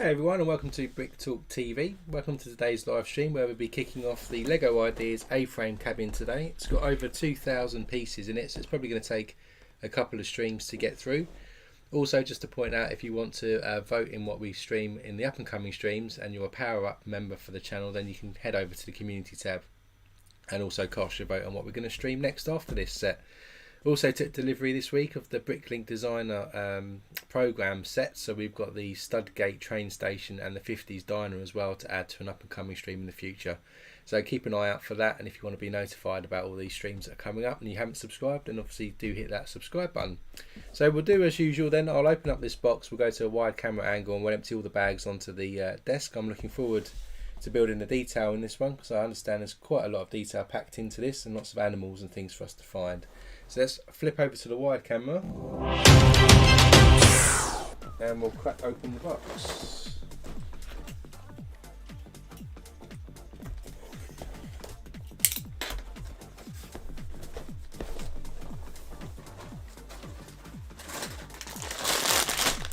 Hey everyone, and welcome to Brick Talk TV. Welcome to today's live stream where we'll be kicking off the Lego Ideas A-frame cabin today. It's got over 2,000 pieces in it, so it's probably going to take a couple of streams to get through. Also, just to point out, if you want to vote in what we stream in the up and coming streams and you're a Power Up member for the channel, then you can head over to the community tab and also cast your vote on what we're going to stream next after this set. Also took delivery this week of the Bricklink Designer Program set, so we've got the Studgate train station and the 50s diner as well to add to an up and coming stream in the future. So keep an eye out for that, and if you want to be notified about all these streams that are coming up and you haven't subscribed, then obviously do hit that subscribe button. So we'll do as usual then, I'll open up this box, we'll go to a wide camera angle and we'll empty all the bags onto the desk. I'm looking forward to building the detail in this one because I understand there's quite a lot of detail packed into this and lots of animals and things for us to find. So let's flip over to the wide camera and we'll crack open the box.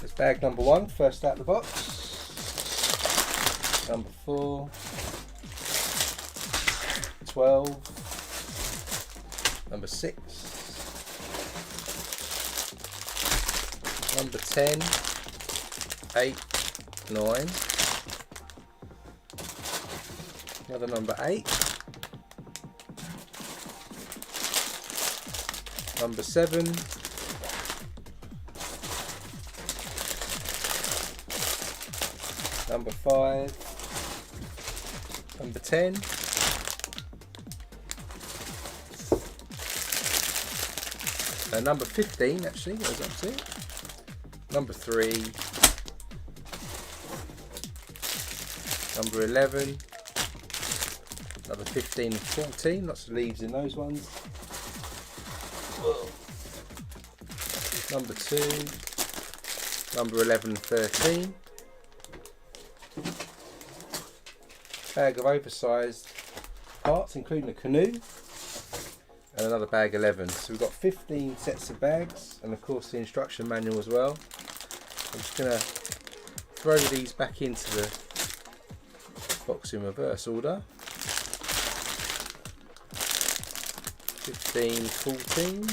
That's bag number 1, first out of the box. Number 4, 12, number 6, number 10, 8, 9, another number 8, number 7, number 5, number 10, number 15 actually goes up to it. Number 3, number 11, number 15 and 14, lots of leaves in those ones. Number 2, number 11 and 13. Bag of oversized parts including a canoe. And another bag 11. So we've got 15 sets of bags and of course the instruction manual as well. I'm just going to throw these back into the box in reverse order. 15, 14.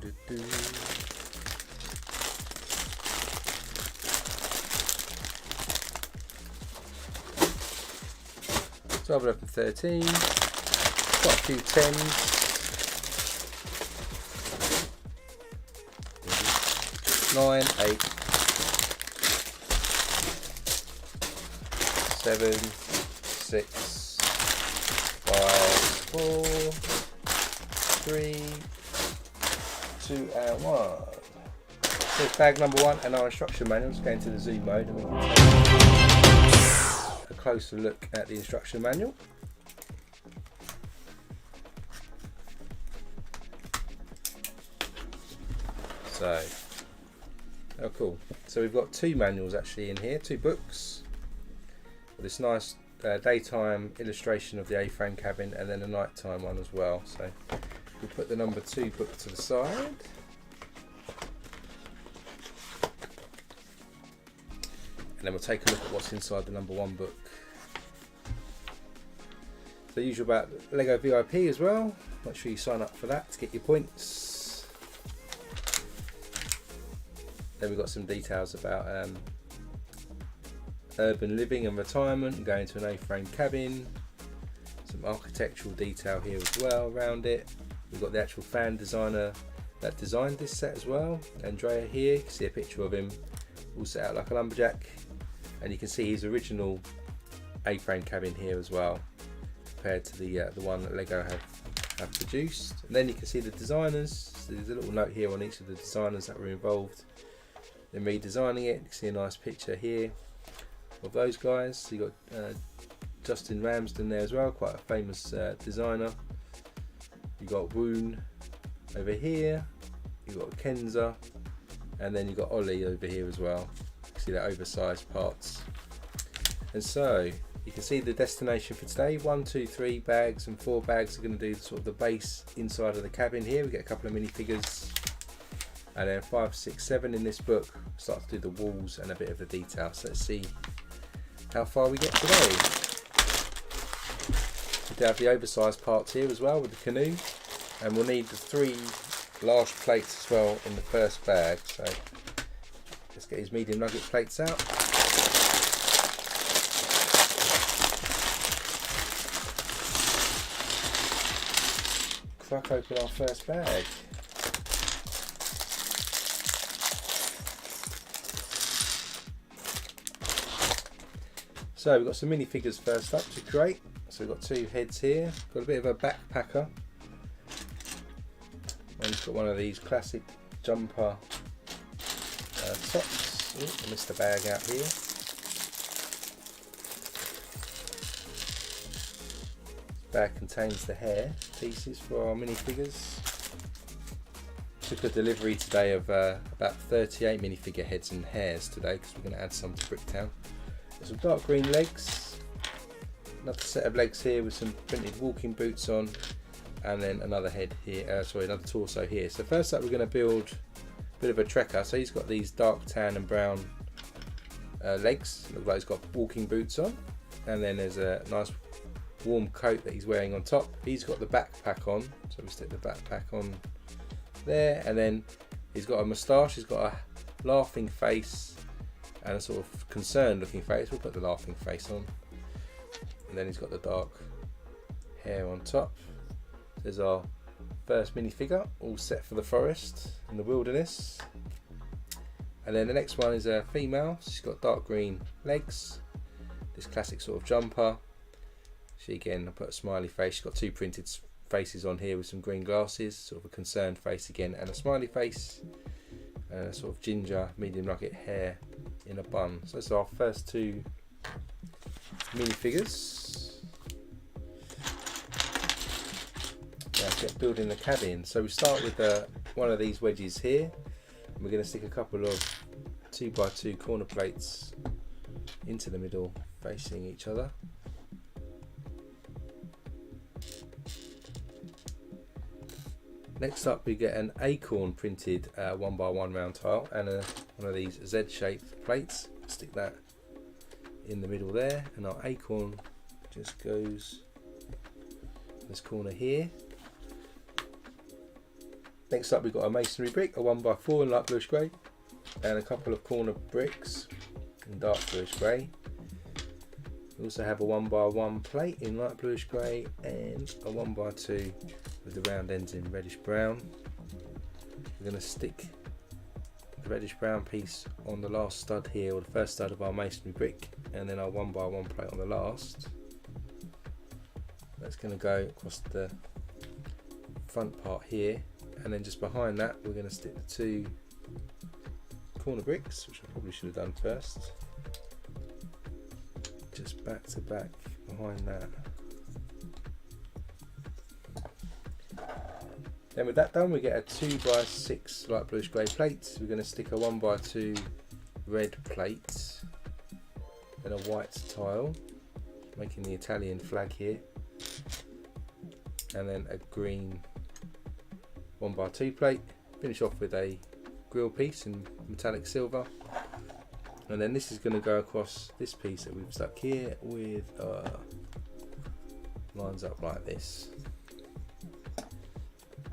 Doo-doo-doo. 12, 11, 13, got a few 10s, 9, 8, 7, 6, 5, 4, 3, 2 and 1. So it's bag number 1 and our instruction manual. Let's go into the zoom mode and we can take a closer look at the instruction manual. So, oh cool. So we've got 2 manuals actually in here, 2 books. With this nice daytime illustration of the A-frame cabin and then a nighttime one as well. So we'll put the number 2 book to the side. And then we'll take a look at what's inside the number 1 book. The usual about Lego VIP as well. Make sure you sign up for that to get your points. Then we've got some details about urban living and retirement and going to an A-frame cabin. Some architectural detail here as well around it. We've got the actual fan designer that designed this set as well. Andrea here, you can see a picture of him all set out like a lumberjack. And you can see his original A-frame cabin here as well, compared to the one that Lego have produced. And then you can see the designers. So there's a little note here on each of the designers that were involved in redesigning it. You can see a nice picture here of those guys. So you got Justin Ramsden there as well, quite a famous designer. You got Woon over here. You got Kenza, and then you got Ollie over here as well. See that oversized parts. And so you can see the destination for today. 1, 2, 3 bags and 4 bags are going to do sort of the base inside of the cabin here. We get a couple of minifigures and then 5, 6, 7 in this book start to do the walls and a bit of the detail. So let's see how far we get today. We do have the oversized parts here as well with the canoe, and we'll need the 3 large plates as well in the first bag. So let's get these medium nugget plates out. Crack open our first bag. So we've got some minifigures first up to create. So we've got 2 heads here. Got a bit of a backpacker. One's got one of these classic jumper tops. Ooh, I missed the bag out here. Bag contains the hair pieces for our minifigures. Took a delivery today of about 38 minifigure heads and hairs today, because we're going to add some to Bricktown. Some dark green legs, another set of legs here with some printed walking boots on, and then another head here, another torso here. So first up we're going to build a bit of a trekker. So he's got these dark tan and brown legs, looks like he's got walking boots on, and then there's a nice warm coat that he's wearing on top. He's got the backpack on, so we stick the backpack on there, and then he's got a moustache, he's got a laughing face and a sort of concerned looking face. We'll put the laughing face on, and then he's got the dark hair on top. There's our first minifigure, all set for the forest and the wilderness. And then the next one is a female. She's got dark green legs, this classic sort of jumper. She again, I put a smiley face. She's got 2 printed faces on here with some green glasses, sort of a concerned face again, and a smiley face, and a sort of ginger medium nugget hair in a bun. So that's our first 2 minifigures. Now let's get building the cabin. So we start with one of these wedges here, and we're going to stick a couple of 2x2 corner plates into the middle facing each other. Next up we get an acorn printed 1x1 round tile, and one of these Z-shaped plates. Stick that in the middle there, and our acorn just goes in this corner here. Next up we've got a masonry brick, a 1x4 in light bluish grey, and a couple of corner bricks in dark bluish grey. We also have a 1x1 plate in light bluish grey, and a 1x2 with the round ends in reddish brown. We're going to stick the reddish brown piece on the last stud here, or the first stud of our masonry brick, and then our 1x1 plate on the last. That's going to go across the front part here, and then just behind that we're going to stick the 2 corner bricks, which I probably should have done first, just back to back behind that. Then with that done, we get a 2x6 light bluish grey plate. We're going to stick a 1x2 red plate, then a white tile, making the Italian flag here, and then a green 1x2 plate. Finish off with a grill piece in metallic silver, and then this is going to go across this piece that we've stuck here with lines up like this.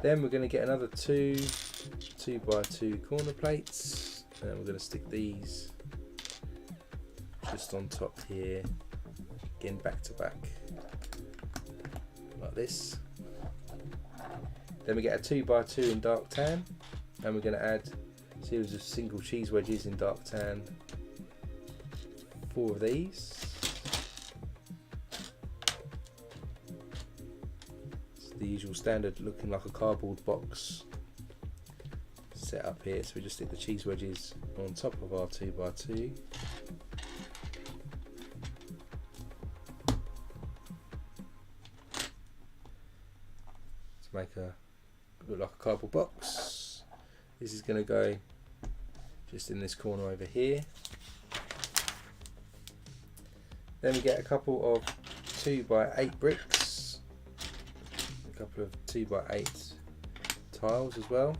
Then we're going to get another 2x2 corner plates, and we're going to stick these just on top here, again back to back like this. Then we get a 2x2 in dark tan, and we're going to add a series of single cheese wedges in dark tan, 4 of these. The usual standard looking like a cardboard box set up here, so we just stick the cheese wedges on top of our 2x2. To make a look like a cardboard box. This is going to go just in this corner over here. Then we get a couple of 2x8 bricks, a couple of 2x8 tiles as well,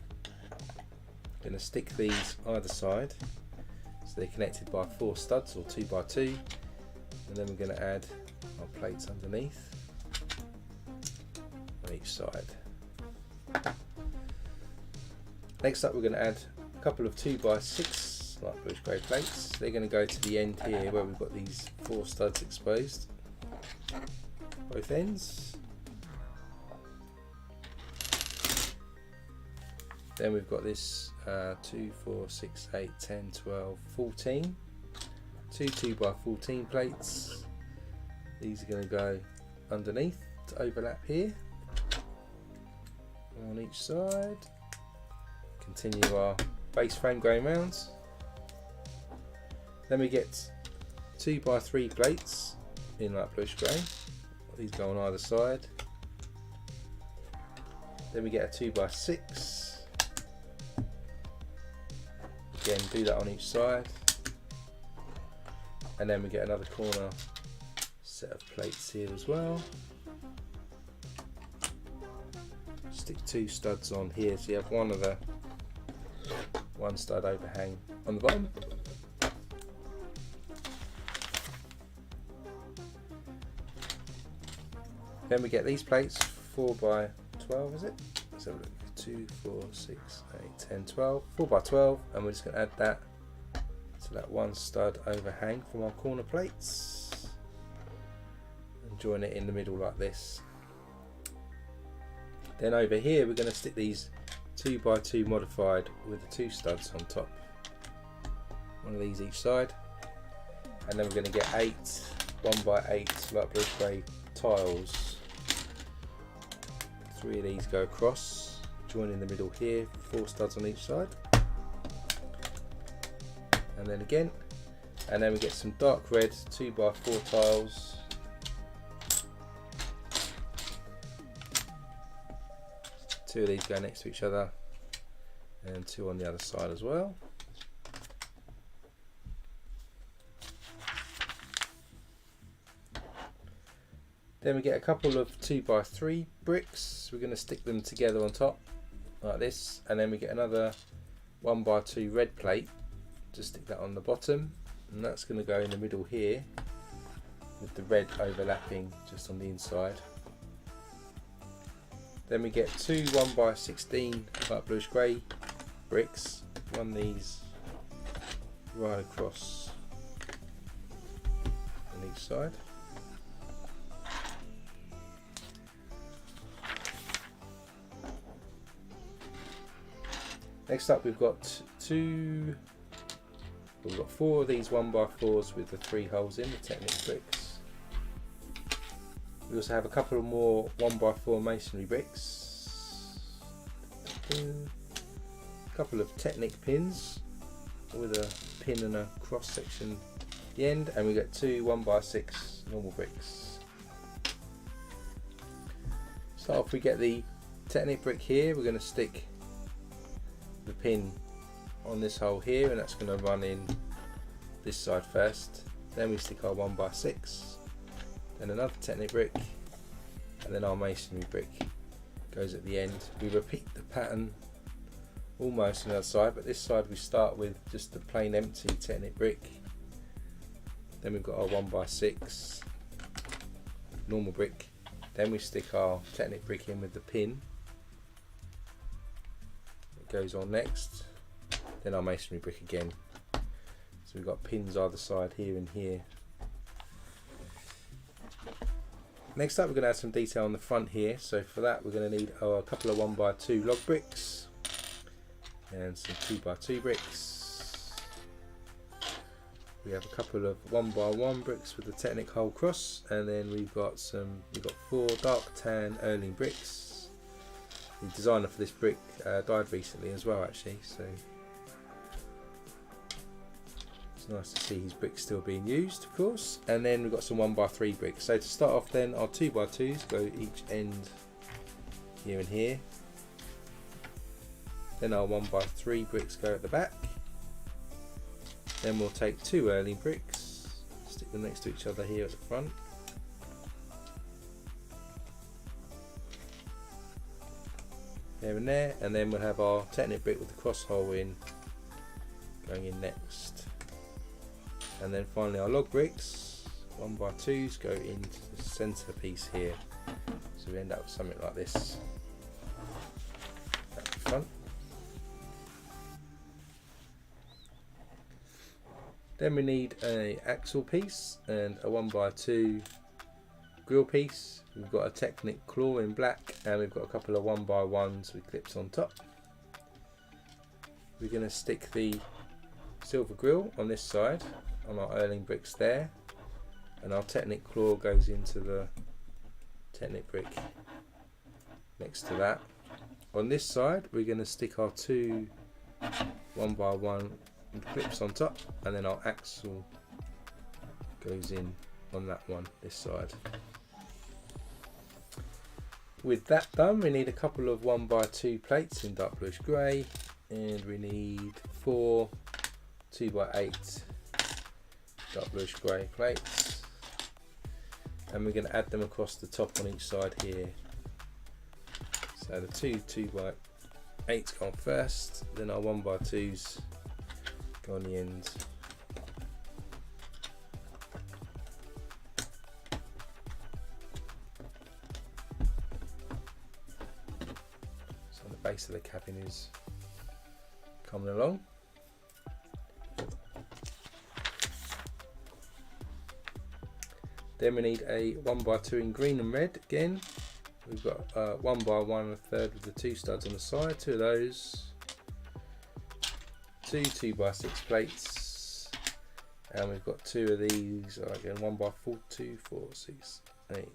Going to stick these either side, so they're connected by 4 studs or 2x2, and then we're going to add our plates underneath on each side. Next up, we're going to add a couple of 2x6 light bluish grey plates. They're going to go to the end here where we've got these 4 studs exposed, both ends. Then we've got this 2, 4, 6, 8, 10, 12, 14, 2 2x14 plates. These are going to go underneath to overlap here on each side. Continue our base frame going round. Then we get 2x3 plates in light bluish grey. These go on either side. Then we get a 2x6. Again, do that on each side. And then we get another corner set of plates here as well. Stick 2 studs on here, so you have one stud overhang on the bottom. Then we get these plates 4x12, is it? Let's have a look. 2, 4, 6, 8, 10, 12, 4x12, and we're just going to add that to that one stud overhang from our corner plates and join it in the middle like this. Then over here we're going to stick these 2x2 modified with the 2 studs on top, one of these each side, and then we're going to get 8 1x8 light bluish grey tiles. 3 of these go across, join in the middle here, 4 studs on each side, and then again, and then we get some dark red 2x4 tiles. Two of these go next to each other, and 2 on the other side as well. Then we get a couple of 2x3 bricks. We're going to stick them together on top like this, and then we get another 1x2 red plate. Just stick that on the bottom, and that's going to go in the middle here with the red overlapping just on the inside. Then we get 2 1x16 light bluish grey bricks. Run these right across on each side. Next up, we've got 4 of these 1x4s with the 3 holes in, the Technic bricks. We also have a couple of more 1x4 masonry bricks, a couple of Technic pins with a pin and a cross section at the end, and we get 2 1x6 normal bricks. So if we get the Technic brick here, we're going to stick the pin on this hole here, and that's going to run in this side first. Then we stick our 1x6, then another Technic brick, and then our masonry brick goes at the end. We repeat the pattern almost on the other side, but this side we start with just a plain empty Technic brick. Then we've got our 1x6 normal brick. Then we stick our Technic brick in with the pin. Goes on next, then our masonry brick again. So we've got pins either side here and here. Next up, we're going to add some detail on the front here. So for that, we're going to need a couple of 1x2 log bricks and some 2x2 bricks. We have a couple of 1x1 bricks with the Technic hole cross, and then we've got 4 dark tan Erling bricks. The designer for this brick died recently as well, actually, so it's nice to see his bricks still being used, of course. And then we've got some 1x3 bricks. So to start off, then our 2x2s go each end here and here. Then our 1x3 bricks go at the back. Then we'll take 2 Erling bricks, stick them next to each other here at the front. there and there, and then we'll have our Technic brick with the cross hole in going in next, and then finally our log bricks 1x2s go into the centre piece here, so we end up with something like this at the front. Then we need a axle piece and a 1x2 grill piece. We've got a Technic claw in black, and we've got a couple of 1x1s with clips on top. We're going to stick the silver grill on this side on our Erling bricks there, and our Technic claw goes into the Technic brick next to that. On this side we're going to stick our two 1x1 with clips on top, and then our axle goes in on that one this side. With that done, we need a couple of 1x2 plates in dark bluish grey, and we need 4 2x8 dark bluish grey plates, and we're going to add them across the top on each side here. So the two 2x8s go on first, then our 1x2s go on the end. So the base of the cabin is coming along. Then we need a 1x2 in green and red again. We've got 1x1 1/3 with the 2 studs on the side, 2 of those, 2 2x6 plates, and we've got 2 of these again, 1x4, 2, 4, 6, 8,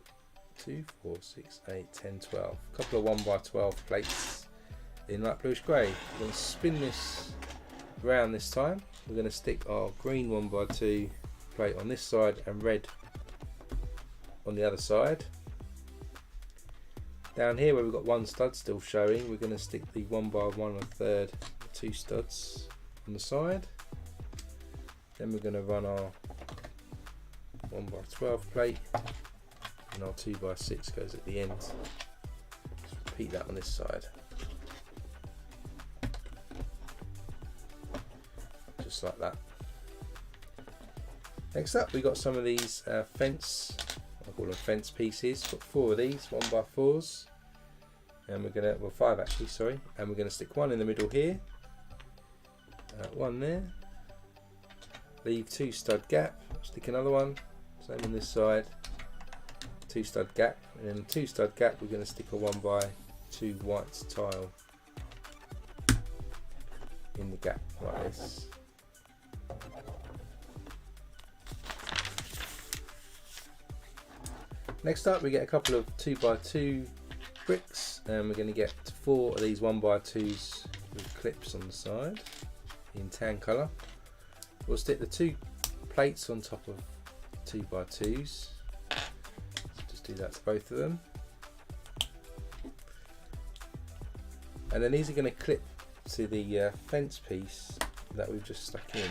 2, 4, 6, 8, 10, 12. A couple of 1x12 plates in light bluish grey. We're going to spin this round this time. We're going to stick our green 1x2 plate on this side and red on the other side. Down here where we've got 1 stud still showing, we're going to stick the 1x1 1/3 2 studs on the side. Then we're going to run our 1x12 plate, and our 2x6 goes at the end. Just repeat that on this side, just like that. Next up, we got some of these fence, I call them fence pieces. Got 4 of these 1x4s, and we're gonna, well 5 actually, sorry, and we're gonna stick 1 in the middle here, 1 there, leave 2 stud gap, stick another one, same on this side, 2 stud gap, and then 2 stud gap we're gonna stick a 1x2 white tile in the gap like this. Next up, we get a couple of 2x2 bricks, and we're going to get 4 of these 1x2s with clips on the side in tan colour. We'll stick the 2 plates on top of 2x2s. Just do that to both of them. And then these are going to clip to the fence piece that we've just stuck in.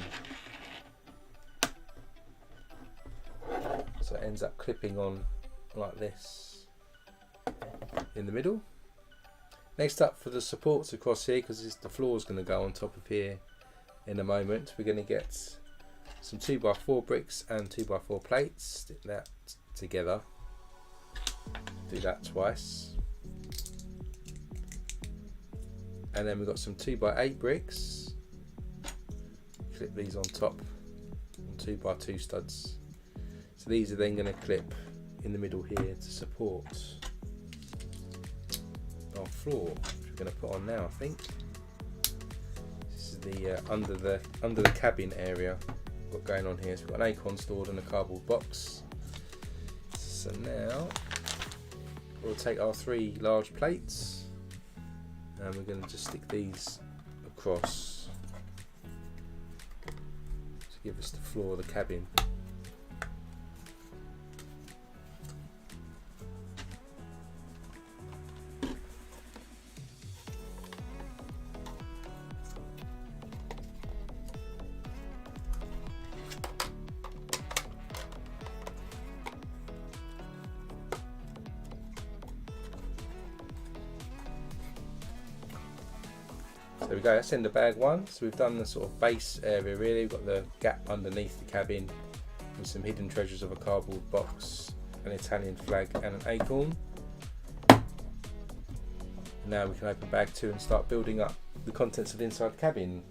So it ends up clipping on like this in the middle. Next up, for the supports across here, because the floor is going to go on top of here in a moment, we're going to get some 2x4 bricks and 2x4 plates, stick that together, do that twice, and then we've got some 2x8 bricks, clip these on top on 2x2 studs. So these are then going to clip in the middle here to support our floor, which we're going to put on now. I think this is the under the cabin area got going on here. So we've got an acorn stored in a cardboard box. So now we'll take our 3 large plates, and we're going to just stick these across to give us the floor of the cabin. we go, that's in the bag one. So we've done the sort of base area really. We've got the gap underneath the cabin with some hidden treasures of a cardboard box, an Italian flag and an acorn. Now we can open bag 2 and start building up the contents of the inside cabin.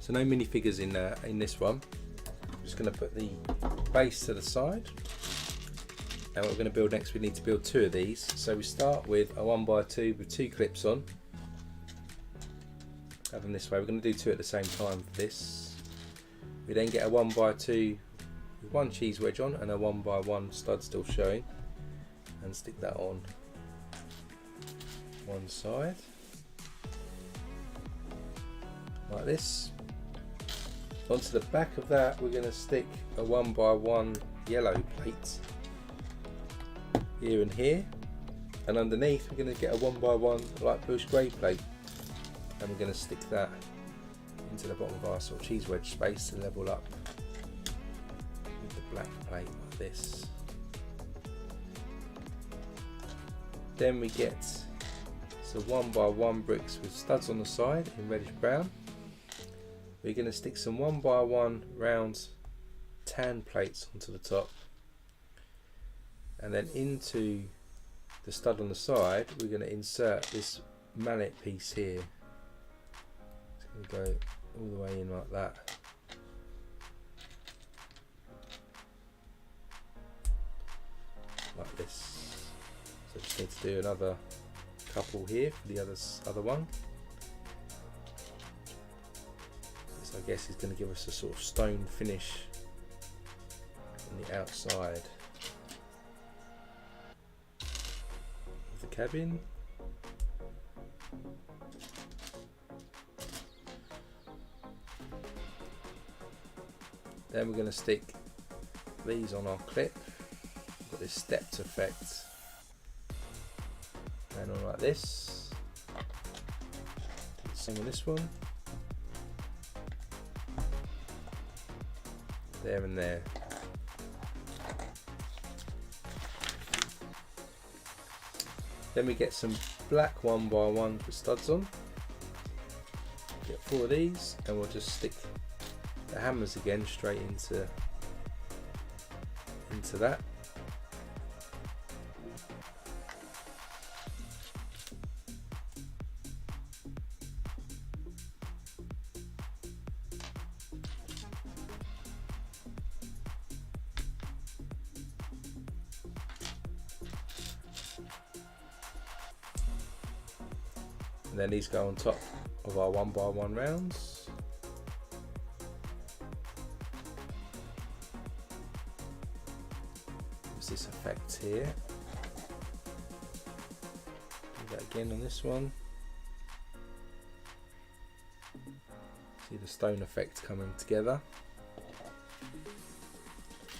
So no minifigures in this one. I'm just going to put the base to the side, and what we're going to build next, we need to build 2 of these. So we start with a 1x2 with 2 clips on. Have them this way. We're going to do 2 at the same time for this. We then get a 1x2 with 1 cheese wedge on and a 1x1 stud still showing, and stick that on one side like this. Onto the back of that, we're going to stick a 1x1 yellow plate here and here, and underneath we're going to get a 1x1 light bluish grey plate, and we're going to stick that into the bottom of our sort of cheese wedge space to level up with the black plate like this. Then we get some 1x1 bricks with studs on the side in reddish brown. We're going to stick some 1x1 round tan plates onto the top, and then into the stud on the side we're going to insert this mallet piece here. It's going to go all the way in like that. Like this. So just need to do another couple here for the other one. I guess is going to give us a sort of stone finish on the outside of the cabin. Then we're going to stick these on our clip. We've got this stepped effect going on like this. Same on this one. There and there. Then we get some black 1x1 with studs on. Get 4 of these, and we'll just stick the hammers again straight into that. And then these go on top of our 1x1 rounds. There's this effect here. Do that again on this one. See the stone effect coming together.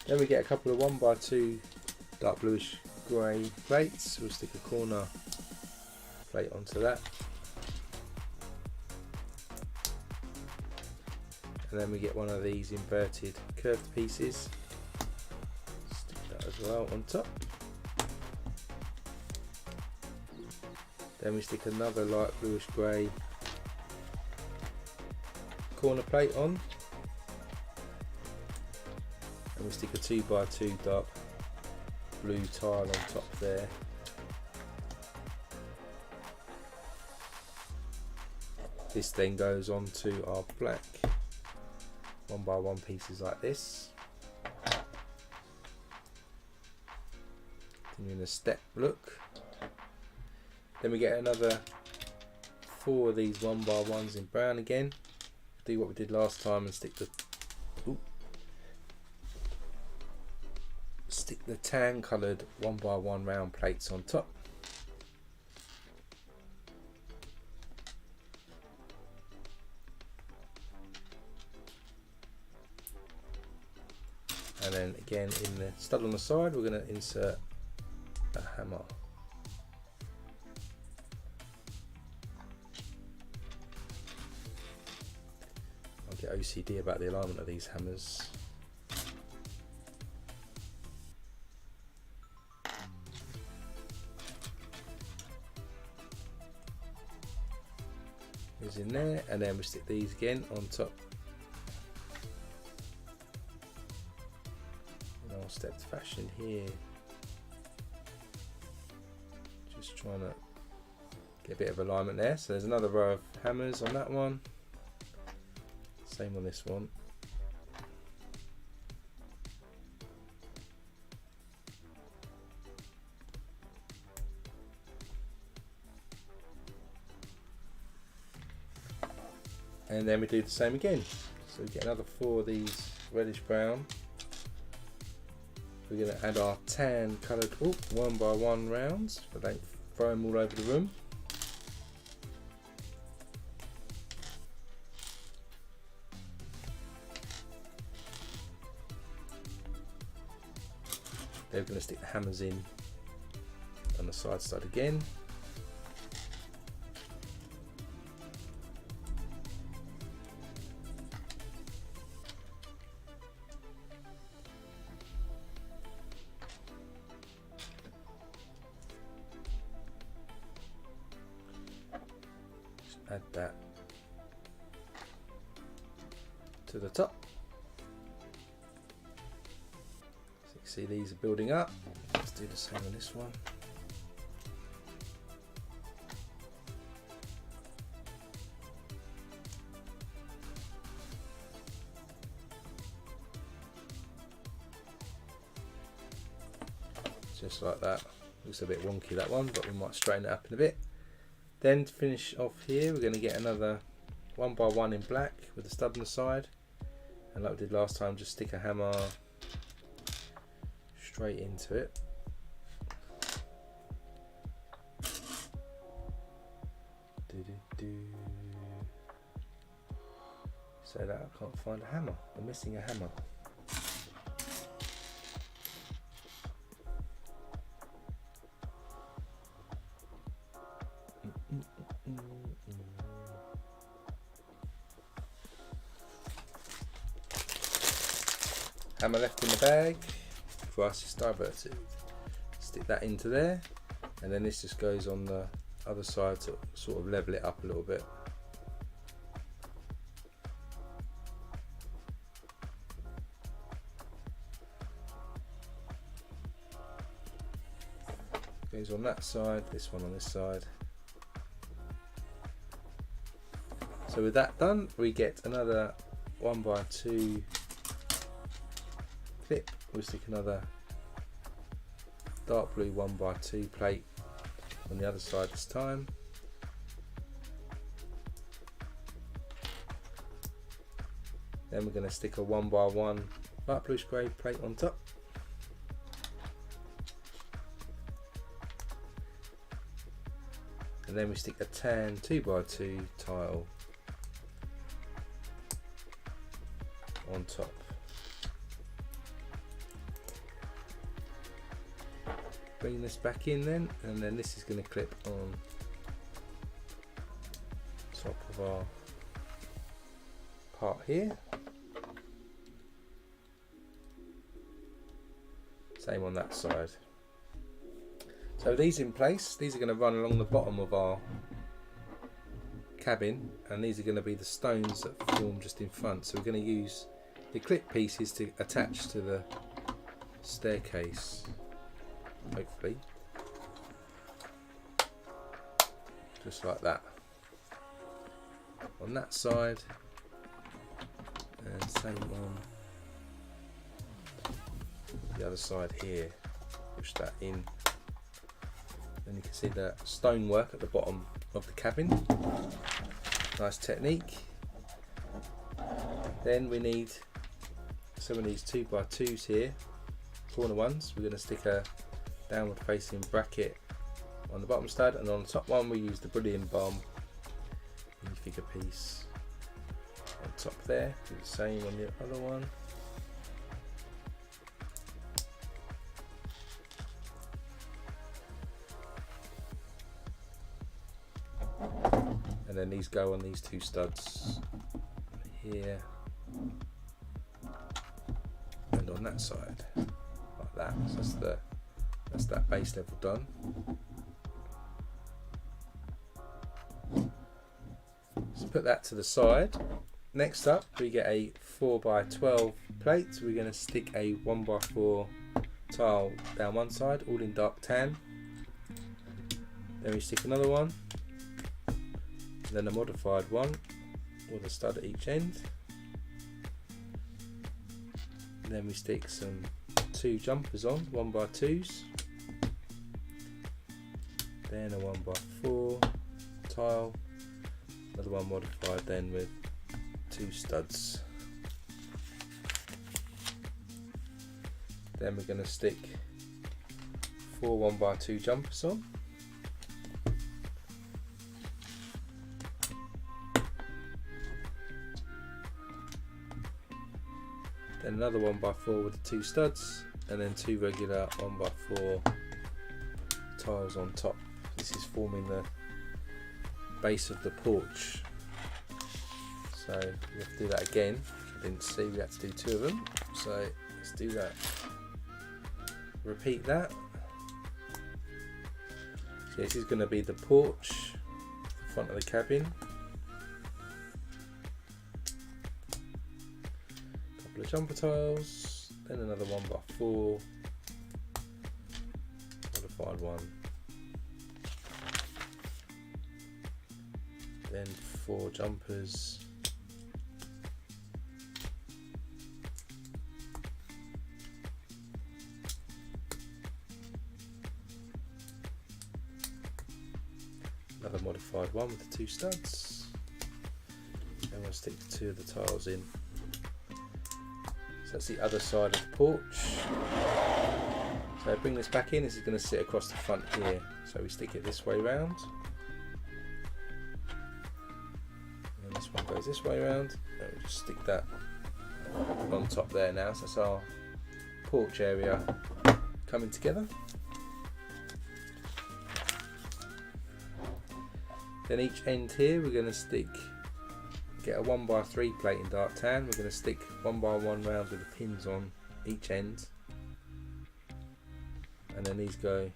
Then we get a couple of 1x2 dark bluish grey plates. We'll stick a corner plate onto that. And then we get one of these inverted curved pieces. Stick that as well on top. Then we stick another light bluish grey corner plate on. And we stick a 2x2 dark blue tile on top there. This then goes on to our black 1x1 pieces like this. Continuing a step look. Then we get another 4 of these 1x1s in brown again. Do what we did last time and stick the tan coloured 1x1 round plates on top. And then again in the stud on the side we're going to insert hammer. I get OCD about the alignment of these hammers. Is in there, and then we stick these again on top. In our stepped fashion here. Just trying to get a bit of alignment there. So there's another row of hammers on that one. Same on this one. And then we do the same again. So we get another 4 of these reddish brown. We're going to add our tan coloured 1x1 rounds, but don't throw them all over the room. Then we're going to stick the hammers in on the side again. Add that to the top. So you can see these are building up. Let's do the same on this one. Just like that. Looks a bit wonky, that one, but we might straighten it up in a bit. Then to finish off here, we're going to get another 1x1 in black with a stud on the side, and like we did last time, just stick a hammer straight into it. So that I can't find a hammer. I'm missing a hammer. Hammer left in the bag, for us it's diverted. Stick that into there, and then this just goes on the other side to sort of level it up a little bit. Goes on that side, this one on this side. So with that done, we get another 1x2 clip. We'll stick another dark blue 1x2 plate on the other side this time. Then we're going to stick a 1x1 light blue spray plate on top. And then we stick a tan 2x2 tile on top. Bring this back in then, and then this is going to clip on top of our part here. Same on that side. So these in place, these are going to run along the bottom of our cabin, and these are going to be the stones that form just in front. So we're going to use the clip pieces to attach to the staircase, hopefully. Just like that. On that side, and same on the other side here. Push that in. And you can see the stonework at the bottom of the cabin. Nice technique. Then we need some of these 2x2s here, corner ones. We're going to stick a downward facing bracket on the bottom stud, and on the top one we use the Bricklink minifigure piece on top there. Do the same on the other one. and then these go on these two studs here and on that side like that. So that's that base level done. So put that to the side. Next up we get a 4x12 plate. We're going to stick a 1x4 tile down one side, all in dark tan. Then we stick another one, and then a modified one with a stud at each end. And then we stick some two jumpers on, 1x2s. Then a 1x4 tile, another one modified then with two studs. Then we're going to stick 4 1x2 jumpers on. Then another 1x4 with the two studs, and then two regular 1x4 tiles on top. This is forming the base of the porch. So we have to do that again, which I didn't see. We had to do two of them. So let's do that. Repeat that. So this is going to be the porch, the front of the cabin. Couple of jumper tiles, then another 1x4, modified one, then 4 jumpers. Another modified one with the two studs. Then we'll stick 2 of the tiles in. So that's the other side of the porch. So bring this back in. This is going to sit across the front here. So we stick it this way round. And this one goes this way round. And we just stick that on top there now. So that's our porch area coming together. Then each end here we're going to get a 1x3 plate in dark tan. We're going to stick 1x1 rounds with the pins on each end, and then these go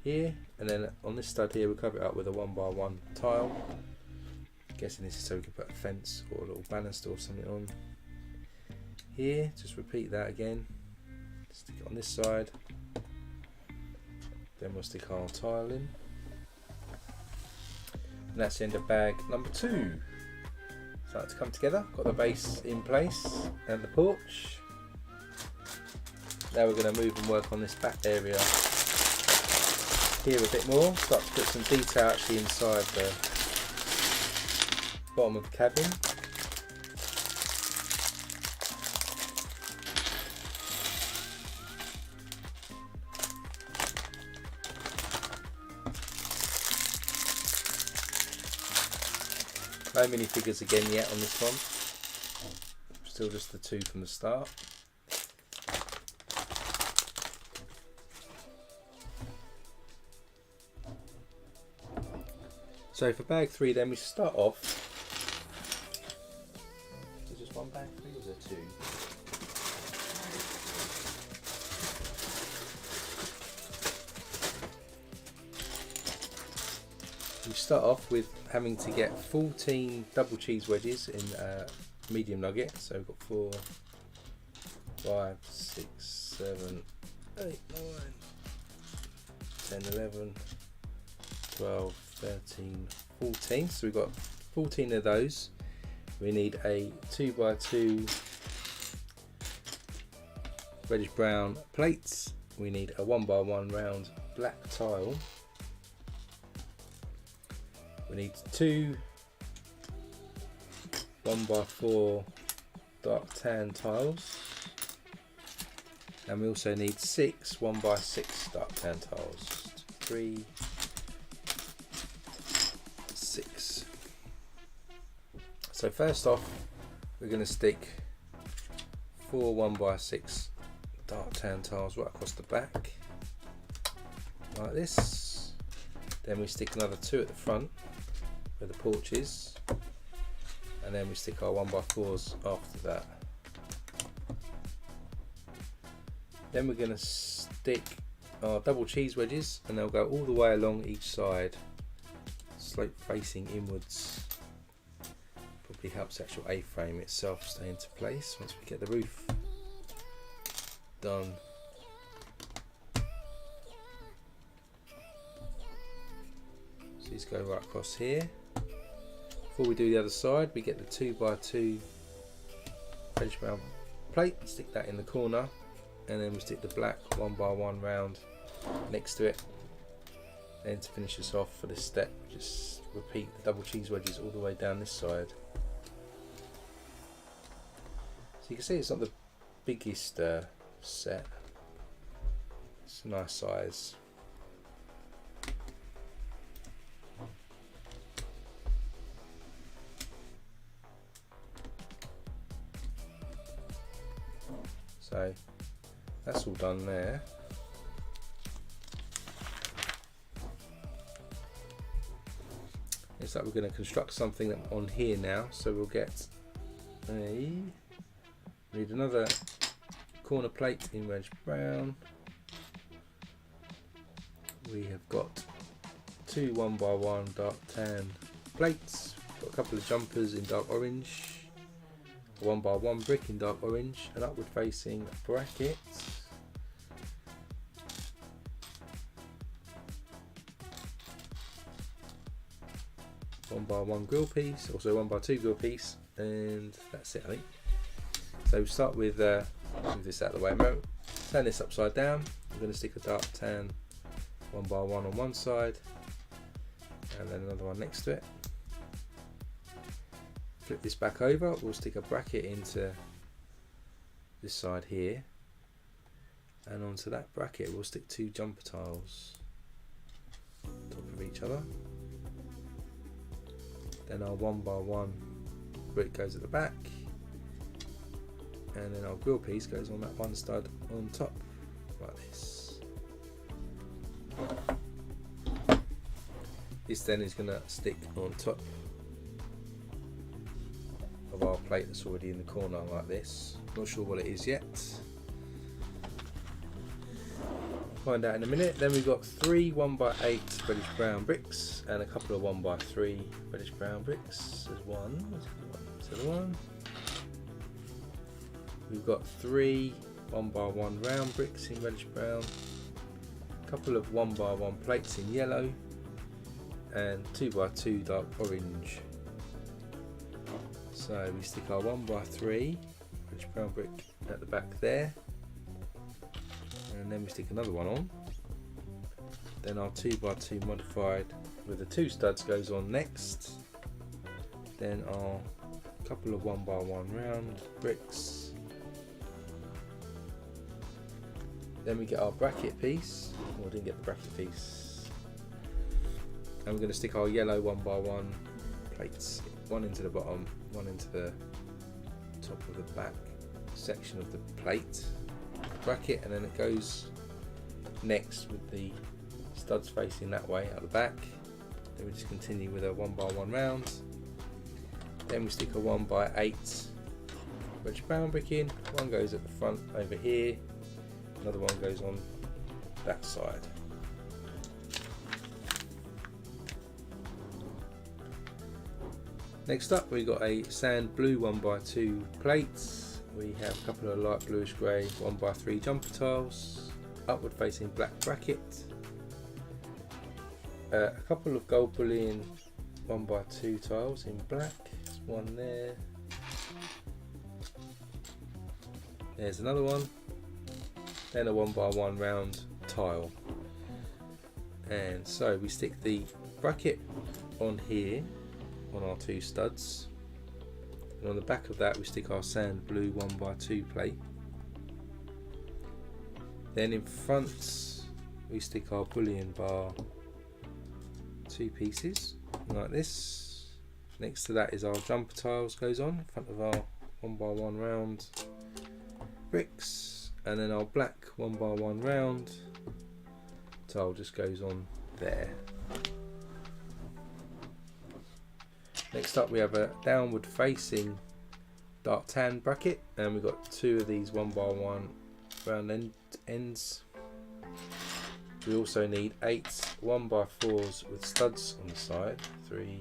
here, and then on this stud here we'll cover it up with a 1x1 tile. I'm guessing this is so we can put a fence or a little banister or something on here. Just repeat that again. Stick it on this side, then we'll stick our tile in. And that's the end of bag number 2. So that's come together, got the base in place and the porch. Now we're going to move and work on this back area here a bit more, start to put some detail actually inside the bottom of the cabin. No minifigures again yet on this one, still just the 2 from the start. So for bag 3 then we start off, is there just one bag 3 or is there 2? We start off with having to get 14 double cheese wedges in medium nugget. So we've got 4, 5, 6, 7, 8, 9, 10, 11, 12, 13, 14. So we've got 14 of those. We need a 2x2 reddish brown plates. We need a 1x1 round black tile. We need 2 1x4 dark tan tiles, and we also need 6 1x6 dark tan tiles. 3, 6. So first off, we're going to stick 4 1x6 dark tan tiles right across the back, like this. Then we stick another 2 at the front. where the porch is, and then we stick our 1x4s after that. Then we're going to stick our double cheese wedges, and they'll go all the way along each side, slope facing inwards. Probably helps the actual A-frame itself stay into place once we get the roof done. So these go right across here. Before we do the other side, we get the 2x2 reddish brown plate, stick that in the corner, and then we stick the black 1x1 round next to it. Then to finish this off for this step, just repeat the double cheese wedges all the way down this side. So you can see it's not the biggest set, it's a nice size. So that's all done there. It's like we're going to construct something on here now, so we'll get need another corner plate in reddish brown. We have got two 1x1 dark tan plates, got a couple of jumpers in dark orange, a 1x1 brick in dark orange, an upward facing bracket, one by one grill piece, also 1x2 grill piece, and that's it I think. So we'll start with move this out of the way. Turn this upside down. I'm going to stick a dark tan 1x1 on one side, and then another one next to it. Flip this back over. We'll stick a bracket into this side here, and onto that bracket we'll stick two jumper tiles on top of each other. Then our 1x1 brick goes at the back, and then our grill piece goes on that one stud on top, like this. This then is going to stick on top of our plate that's already in the corner, like this. Not sure what it is yet. Find out in a minute. Then we've got three 1x8 reddish brown bricks and a couple of 1x3 reddish brown bricks. There's one. Where's the other one? We've got three 1x1 round bricks in reddish brown, a couple of 1x1 plates in yellow, and 2x2 dark orange. So we stick our 1x3 reddish brown brick at the back there, and then we stick another one on. Then our 2x2 modified with the two studs goes on next. Then our couple of 1x1 round bricks. Then we get our bracket piece. Oh, I didn't get the bracket piece. And we're going to stick our yellow 1x1 plates, one into the bottom, one into the top of the back section of the plate bracket, and then it goes next with the studs facing that way out the back. Then we just continue with a 1x1 round. Then we stick a 1x8 reddish brown brick in. One goes at the front over here, another one goes on that side. Next up, we've got a sand blue 1x2 plates. We have a couple of light bluish grey 1x3 jumper tiles, upward facing black bracket, a couple of gold bullion 1x2 tiles in black. There's one there. There's another one. Then a 1x1 round tile. And so we stick the bracket on here on our two studs, and on the back of that we stick our sand blue 1x2 plate. Then in front we stick our bullion bar, two pieces like this. Next to that is our jumper tiles goes on in front of our 1x1 round bricks, and then our black 1x1 round tile just goes on there. Next up we have a downward facing dark tan bracket, and we've got 2 of these 1x1 round ends. We also need 8 1x4s with studs on the side. 3,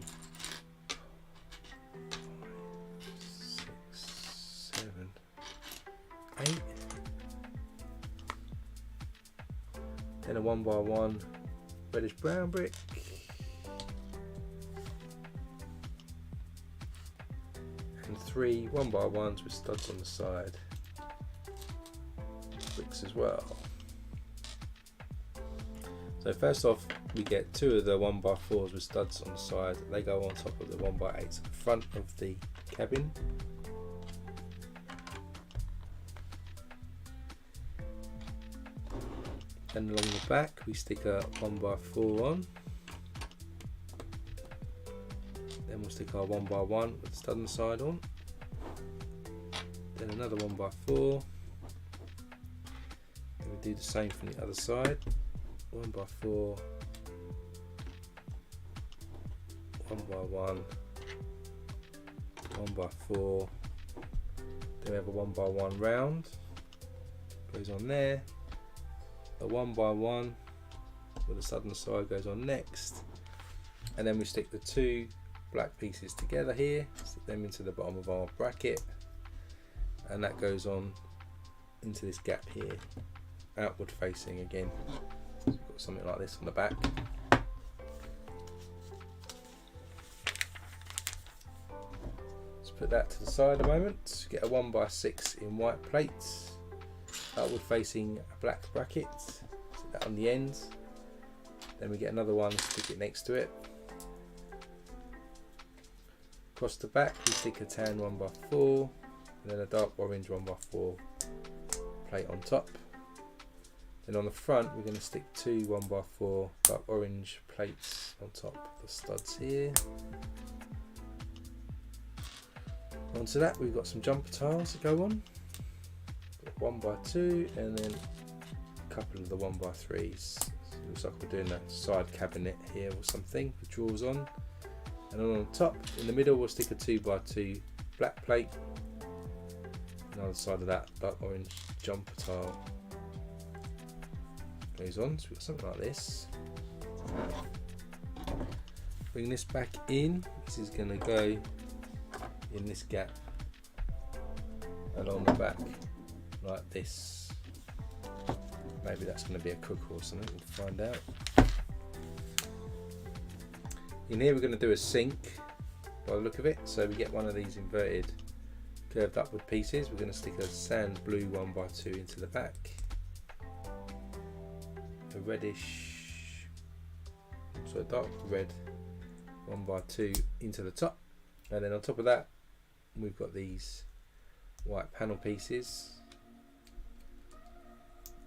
5, 6, 7, 8. Then a 1x1 reddish brown brick. And 3 1x1s with studs on the side. Bricks as well. So first off, we get 2 of the 1x4s with studs on the side. They go on top of the 1x8s at the front of the cabin. And along the back we stick a 1x4 on. Then we'll stick our 1x1 with the stud on the side on. Then another 1x4. Then we do the same from the other side. 1x4, 1x1, 1x4. Then we have a 1x1 round. Goes on there. A 1x1 with the stud on the side goes on next. And then we stick the 2 black pieces together here. Stick them into the bottom of our bracket. And that goes on into this gap here. Outward facing again. So we've got something like this on the back. Let's put that to the side a moment. Get a 1x6 in white plates. Outward facing a black bracket. Stick that on the ends. Then we get another one, stick it next to it. Across the back we stick a tan 1x4 and then a dark orange 1x4 plate on top. Then on the front we're going to stick 2 1x4 dark orange plates on top of the studs here. Onto that we've got some jumper tiles to go on. 1x2 and then a couple of the 1x3s. Looks like we're doing a side cabinet here or something with drawers on. And on top in the middle we'll stick a 2x2 black plate. And on the side of that dark orange jumper tile goes on, so we've got something like this. Bring this back in. This is going to go in this gap along the back like this. Maybe that's going to be a cooker or something, we'll find out. In here we're going to do a sink by the look of it, so we get one of these inverted curved upward pieces. We're going to stick a sand blue 1x2 into the back. A reddish, so a dark red 1x2 into the top, and then on top of that we've got these white panel pieces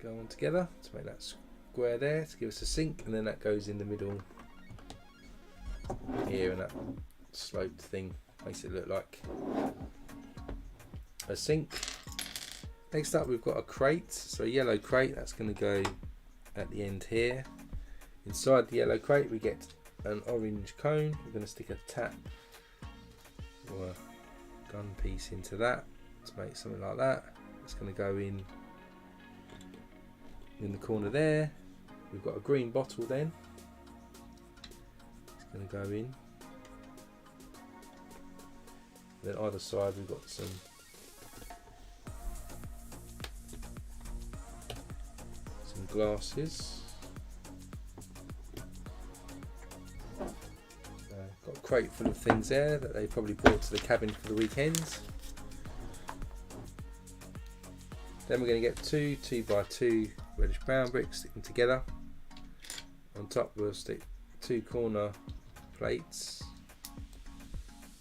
go on together to make that square there to give us a sink, and then that goes in the middle here, and that sloped thing makes it look like a sink. Next up we've got a crate, so a yellow crate that's going to go at the end here. Inside the yellow crate we get an orange cone. We're going to stick a tap or a gun piece into that to make something like that. It's going to go in the corner there. We've got a green bottle then. It's going to go in. And then either side we've got some glasses. Got a crate full of things there that they probably brought to the cabin for the weekend. Then we're going to get 2 2x2 reddish brown bricks, stick them together. On top we'll stick 2 corner plates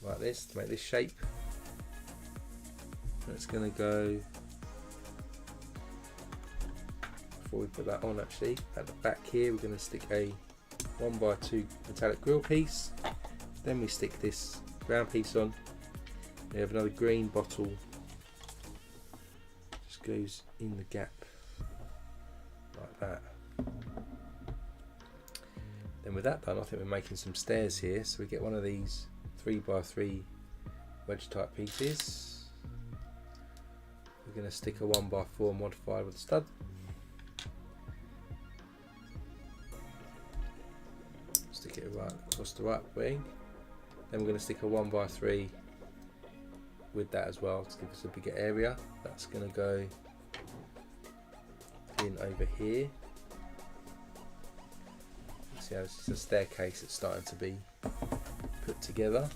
like this to make this shape. That's going to go, before we put that on actually, at the back here we're going to stick a 1x2 metallic grill piece. Then we stick this brown piece on. We have another green bottle, just goes in the gap like that. Then with that done, I think we're making some stairs here, so we get one of these 3x3 wedge type pieces. We're going to stick a 1x4 modified with a stud. Stick it right across the right wing. Then we're going to stick a 1x3 with that as well to give us a bigger area. That's going to go in over here. See how it's a staircase that's starting to be put together.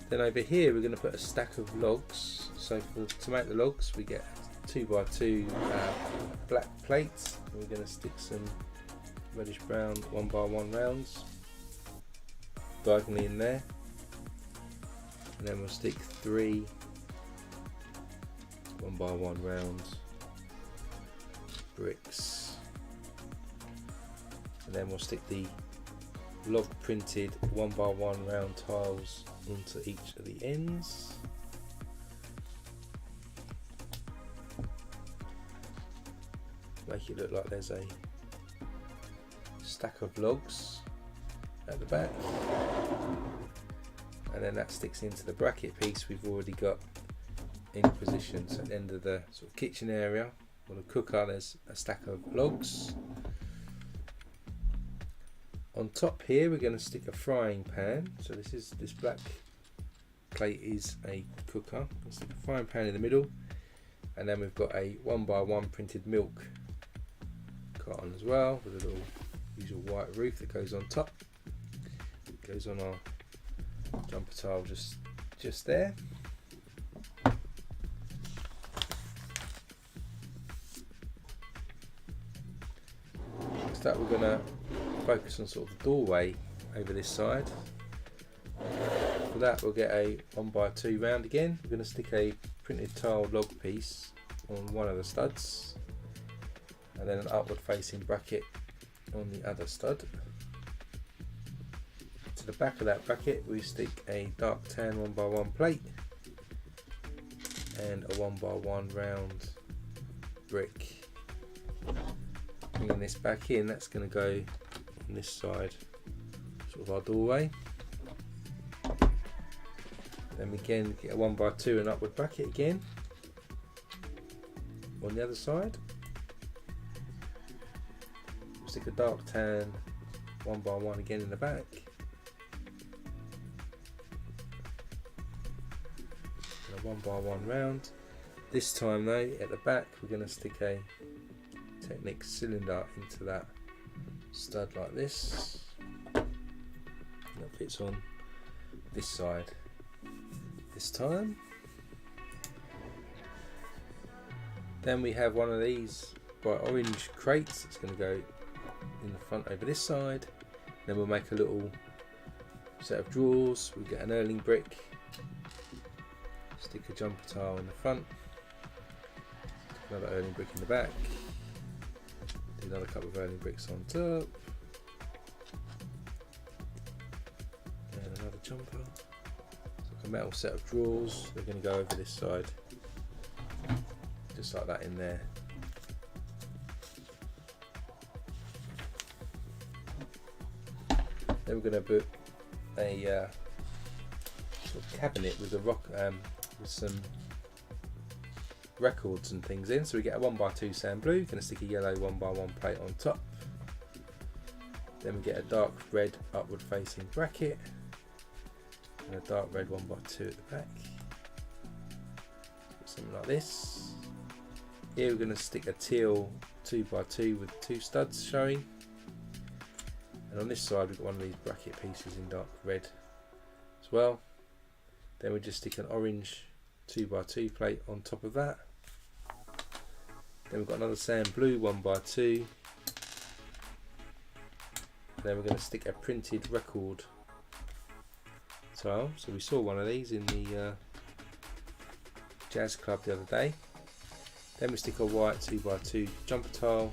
Then over here we're going to put a stack of logs. So to make the logs we get 2x2 black plates. We're going to stick some reddish brown 1x1 rounds diagonally in there, and then we'll stick 3 1x1 round bricks, and then we'll stick the log printed 1x1 round tiles onto each of the ends. Make it look like there's a stack of logs at the back, and then that sticks into the bracket piece we've already got in position. So at the end of the sort of kitchen area or the cooker, there's a stack of logs. On top here we're going to stick a frying pan. So this black plate is a cooker. We'll stick a frying pan in the middle, and then we've got a 1x1 printed milk carton as well with a little usual white roof that goes on top. It goes on our jumper tile just there. Next up we're going to focus on sort of the doorway over this side. For that we'll get a 1x2 round again. We're going to stick a printed tile log piece on one of the studs, and then an upward facing bracket on the other stud. To the back of that bracket we stick a dark tan 1x1 plate and a 1x1 round brick. Bringing this back in, that's going to go on this side, sort of our doorway. Then we again get a 1x2 and upward bracket again on the other side. We'll stick a dark tan 1x1 again in the back. And a 1x1 round. This time though, at the back we're going to stick a Technic cylinder into that stud like this. That fits on this side this time. Then we have one of these bright orange crates. It's going to go in the front over this side. Then we'll make a little set of drawers. We'll get an Erling brick, stick a jumper tile in the front, another Erling brick in the back, do another couple of Erling bricks on top, and another jumper. So like a metal set of drawers. They're going to go over this side, just like that in there. Then we're going to put a sort of cabinet with a with some records and things in. So we get a 1x2 sand blue. Going to stick a yellow 1x1 plate on top. Then we get a dark red upward facing bracket and a dark red 1x2 at the back. Something like this. Here we're going to stick a teal 2x2 with 2 studs showing. And on this side we've got one of these bracket pieces in dark red as well. Then we just stick an orange 2x2 plate on top of that. Then we've got another sand blue 1x2. And then we're going to stick a printed record tile. So we saw one of these in the jazz club the other day. Then we stick a white 2x2 jumper tile.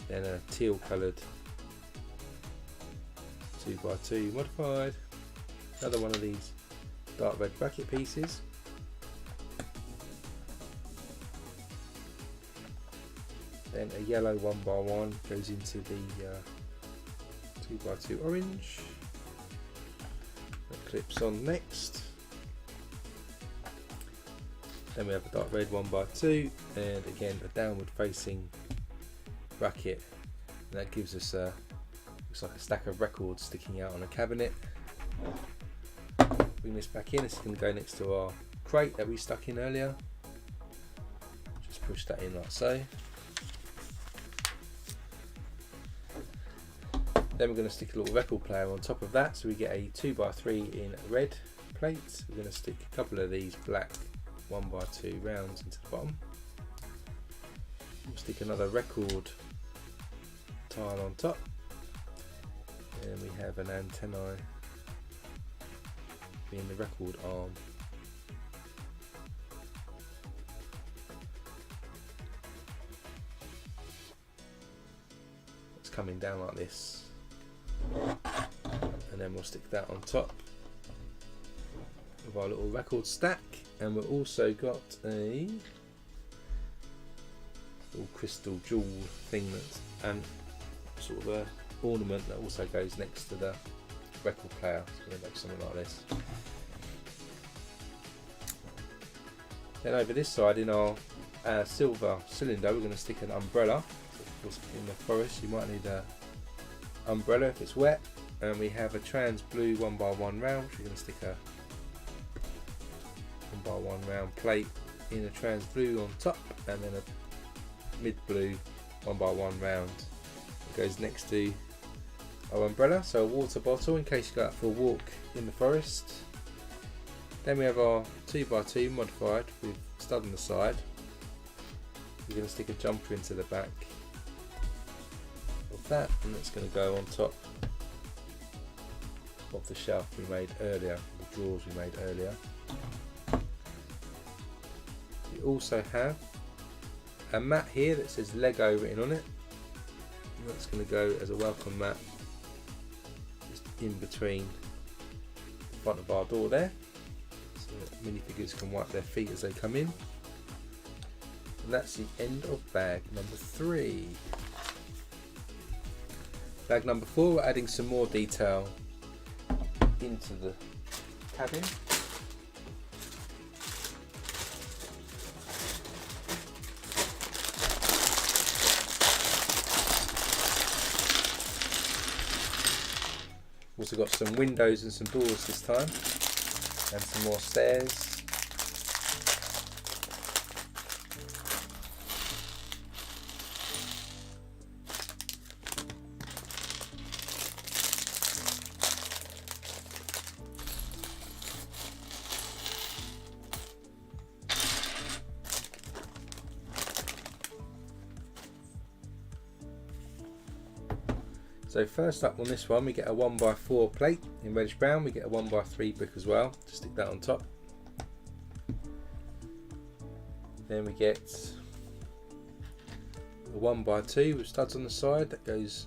Then a teal coloured 2x2 modified, another one of these dark red bracket pieces, then a yellow 1x1 goes into the 2x2 orange. That clips on next. Then we have a dark red 1x2, and again a downward facing bracket. And that gives us a, looks like a stack of records sticking out on a cabinet. Bring this back in. It's going to go next to our crate that we stuck in earlier. Just push that in like so. Then we're going to stick a little record player on top of that, so we get a 2x3 in red plate. We're going to stick a couple of these black 1x2 rounds into the bottom. We'll stick another record tile on top, and we have an antenna being the record arm. It's coming down like this, and then we'll stick that on top of our little record stack. And we've also got a little crystal jewel thing that's sort of a ornament that also goes next to the record player. So we're going to make something like this. Then over this side, in our silver cylinder, we're going to stick an umbrella. So of course, in the forest, you might need an umbrella if it's wet. And we have a trans blue 1x1 round, which we're going to stick a 1x1 round plate in a trans blue on top, and then a mid blue 1x1 round that goes next to our umbrella, so a water bottle in case you go out for a walk in the forest. Then we have our 2x2 modified with stud on the side. We're going to stick a jumper into the back of that, and that's going to go on top of the shelf we made earlier, the drawers we made earlier. We also have a mat here that says Lego written on it. And that's going to go as a welcome mat just in between the front of our door there, so that minifigures can wipe their feet as they come in. And that's the end of bag number 3. Bag number 4, we're adding some more detail into the cabin. Also got some windows and some doors this time, and some more stairs. So first up on this one, we get a 1x4 plate in reddish brown. We get a 1x3 brick as well, to stick that on top. Then we get a 1x2 with studs on the side. That goes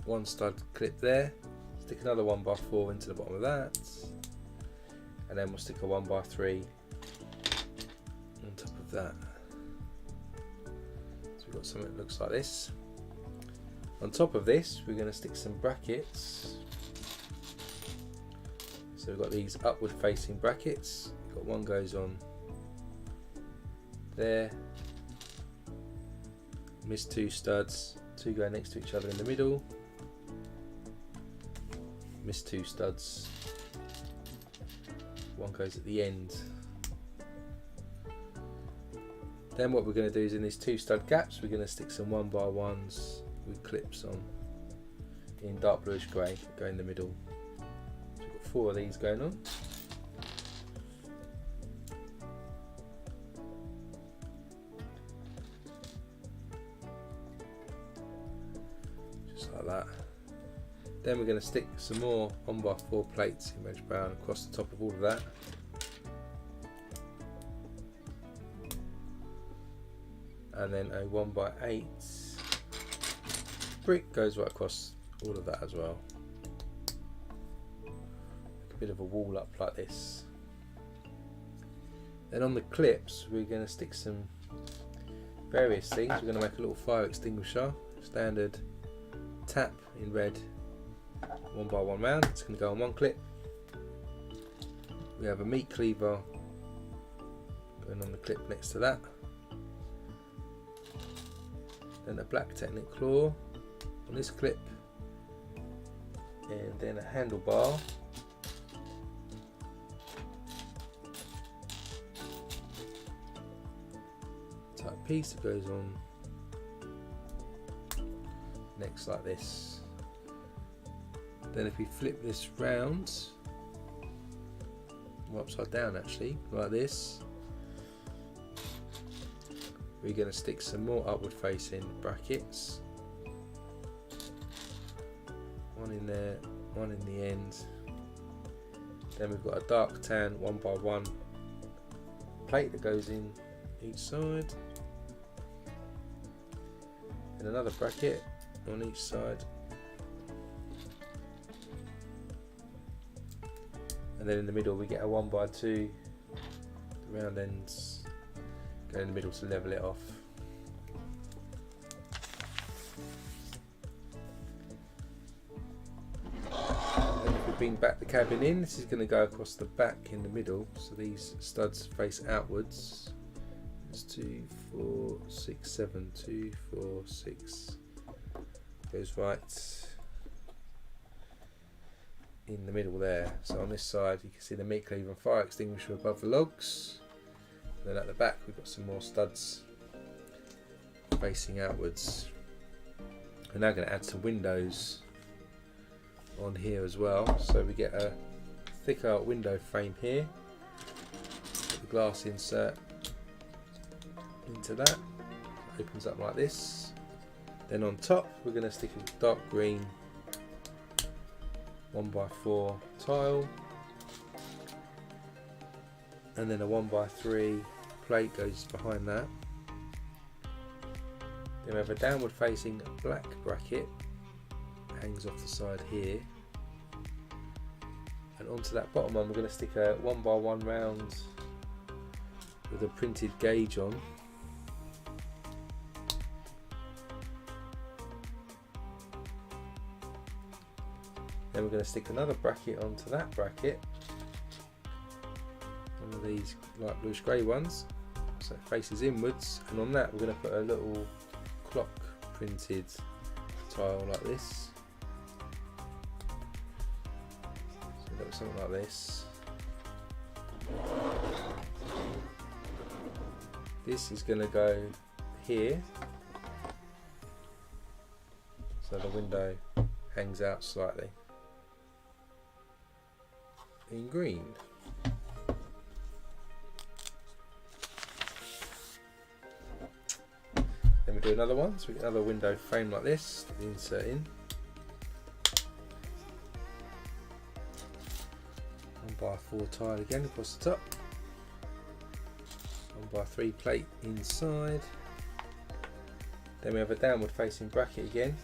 one stud clip there. Stick another 1x4 into the bottom of that, and then we'll stick a 1x3 on top of that. So we've got something that looks like this. On top of this, we're going to stick some brackets. So we've got these upward facing brackets. We've got one goes on there. Missed 2 studs, 2 go next to each other in the middle. Missed 2 studs, 1 goes at the end. Then what we're going to do is in these 2 stud gaps, we're going to stick some 1x1s with clips on in dark bluish grey, go in the middle. So we've got 4 of these going on. Just like that. Then we're going to stick some more 1x4 plates in reddish brown across the top of all of that. And then a 1x8 brick goes right across all of that as well. A bit of a wall up like this. Then on the clips, we're going to stick some various things. We're going to make a little fire extinguisher, standard tap in red 1x1 round. It's going to go on one clip. We have a meat cleaver going on the clip next to that. Then a black Technic claw on this clip, and then a handlebar. Type piece that goes on next like this. Then if we flip this round, or upside down actually, like this, we're going to stick some more upward facing brackets. One in there, one in the end. Then we've got a dark tan 1x1 plate that goes in each side. And another bracket on each side. And then in the middle we get a 1x2 round ends go in the middle to level it off. And if we bring back the cabin in, this is going to go across the back in the middle, so these studs face outwards. It's 2, 4, 6, 7, 2, 4, 6 goes right in the middle there. So on this side you can see the meat cleaver and fire extinguisher above the logs, and then at the back we've got some more studs facing outwards. We're now going to add some windows on here as well, so we get a thicker window frame here, put the glass insert into that, it opens up like this. Then on top we're going to stick a dark green 1x4 tile, and then a 1x3 plate goes behind that. Then we have a downward facing black bracket that hangs off the side here, and onto that bottom one we're going to stick a 1x1 round with a printed gauge on. Then we're going to stick another bracket onto that bracket, one of these light bluish grey ones, so it faces inwards, and on that we're going to put a little clock printed tile like this. So it looks something like this. This is going to go here, so the window hangs out slightly in green. Then we do another one, so we get another window frame like this, insert in. 1x4 tile again across the top. 1x3 plate inside. Then we have a downward facing bracket again.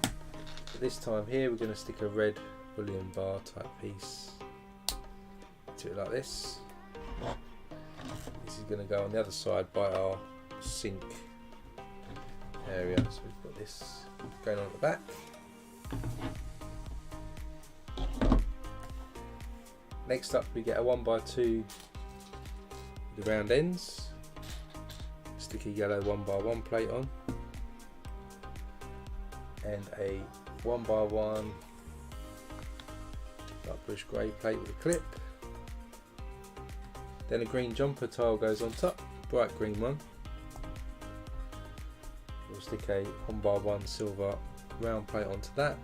But this time here we're going to stick a red bullion bar type piece to it like this. This is going to go on the other side by our sink area, so we've got this going on at the back. Next up we get a 1x2 with the round ends, stick a yellow 1x1 plate on, and a 1x1 dark bluish grey plate with a clip. Then a green jumper tile goes on top, bright green one. We'll stick a 1x1 silver round plate onto that,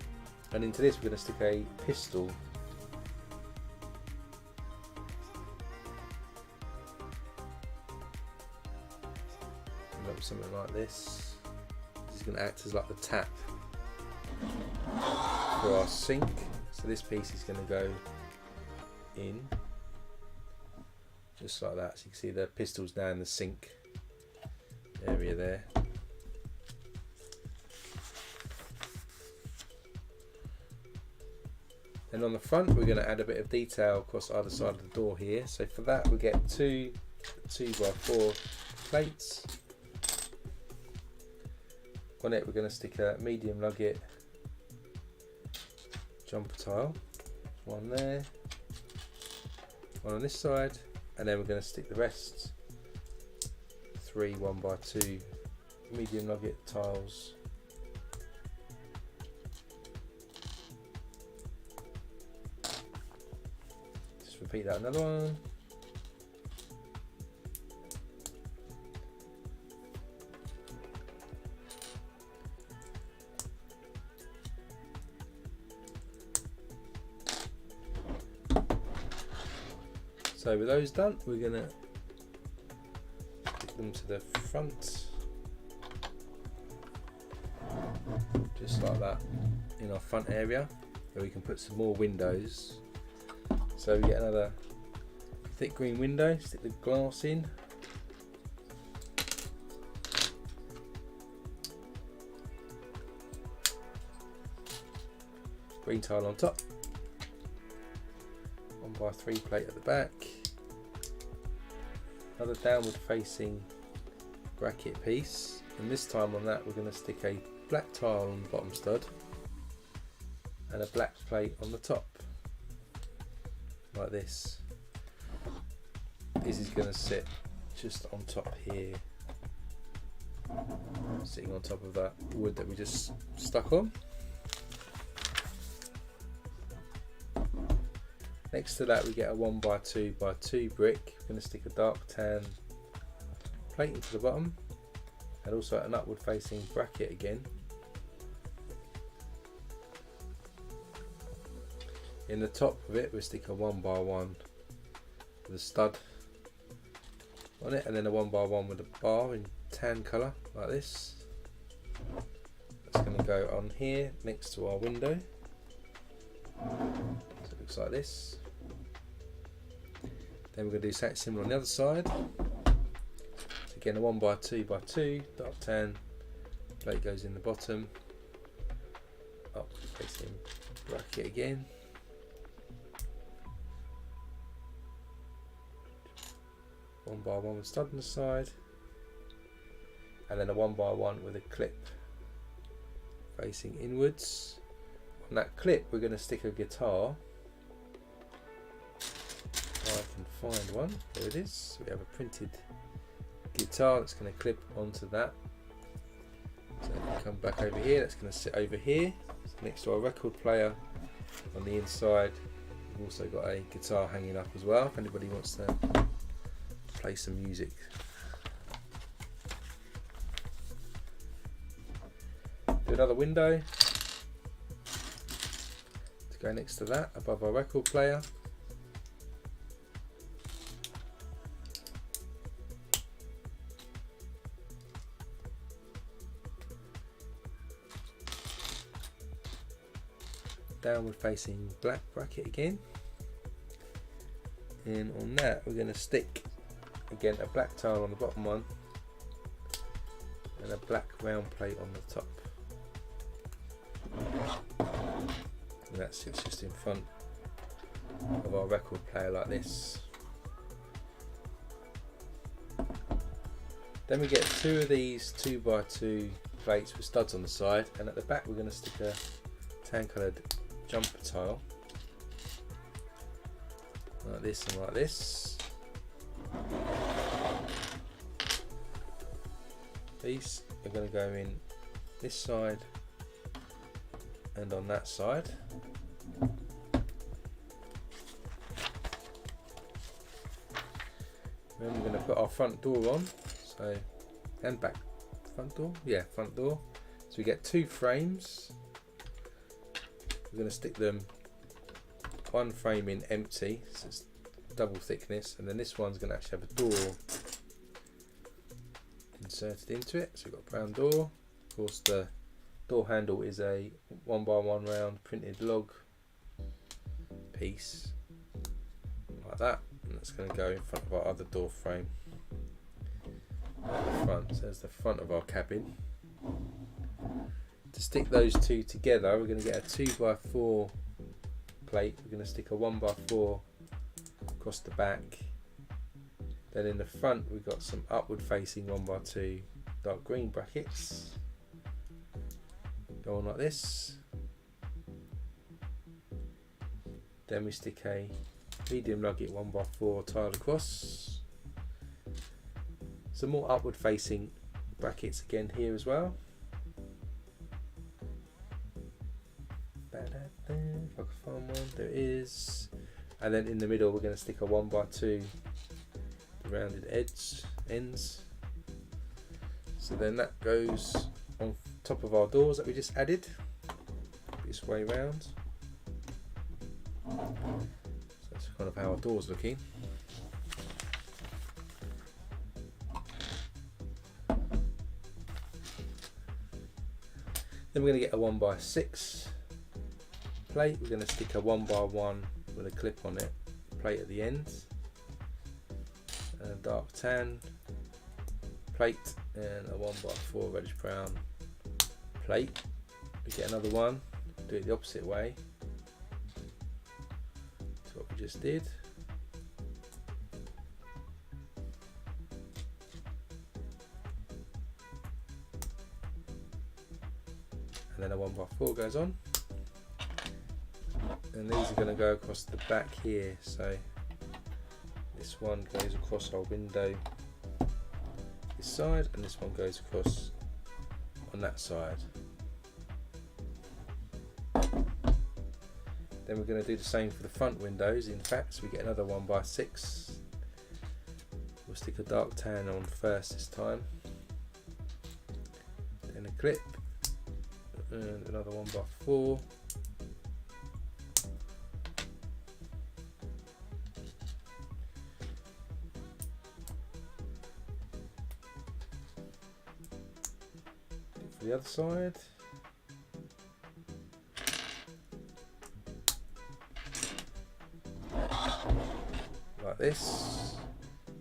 and into this we're going to stick a pistol. Something like this. This is going to act as like the tap for our sink. So this piece is going to go in just like that. So you can see the pistols down the sink area there. And on the front we're going to add a bit of detail across either side of the door here. So for that we get two 2x4 plates. On it we're going to stick a medium nugget jumper tile, one there, one on this side, and then we're going to stick the rest 3 1x2 medium nugget tiles. Just repeat that another one. So with those done, we're going to stick them to the front, just like that, in our front area, where we can put some more windows. So we get another thick green window, stick the glass in. Green tile on top. 1x3 plate at the back. Another downward facing bracket piece, and this time on that we're going to stick a black tile on the bottom stud and a black plate on the top, like this. This is going to sit just on top here, sitting on top of that wood that we just stuck on. Next to that we get a 1x2x2 brick. We're going to stick a dark tan plate into the bottom, and also an upward facing bracket again. In the top of it we'll stick a 1x1 with a stud on it, and then a 1x1 with a bar in tan colour like this. That's going to go on here next to our window. So it looks like this. Then we're going to do something similar on the other side. So again, a 1x2x2 dark tan plate goes in the bottom, up facing bracket again. One by one with stud on the side, and then a 1x1 with a clip facing inwards. On that clip we're going to stick a guitar. I can find one. There it is. We have a printed guitar that's going to clip onto that. So if we come back over here, that's going to sit over here next to our record player. On the inside we've also got a guitar hanging up as well if anybody wants to play some music. Do another window to go next to that above our record player. Downward facing black bracket again, and on that we're going to stick again a black tile on the bottom one and a black round plate on the top, and that sits just in front of our record player like this. Then we get 2 of these 2x2 plates with studs on the side, and at the back we're going to stick a tan coloured jumper tile like this and like this. These are going to go in this side and on that side. Then we're going to put our front door on, so, and back front door, yeah, front door. So we get 2 frames. We're going to stick them, one frame in empty, so it's double thickness, and then this one's going to actually have a door inserted into it. So we've got a brown door. Of course the door handle is a 1x1 round printed log piece like that, and that's going to go in front of our other door frame at the front. So there's the front of our cabin. To stick those 2 together, we're going to get a 2x4 plate. We're going to stick a 1x4 across the back. Then in the front we've got some upward facing 1x2 dark green brackets. Go on like this. Then we stick a medium nugget 1x4 tile across. Some more upward facing brackets again here as well. If I can find one, there it is. And then in the middle we're going to stick a 1x2 rounded ends. So then that goes on top of our doors that we just added, this way round. So that's kind of how our door's looking. Then we're going to get a 1x6 plate. We're going to stick a 1x1 with a clip on it, plate at the end, and a dark tan plate, and a 1x4 reddish brown plate. We get another one, do it the opposite way to what we just did. And then a 1x4 goes on, and these are going to go across the back here. So this one goes across our window this side, and this one goes across on that side. Then we're going to do the same for the front windows. In fact, so we get another 1x6. We'll stick a dark tan on first this time, then a clip, and another 1x4. For the other side. Like this.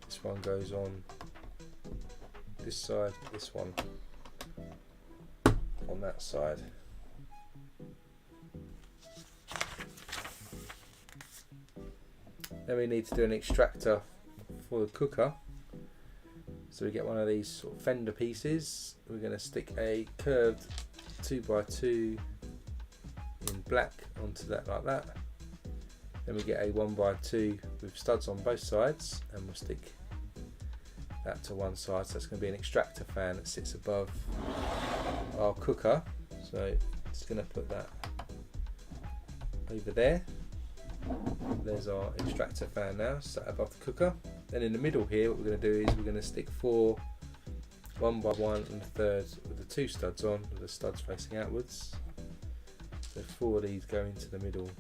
This one goes on this side, this one on that side. Then we need to do an extractor for the cooker. So we get one of these sort of fender pieces. We're going to stick a curved 2x2 in black onto that like that. Then we get a 1x2 with studs on both sides, and we'll stick that to one side. So it's going to be an extractor fan that sits above our cooker. So it's going to put that over there. There's our extractor fan now sat above the cooker. Then in the middle here, what we're going to do is we're going to stick 4 1x1 and a third with the 2 studs on, with the studs facing outwards. So 4 of these go into the middle.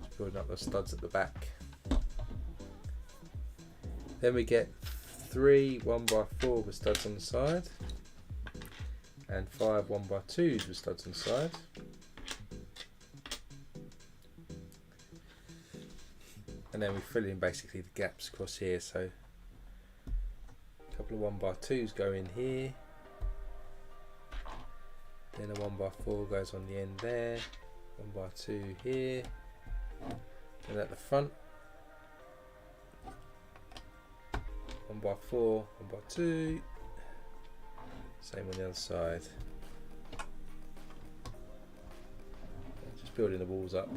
Just building up the studs at the back. Then we get 3 1x4 with studs on the side, and 5 1x2s with studs on the side. And then we fill in basically the gaps across here. So a couple of 1x2s go in here, then a 1x4 goes on the end there, 1x2 here, and at the front 1x4, 1x2, same on the other side. Just building the walls up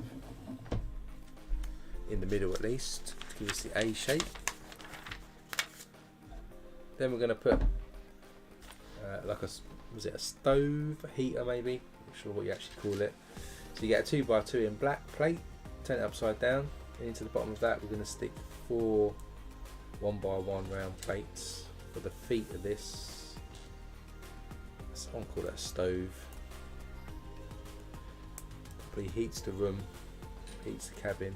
in the middle at least to give us the A shape. Then we're going to put like a, was it a stove, a heater maybe, not sure what you actually call it. So you get a 2x2 in black plate, turn it upside down, and into the bottom of that we're going to stick 4 1x1 round plates for the feet of this. Someone call that a stove. Probably heats the room, heats the cabin.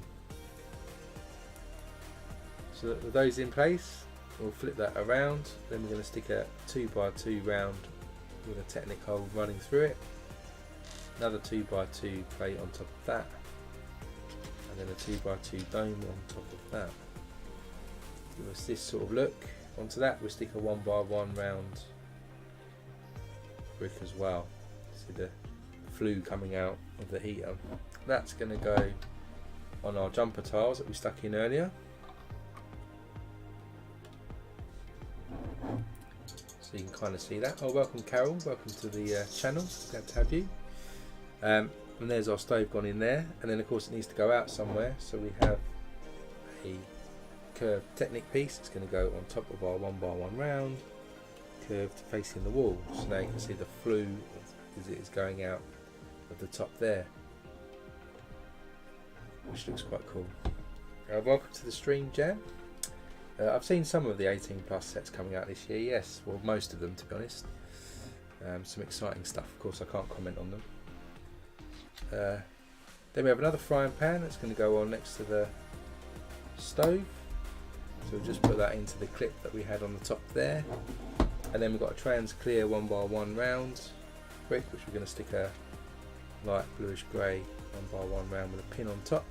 So with those in place, we'll flip that around. Then we're going to stick a 2x2 round with a Technic hole running through it. Another 2x2 plate on top of that, and then a 2x2 dome on top of that. Give us this sort of look. Onto that we'll stick a 1x1 round brick as well. See the flue coming out of the heater. That's going to go on our jumper tiles that we stuck in earlier. so you can kind of see that. Oh, welcome Carol, welcome to the channel, glad to have you. And there's our stove gone in there, and then of course it needs to go out somewhere, so we have a curved Technic piece. It's going to go on top of our 1x1 round, curved facing the wall. So now you can see the flue as it is going out of the top there, which looks quite cool. Welcome to the stream, Jan. I've seen some of the 18+ sets coming out this year, yes, well most of them to be honest. Some exciting stuff, of course I can't comment on them. Then we have another frying pan that's going to go on next to the stove. So we'll just put that into the clip that we had on the top there. And then we've got a trans clear 1x1 round brick, which we're going to stick a light bluish grey 1x1 round with a pin on top.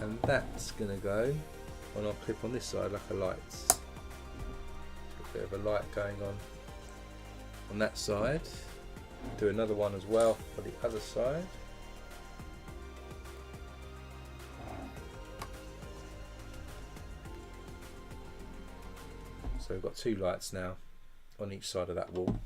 And that's going to go on our clip on this side like a light. A bit of a light going on that side. Do another one as well for the other side. So we've got 2 lights now on each side of that wall.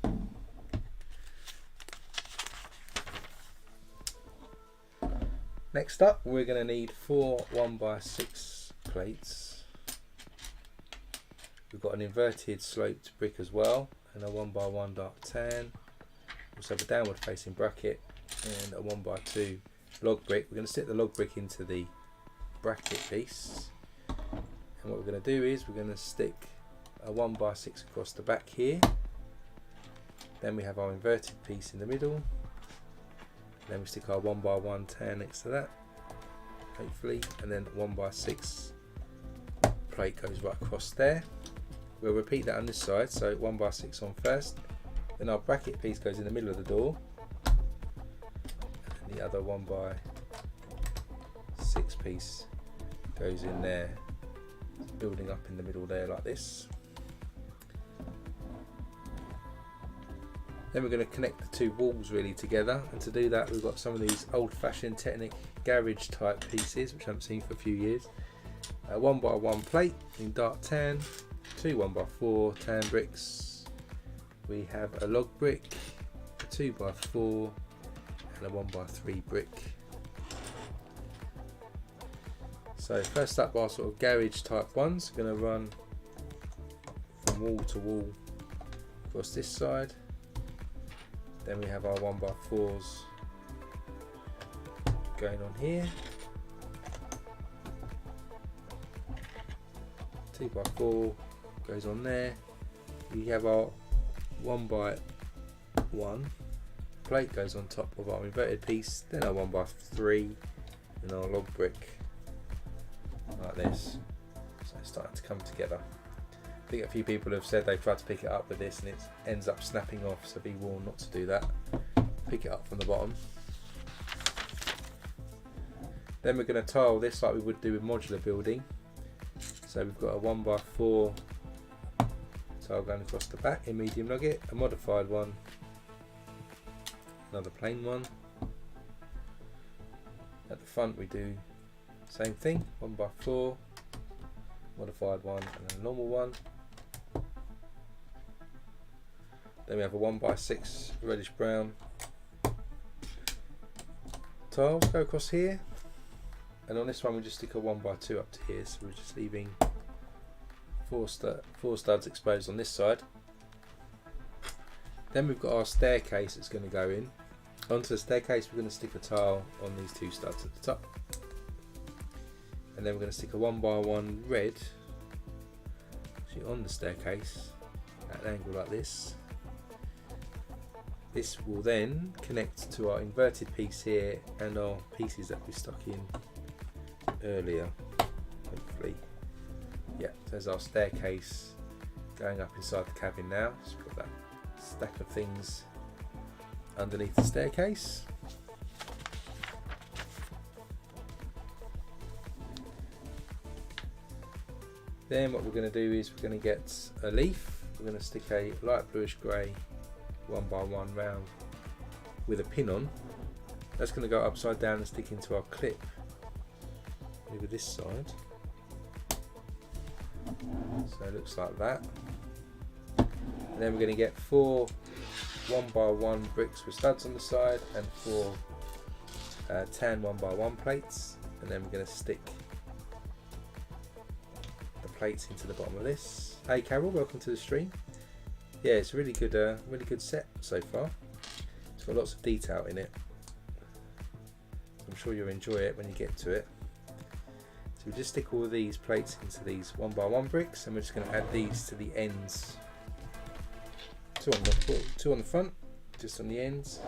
Next up, we're going to need 4 1x6 plates. We've got an inverted sloped brick as well, and a 1x1 dark tan. Also have a downward facing bracket and a 1x2 log brick. We're going to stick the log brick into the bracket piece, and what we're going to do is we're going to stick a 1x6 across the back here. Then we have our inverted piece in the middle. Then we stick our 1x1 tan next to that, hopefully, and then 1x6 plate goes right across there. We'll repeat that on this side, so 1x6 on first, then our bracket piece goes in the middle of the door, and the other 1x6 piece goes in there, building up in the middle there like this. Then we're going to connect the 2 walls really together, and to do that we've got some of these old-fashioned Technic garage type pieces which I haven't seen for a few years. A 1x1 plate in dark tan, 2 1x4 tan bricks. We have a log brick, a 2x4 and a 1x3 brick. So first up, our sort of garage type ones are going to run from wall to wall across this side. Then we have our 1x4s going on here, 2x4 goes on there. We have our 1x1 plate goes on top of our inverted piece, then our 1x3 and our log brick like this. So it's starting to come together. I think a few people have said they've tried to pick it up with this and it ends up snapping off, so be warned not to do that. Pick it up from the bottom. Then we're going to tile this like we would do with modular building. So we've got a 1x4 tile going across the back in medium nugget, a modified one, another plain one. At the front we do same thing, 1x4, modified one and a normal one. Then we have a 1x6 reddish brown tiles go across here, and on this one we just stick a 1x2 up to here, so we're just leaving four studs exposed on this side. Then we've got our staircase that's going to go in. Onto the staircase we're going to stick a tile on these 2 studs at the top, and then we're going to stick a 1x1 red actually on the staircase at an angle like this. This will then connect to our inverted piece here and our pieces that we stuck in earlier, hopefully. Yeah, there's our staircase going up inside the cabin now. Just put that stack of things underneath the staircase. Then what we're going to do is we're going to get a leaf. We're going to stick a light bluish grey 1x1 round with a pin on. That's going to go upside down and stick into our clip over this side. So it looks like that. And then we're going to get 4 1x1 bricks with studs on the side and 4 tan 1x1 plates, and then we're going to stick the plates into the bottom of this. Hey Carol, welcome to the stream. Yeah, it's a really good set so far. It's got lots of detail in it. I'm sure you'll enjoy it when you get to it. So we just stick all of these plates into these 1x1 bricks, and we're just going to add these to the ends. 2 on the front, just on the ends,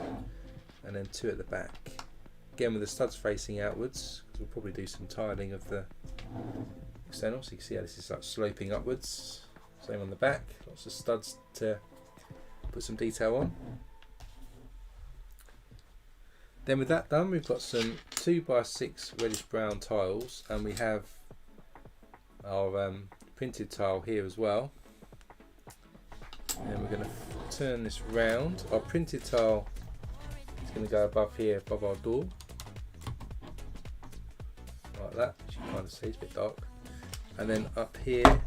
and then 2 at the back. Again with the studs facing outwards, because we'll probably do some tiling of the external, so you can see how this is like sloping upwards. Same on the back, lots of studs to put some detail on. Then with that done, we've got some 2x6 reddish brown tiles, and we have our printed tile here as well. And we're going to turn this round. Our printed tile is going to go above here, above our door, like that. As you can kind of see, it's a bit dark. And then up here,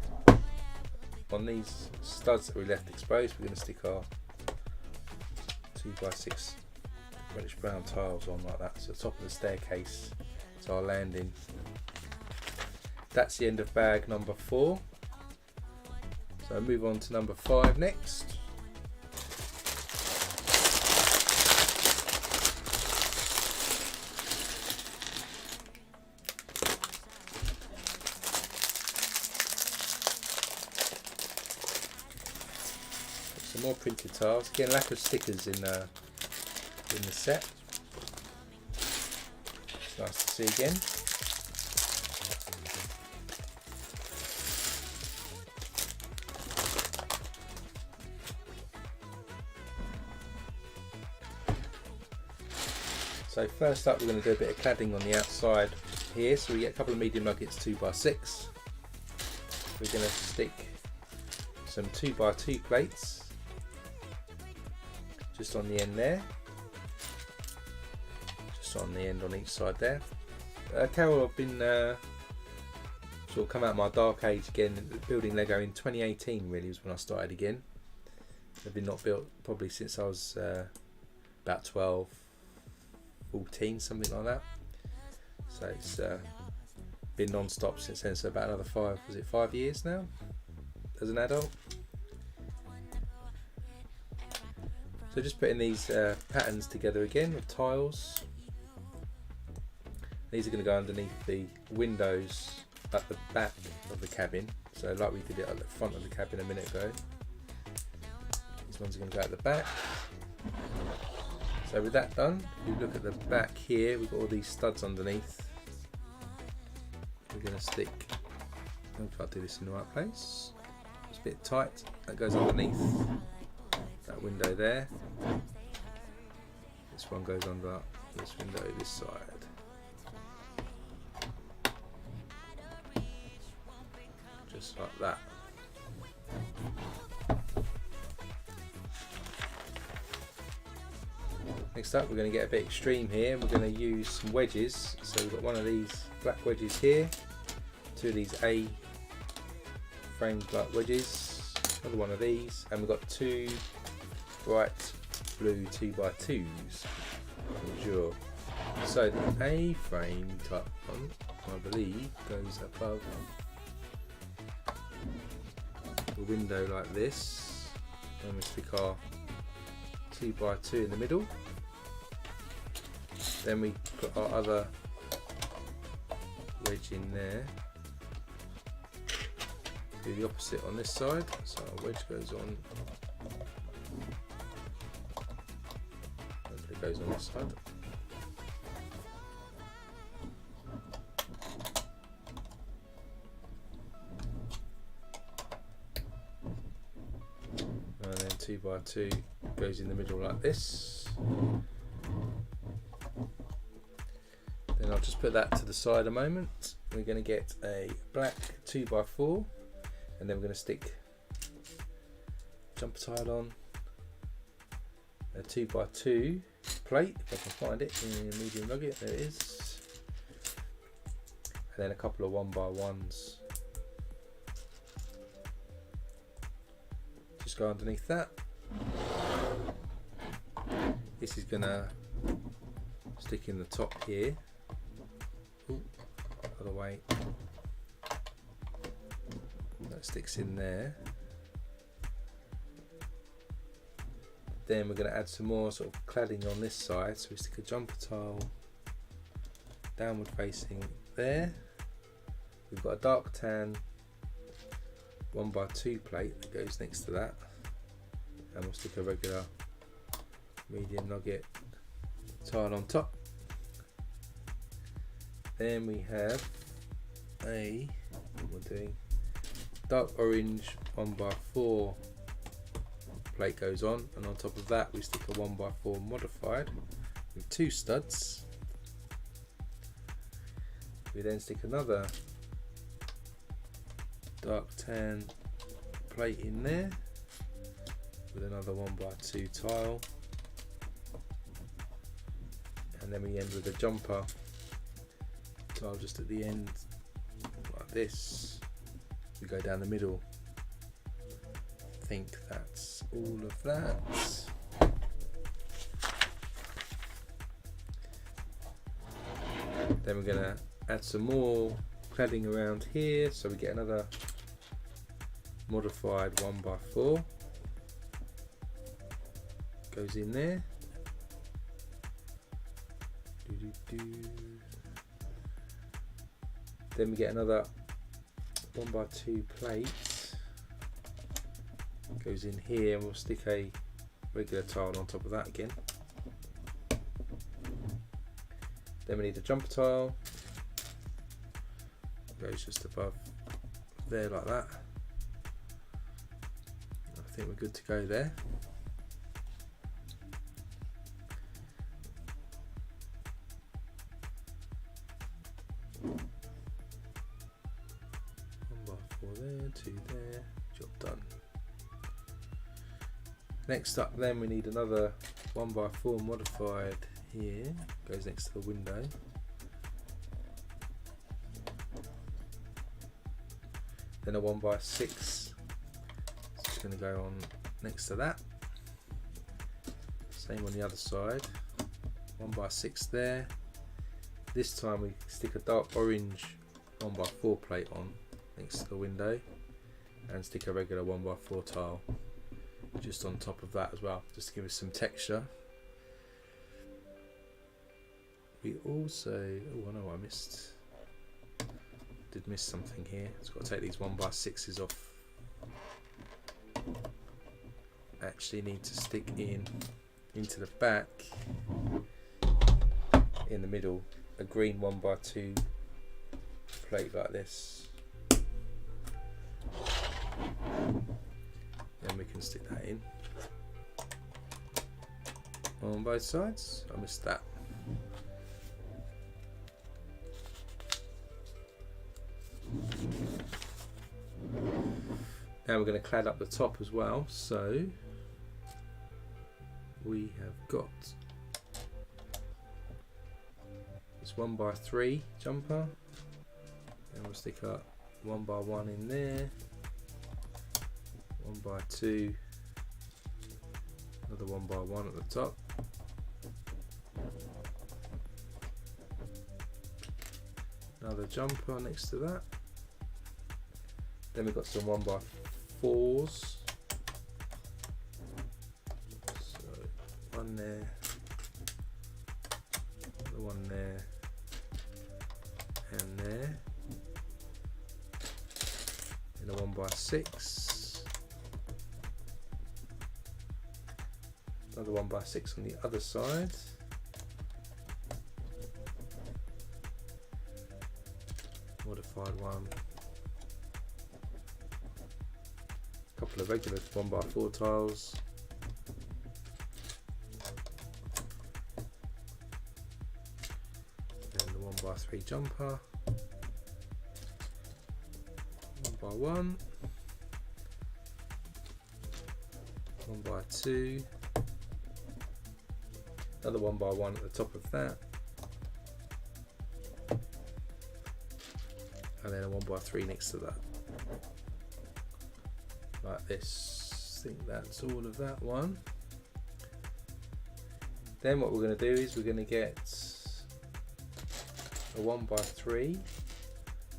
on these studs that we left exposed, we're going to stick our 2x6 reddish brown tiles on like that. So the top of the staircase is our landing. That's the end of bag number 4. So move on to number 5 next. Some more printed tiles. Again, lack of stickers in the set. It's nice to see again. So first up, we're going to do a bit of cladding on the outside here. So we get a couple of medium nuggets 2x6. We're going to stick some 2x2 plates just on the end there, just on the end on each side there. Carol, I've been sort of come out of my dark age again, building Lego in 2018 really was when I started again. I've been not built probably since I was about 12, 14, something like that. So it's been non-stop since then, so about another 5 years now as an adult. So just putting these patterns together again with tiles. These are going to go underneath the windows at the back of the cabin, so like we did it at the front of the cabin a minute ago. These ones are going to go at the back. So with that done, if you look at the back here, we've got all these studs underneath. We're going to stick, I'll try to do this in the right place. It's a bit tight, that goes underneath that window there. This one goes under this window this side. Just like that. Next up, we're going to get a bit extreme here. We're going to use some wedges. So we've got one of these black wedges here, 2 of these A-framed black wedges, another one of these, and we've got 2 bright blue 2x2s. Sure. So the A-frame type one, I believe, goes above the window like this, and we stick our 2x2 in the middle. Then we put our other wedge in there. Do the opposite on this side, so our wedge goes on. Hopefully it goes on this side. And then 2x2 goes in the middle like this. Then I'll just put that to the side a moment. We're going to get a black 2x4, and then we're going to stick jumper tile on, a 2x2 plate, if I can find it in medium nugget, there it is, and then a couple of 1x1s just go underneath that. This is gonna stick in the top here. Ooh, other way. That sticks in there. Then we're going to add some more sort of cladding on this side. So we stick a jumper tile downward facing there. We've got a dark tan 1x2 plate that goes next to that, and we'll stick a regular medium nugget tile on top. Then we have a, what we're doing, dark orange 1x4 plate goes on, and on top of that we stick a 1x4 modified with 2 studs. We then stick another dark tan plate in there with another 1x2 tile, and then we end with a jumper tile just at the end like this. We go down the middle. I think that's all of that. Then we're going to add some more cladding around here, so we get another modified 1x4 goes in there. Then we get another 1x2 plate goes in here, and we'll stick a regular tile on top of that again. Then we need a jumper tile, goes just above there like that. I think we're good to go there. There, 2 there, job done. Next up then we need another 1x4 modified here, goes next to the window. Then a 1x6, it's just going to go on next to that. Same on the other side, 1x6 there. This time we stick a dark orange 1x4 plate on next to the window, and stick a regular 1x4 tile just on top of that as well, just to give us some texture. We also, oh I know what I missed, did miss something here. It's got to take these 1x6s off. Actually need to stick into the back, in the middle, a green 1x2 plate like this. Then we can stick that in on both sides. I missed that. Now we're going to clad up the top as well. So we have got this 1x3 jumper, and we'll stick a 1x1 in there, 1x2, another 1x1 at the top, another jumper next to that. Then we've got some 1x4s, so one there, the one there, and there, and a 1x6, another 1x6 on the other side, modified one, a couple of regular 1x4 tiles, and the 1x3 jumper, 1x1, 1x2, another 1x1 at the top of that, and then a 1x3 next to that, like this. think that's all of that one. Then what we're going to do is we're going to get a 1x3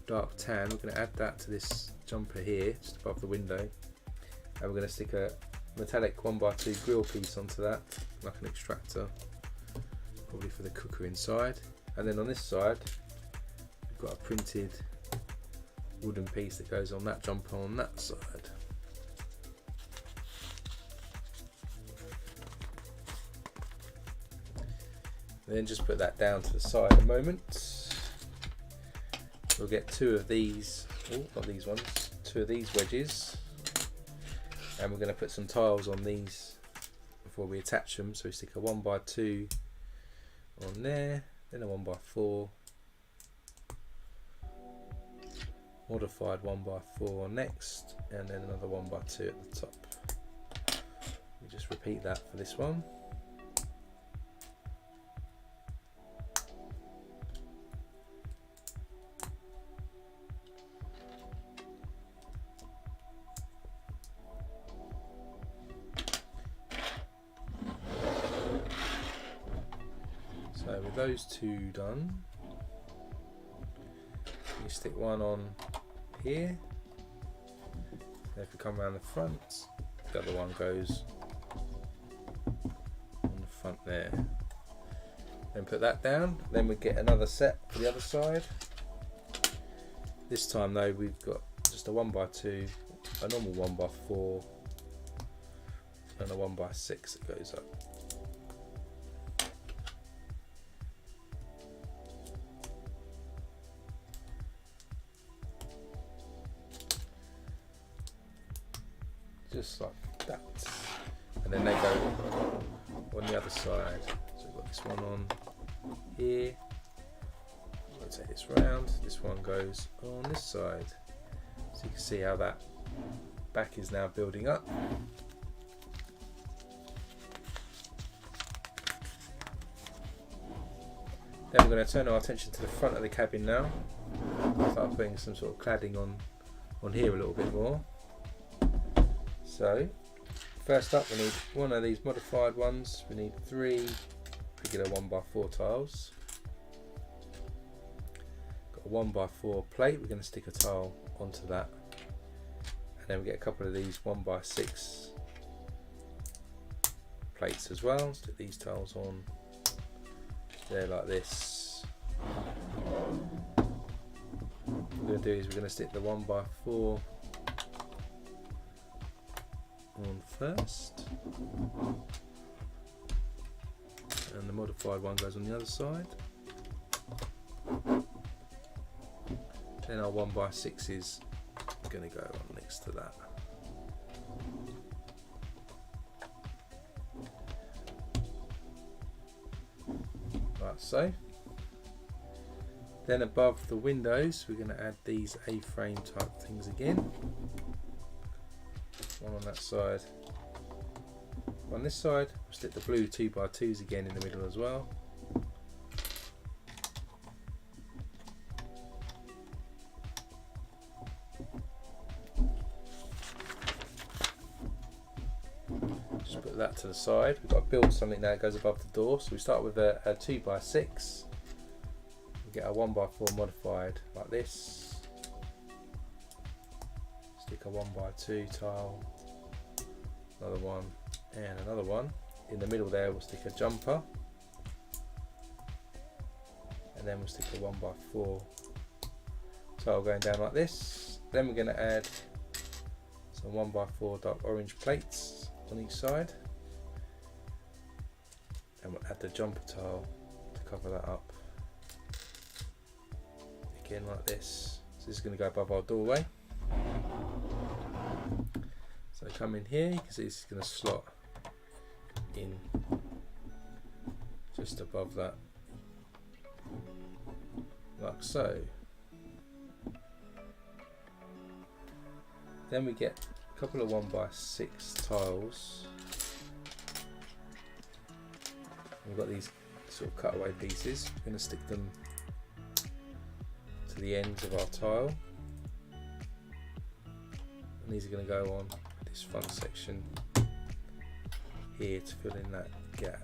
dark tan. We're going to add that to this jumper here, just above the window, and we're going to stick a metallic 1x2 grill piece onto that, like an extractor, probably for the cooker inside. And then on this side we've got a printed wooden piece that goes on that jumper on that side. And then just put that down to the side a moment. We'll get two of these, not these ones, two of these wedges, and we're going to put some tiles on these before we attach them. So we stick a 1x2 on there, then a 1x4, modified 1x4 on next, and then another 1x2 at the top. We just repeat that for this one. So with those two done, you stick one on here, and if we come around the front, the other one goes on the front there. Then put that down, then we get another set for the other side. This time though we've got just a 1x2, a normal 1x4 and a 1x6 that goes up. Just like that, and then they go on the other side. So we've got this one on here, rotate this round, this one goes on this side, so you can see how that back is now building up. Then we're going to turn our attention to the front of the cabin now. Start putting some sort of cladding on here a little bit more. So first up we need one of these modified ones. We need 3 regular 1x4 tiles. Got a 1x4 plate, we're going to stick a tile onto that, and then we get a couple of these 1x6 plates as well. Stick these tiles on there like this. What we're going to do is we're going to stick the 1x4 on first, and the modified one goes on the other side. Then our 1x6 is going to go on next to that. Like so. Then above the windows we're going to add these A-frame type things again. One on that side. On this side, we'll stick the blue 2x2s again in the middle as well. Just put that to the side. We've got to build something now that goes above the door. So we start with a 2x6. We get a 1x4 modified like this. Stick a 1x2 tile, another one and another one. In the middle there we'll stick a jumper, and then we'll stick a 1x4 tile going down like this. Then we're going to add some 1x4 dark orange plates on each side, and we'll add the jumper tile to cover that up again like this. So this is going to go above our doorway. So come in here, you can see this is going to slot in just above that, like so. Then we get a couple of 1x6 tiles. We've got these sort of cutaway pieces. We're going to stick them to the ends of our tile. And these are going to go on this this front section here to fill in that gap.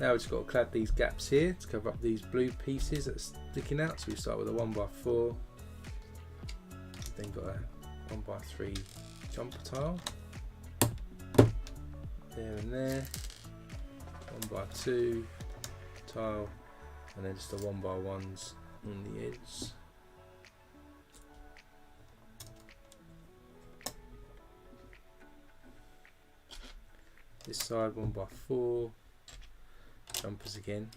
Now we've just got to clad these gaps here to cover up these blue pieces that are sticking out. So we start with a 1x4, then got a 1x3 jumper tile there and there, 1x2 tile, and then just the 1x1s on the edge. This side 1x4 jumpers again.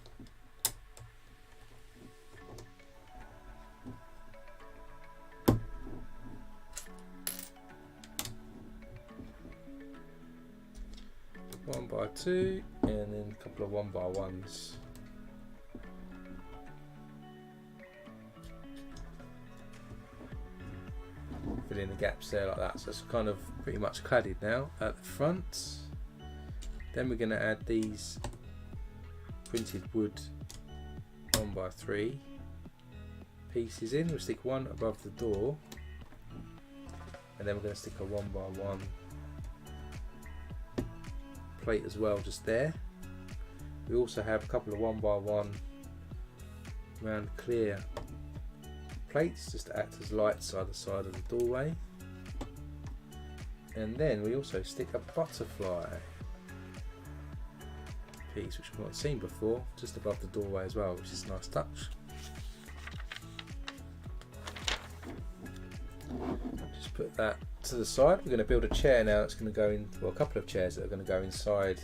One by two, and then a couple of 1x1s. Fill in the gaps there like that. So it's kind of pretty much cladded now at the front. Then we're going to add these printed wood 1x3 pieces in. We'll stick one above the door, and then we're going to stick a 1x1 plate as well just there. We also have a couple of 1x1 round clear plates just to act as lights either side of the doorway, and then we also stick a butterfly piece which we've not seen before just above the doorway as well, which is a nice touch. Just put that to the side. We're going to build a chair now that's going to go in, well, a couple of chairs that are going to go inside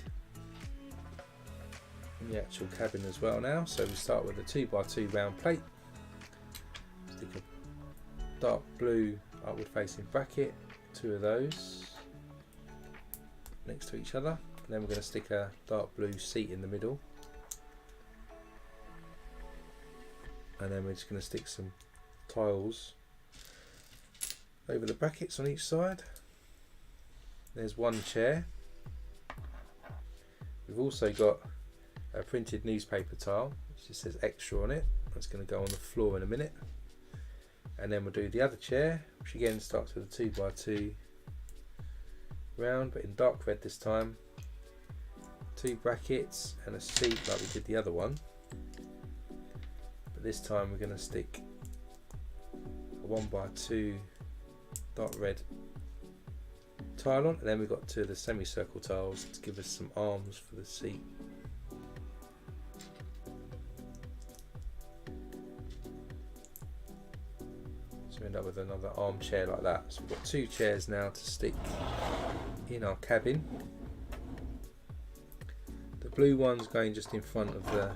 the actual cabin as well now. So we start with a 2x2 round plate, stick a dark blue upward facing bracket, two of those next to each other. And then we're going to stick a dark blue seat in the middle, and then we're just going to stick some tiles over the brackets on each side. There's one chair. We've also got a printed newspaper tile which just says extra on it. That's going to go on the floor in a minute. And then we'll do the other chair, which again starts with a 2x2 round, but in dark red this time. Two brackets and a seat like we did the other one, but this time we're going to stick a 1x2 dark red tile on, and then we've got two of the semicircle tiles to give us some arms for the seat. So we end up with another armchair like that. So we've got two chairs now to stick in our cabin. The blue one's going just in front of the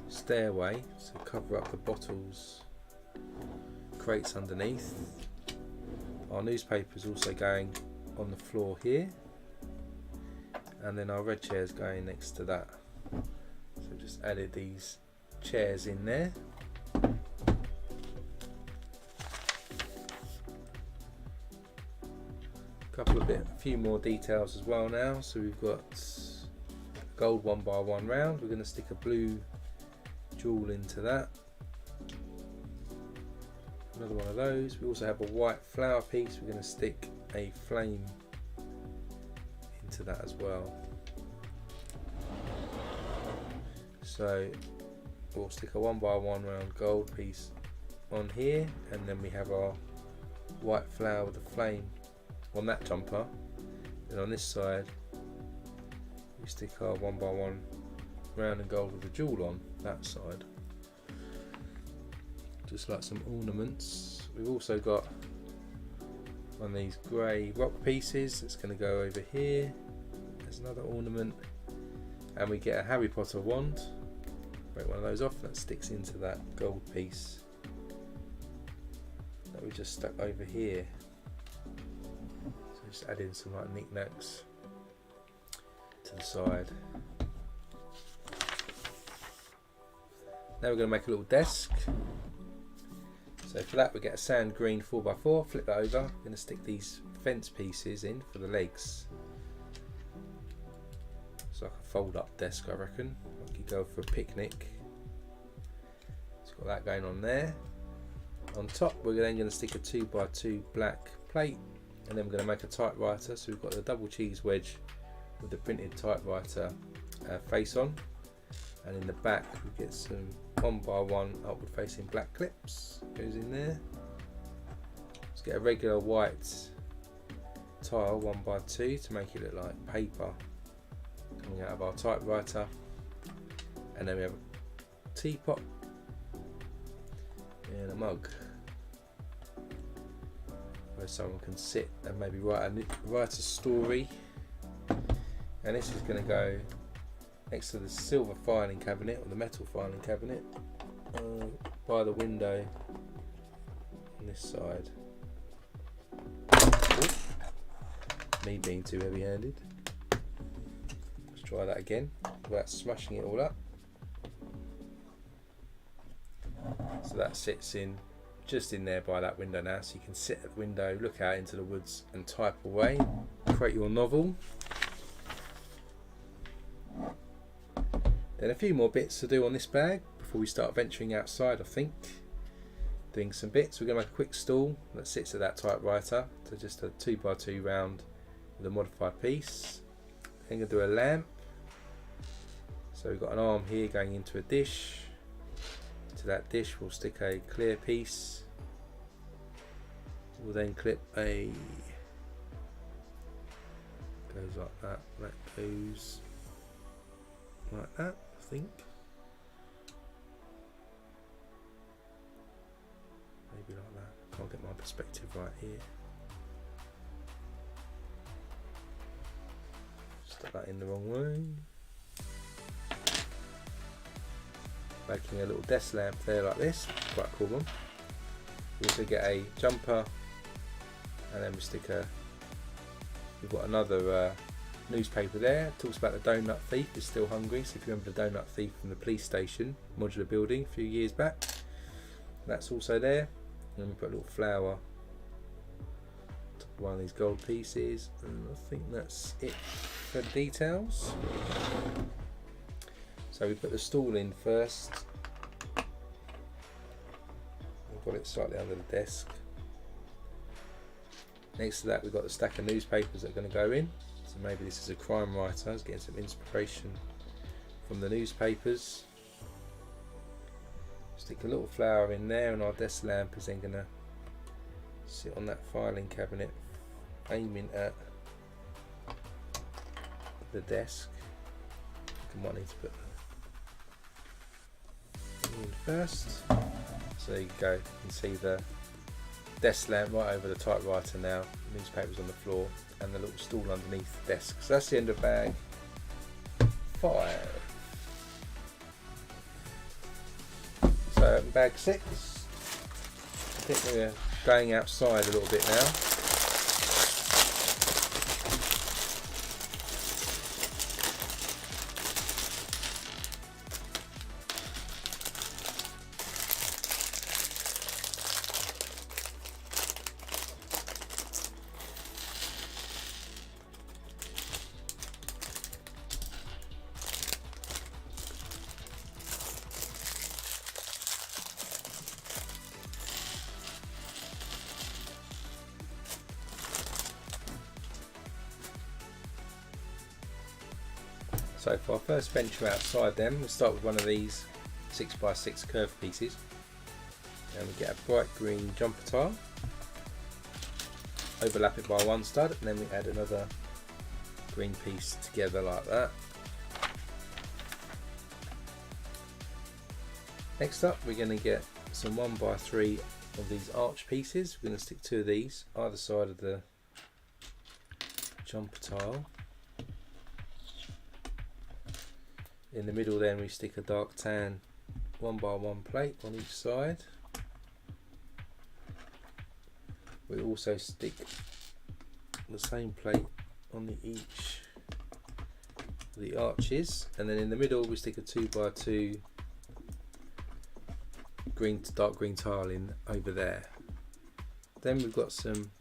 stairway to cover up the bottles, crates underneath. Our newspaper is also going on the floor here, and then our red chair is going next to that. So just added these chairs in there. A few more details as well now. So we've got gold 1x1 round. We're going to stick a blue jewel into that. Another one of those. We also have a white flower piece. We're going to stick a flame into that as well. So we'll stick a 1x1 round gold piece on here, and then we have our white flower with a flame on that jumper. And on this side we stick our 1x1 round and gold with a jewel on that side, just like some ornaments. We've also got one of these grey rock pieces that's going to go over here. There's another ornament, and we get a Harry Potter wand. Break one of those off, that sticks into that gold piece that we just stuck over here. So just add in some like knickknacks to the side. Now we're going to make a little desk. So for that we get a sand green 4x4, flip that over. We're going to stick these fence pieces in for the legs. It's like a fold up desk, I reckon. Like you go for a picnic. It's got that going on there. On top we're then going to stick a 2x2 black plate, and then we're going to make a typewriter. So we've got the double cheese wedge with the printed typewriter face on, and in the back we get some 1x1 upward facing black clips, goes in there. Let's get a regular white tile 1x2 to make it look like paper coming out of our typewriter, and then we have a teapot and a mug where someone can sit and maybe write a story. And this is going to go next to the silver filing cabinet, or the metal filing cabinet, by the window on this side. Ooh, me being too heavy handed. Let's try that again without smashing it all up. So that sits in just in there by that window now, so you can sit at the window, look out into the woods and type away, create your novel. Then a few more bits to do on this bag before we start venturing outside, I think. Doing some bits. We're going to make a quick stool that sits at that typewriter, so just a 2x2 round with a modified piece. Then going to do a lamp. So we've got an arm here going into a dish. To that dish we'll stick a clear piece. We'll then clip a, goes like that, that goes like that, I think. Maybe like that. Can't get my perspective right here. Stuck that in the wrong way. Making a little desk lamp there like this, quite a cool one. We also get a jumper, and then we stick a, we've got another newspaper there. It talks about the donut thief is still hungry. So if you remember the donut thief from the police station modular building a few years back, that's also there. And then we put a little flower on top of one of these gold pieces, and I think that's it for the details. So we put the stool in first. We've got it slightly under the desk. Next to that we've got the stack of newspapers that are going to go in. So maybe this is a crime writer, it's getting some inspiration from the newspapers. Stick a little flower in there, and our desk lamp is then going to sit on that filing cabinet, aiming at the desk. I might need to put in first. So there you go, you can see the desk lamp right over the typewriter now, newspapers on the floor, and the little stool underneath the desk. So that's the end of bag 5. So bag 6, I think we're going outside a little bit now. So for our first venture outside then, we'll start with one of these 6x6 curved pieces, and we get a bright green jumper tile, overlap it by one stud, and then we add another green piece together like that. Next up we're going to get some 1x3 of these arch pieces. We're going to stick 2 of these either side of the jumper tile. In the middle then we stick a dark tan 1x1 plate on each side. We also stick the same plate on each of the arches, and then in the middle we stick a 2x2 green to dark green tile in over there. Then we've got some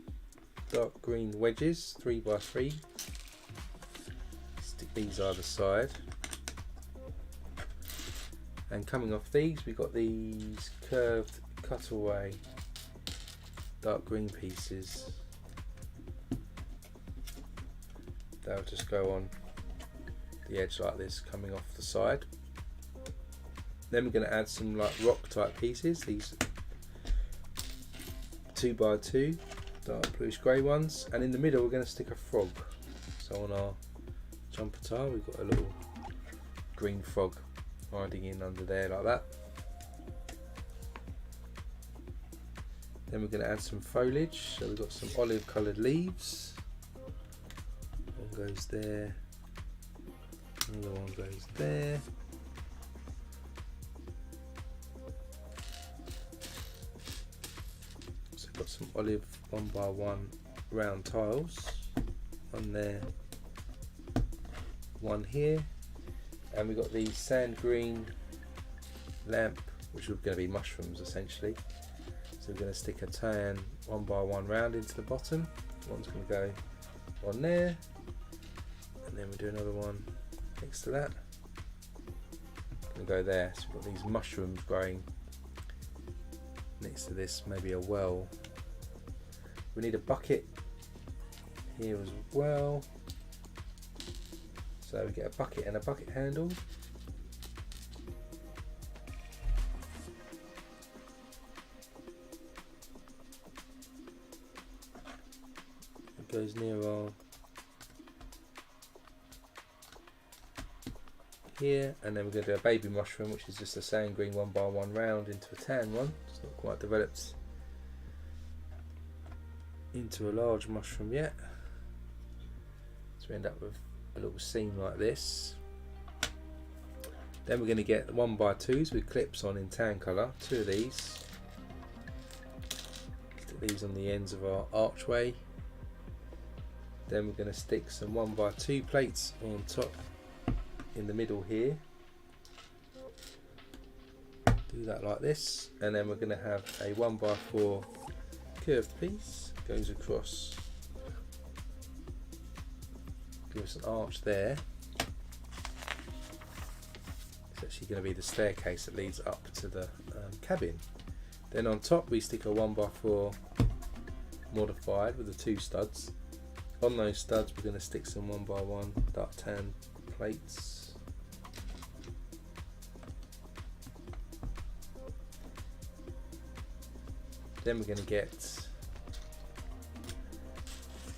dark green wedges, 3x3. Stick these either side. And coming off these, we've got these curved cutaway dark green pieces. They'll just go on the edge like this, coming off the side. Then we're going to add some like rock type pieces, these 2x2 dark bluish grey ones, and in the middle we're going to stick a frog. So on our jumper tile we've got a little green frog hiding in under there like that. Then we're going to add some foliage, so we've got some olive coloured leaves. One goes there, another one goes there. So got some olive 1x1 round tiles, one there, one here, and we've got the sand green lamp, which are going to be mushrooms essentially. So we're going to stick a tan 1x1 round into the bottom. One's going to go on there, and then we do another one next to that. Going to go there. So we've got these mushrooms growing next to this, maybe a well. We need a bucket here as well. So we get a bucket and a bucket handle. It goes near our here, and then we're going to do a baby mushroom, which is just a sand green 1x1 round into a tan one. It's not quite developed into a large mushroom yet. So we end up with a little seam like this. Then we're going to get 1x2s with clips on in tan colour, 2 of these. Stick these on the ends of our archway. Then we're going to stick some 1x2 plates on top in the middle here. Do that like this, and then we're going to have a 1x4 curved piece, goes across, give us an arch there. It's actually going to be the staircase that leads up to the cabin. Then on top we stick a 1x4 modified with the 2 studs. On those studs we're going to stick some 1x1 dark tan plates. Then we're going to get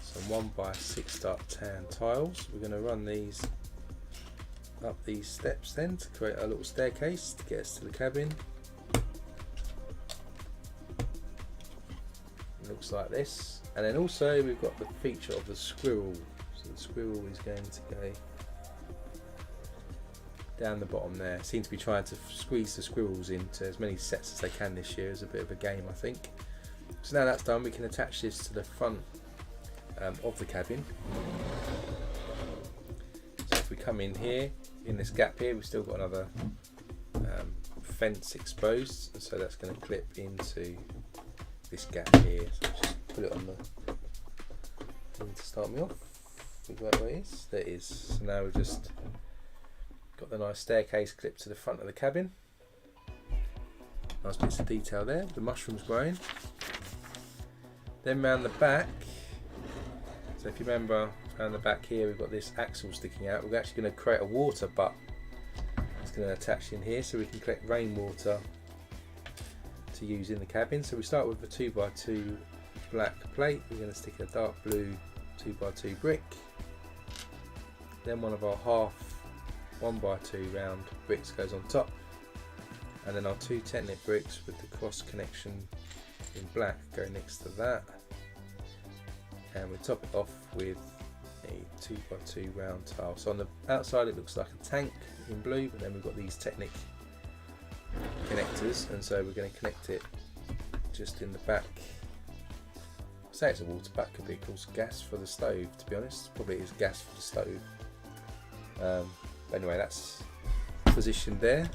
some 1x6 dark tan tiles. We're going to run these up these steps then to create a little staircase to get us to the cabin. It looks like this. And then also we've got the feature of the squirrel. So the squirrel is going to go down the bottom there. Seem to be trying to squeeze the squirrels into as many sets as they can this year. It's a bit of a game, I think. So now that's done, we can attach this to the front of the cabin. So if we come in here, in this gap here, we've still got another fence exposed, so that's going to clip into this gap here. So just put it on the thing to start me off. Where it is. There it is. So now we've just got the nice staircase clipped to the front of the cabin. Nice bits of detail there. The mushrooms growing. Then round the back. So if you remember, around the back here, we've got this axle sticking out. We're actually going to create a water butt. It's going to attach in here so we can collect rainwater to use in the cabin. So we start with a 2x2 black plate. We're going to stick a dark blue 2x2 brick. Then one of our half 1x2 round bricks goes on top, and then our 2 Technic bricks with the cross connection in black go next to that, and we top it off with a 2x2 round tile. So on the outside it looks like a tank in blue, but then we've got these Technic connectors, and so we're going to connect it just in the back. Say it's a water butt, could be of course gas for the stove, to be honest. Probably is gas for the stove. But anyway, that's positioned there.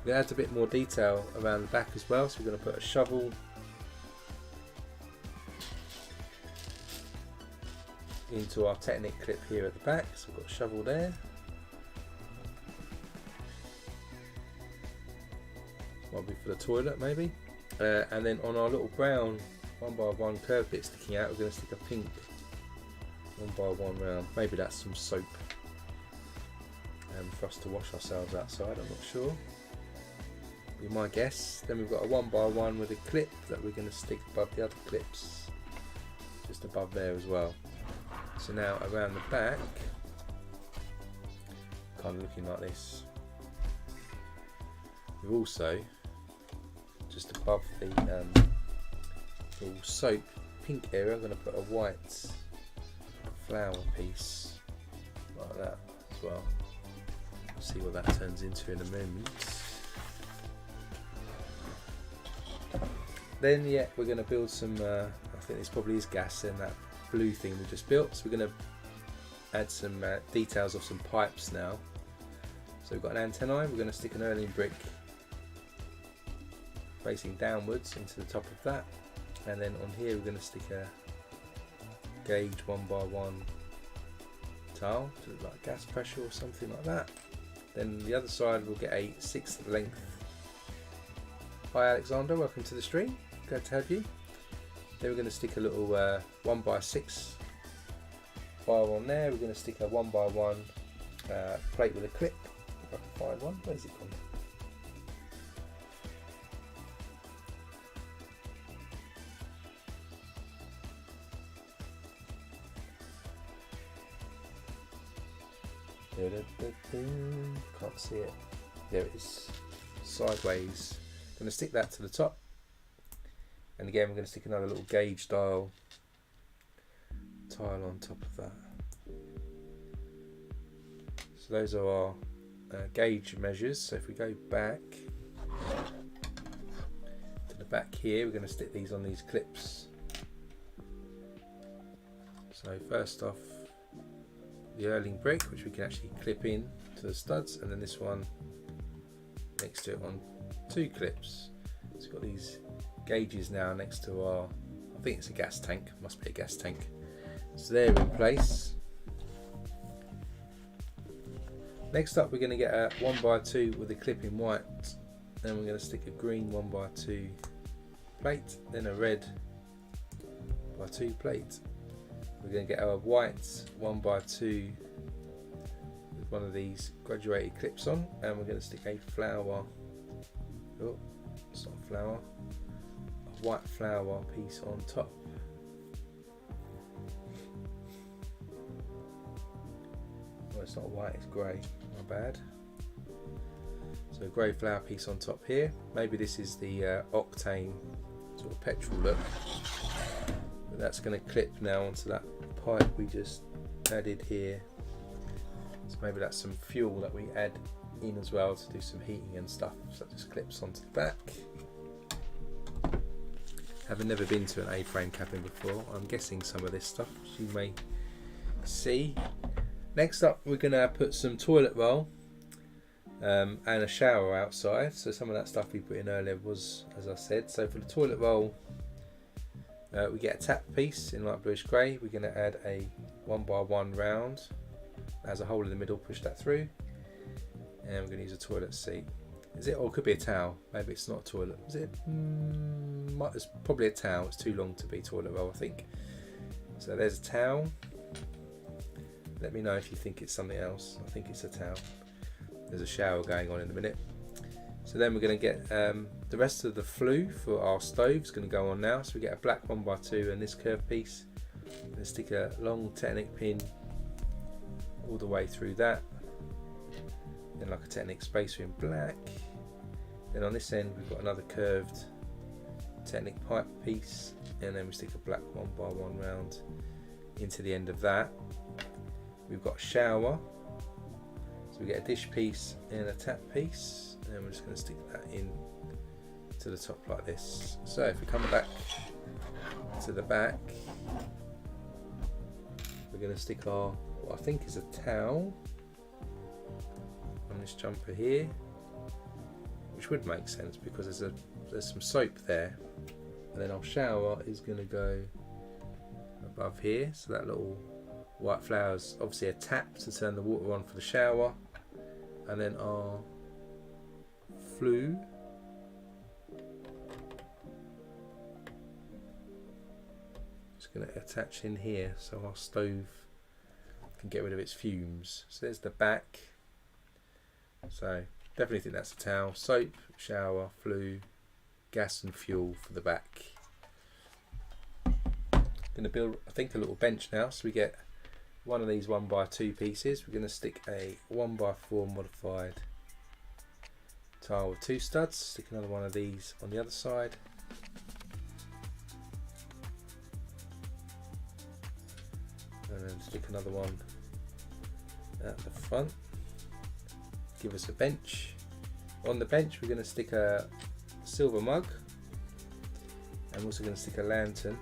We're going to add a bit more detail around the back as well, so we're going to put a shovel into our Technic clip here at the back. So we've got a shovel there. might be for the toilet maybe. And then on our little brown 1x1 curved bit sticking out, we're going to stick a pink 1x1 round. Maybe that's some soap for us to wash ourselves outside, I'm not sure. Be my guess. Then we've got a 1x1 with a clip that we're going to stick above the other clips, just above there as well. So now around the back, kind of looking like this. We've also, just above the little soap pink area, I'm going to put a white flower piece like that as well. See what that turns into in a moment. Then yeah, we're going to build some, I think this probably is gas in that blue thing we just built. So we're going to add some details of some pipes now. So we've got an antennae, we're going to stick an Erling brick facing downwards into the top of that. And then on here we're going to stick a gauge 1x1 tile to look like gas pressure or something like that. Then the other side we'll get a 6th length. Hi Alexander, welcome to the stream, glad to have you. Then we're going to stick a little 1x6 file on there. We're going to stick a 1x1 plate with a clip, if I can find one. Where's it gone? Can't see it. There it is. Sideways. I'm going to stick that to the top. And again, we're going to stick another little gauge tile on top of that. So those are our gauge measures. So if we go back to the back here, we're going to stick these on these clips. So first off, the Erling brick, which we can actually clip in to the studs, and then this one next to it on 2 clips. So we've got these gauges now next to our, I think it's a gas tank, must be a gas tank. So they're in place. Next up we're going to get a 1x2 with a clip in white, then we're going to stick a green 1x2 plate, then a red by 2 plate. We're going to get our white 1x2 with one of these graduated clips on, and we're going to stick a flower, oh it's not a flower, a white flower piece on top. Well, it's not white, it's grey, my bad. So a grey flower piece on top here. Maybe this is the octane sort of petrol look. But that's going to clip now onto that pipe we just added here. So maybe that's some fuel that we add in as well to do some heating and stuff. So that just clips onto the back. Having never been to an A-frame cabin before, I'm guessing some of this stuff, as you may see. Next up, we're going to put some toilet roll and a shower outside. So some of that stuff we put in earlier was, as I said, so for the toilet roll, we get a tap piece in light bluish grey. We're going to add a 1x1 round that has a hole in the middle, push that through, and we're going to use a toilet seat. Is it, or it could be a towel, maybe it's not a toilet, is it? It's probably a towel, it's too long to be toilet roll I think. So there's a towel. Let me know if you think it's something else. I think it's a towel. There's a shower going on in a minute. So then we're going to get the rest of the flue for our stove is going to go on now. So we get a black 1x2 and this curved piece. And stick a long Technic pin all the way through that. Then like a Technic spacer in black. Then on this end we've got another curved Technic pipe piece, and then we stick a black 1x1 round into the end of that. We've got a shower, so we get a dish piece and a tap piece, and we're just going to stick that in to the top like this. So if we come back to the back, we're going to stick our, what I think is a towel on this jumper here, which would make sense because there's some soap there, and then our shower is going to go above here. So that little white flower is obviously a tap to turn the water on for the shower, and then our flue going to attach in here so our stove can get rid of its fumes. So there's the back. So definitely think that's a towel. Soap, shower, flue, gas and fuel for the back. Going to build, I think, a little bench now. So we get one of these 1x2 pieces. We're going to stick a 1x4 modified tile with 2 studs. Stick another one of these on the other side. And then stick another one at the front. Give us a bench. On the bench we're going to stick a silver mug. And we're also going to stick a lantern.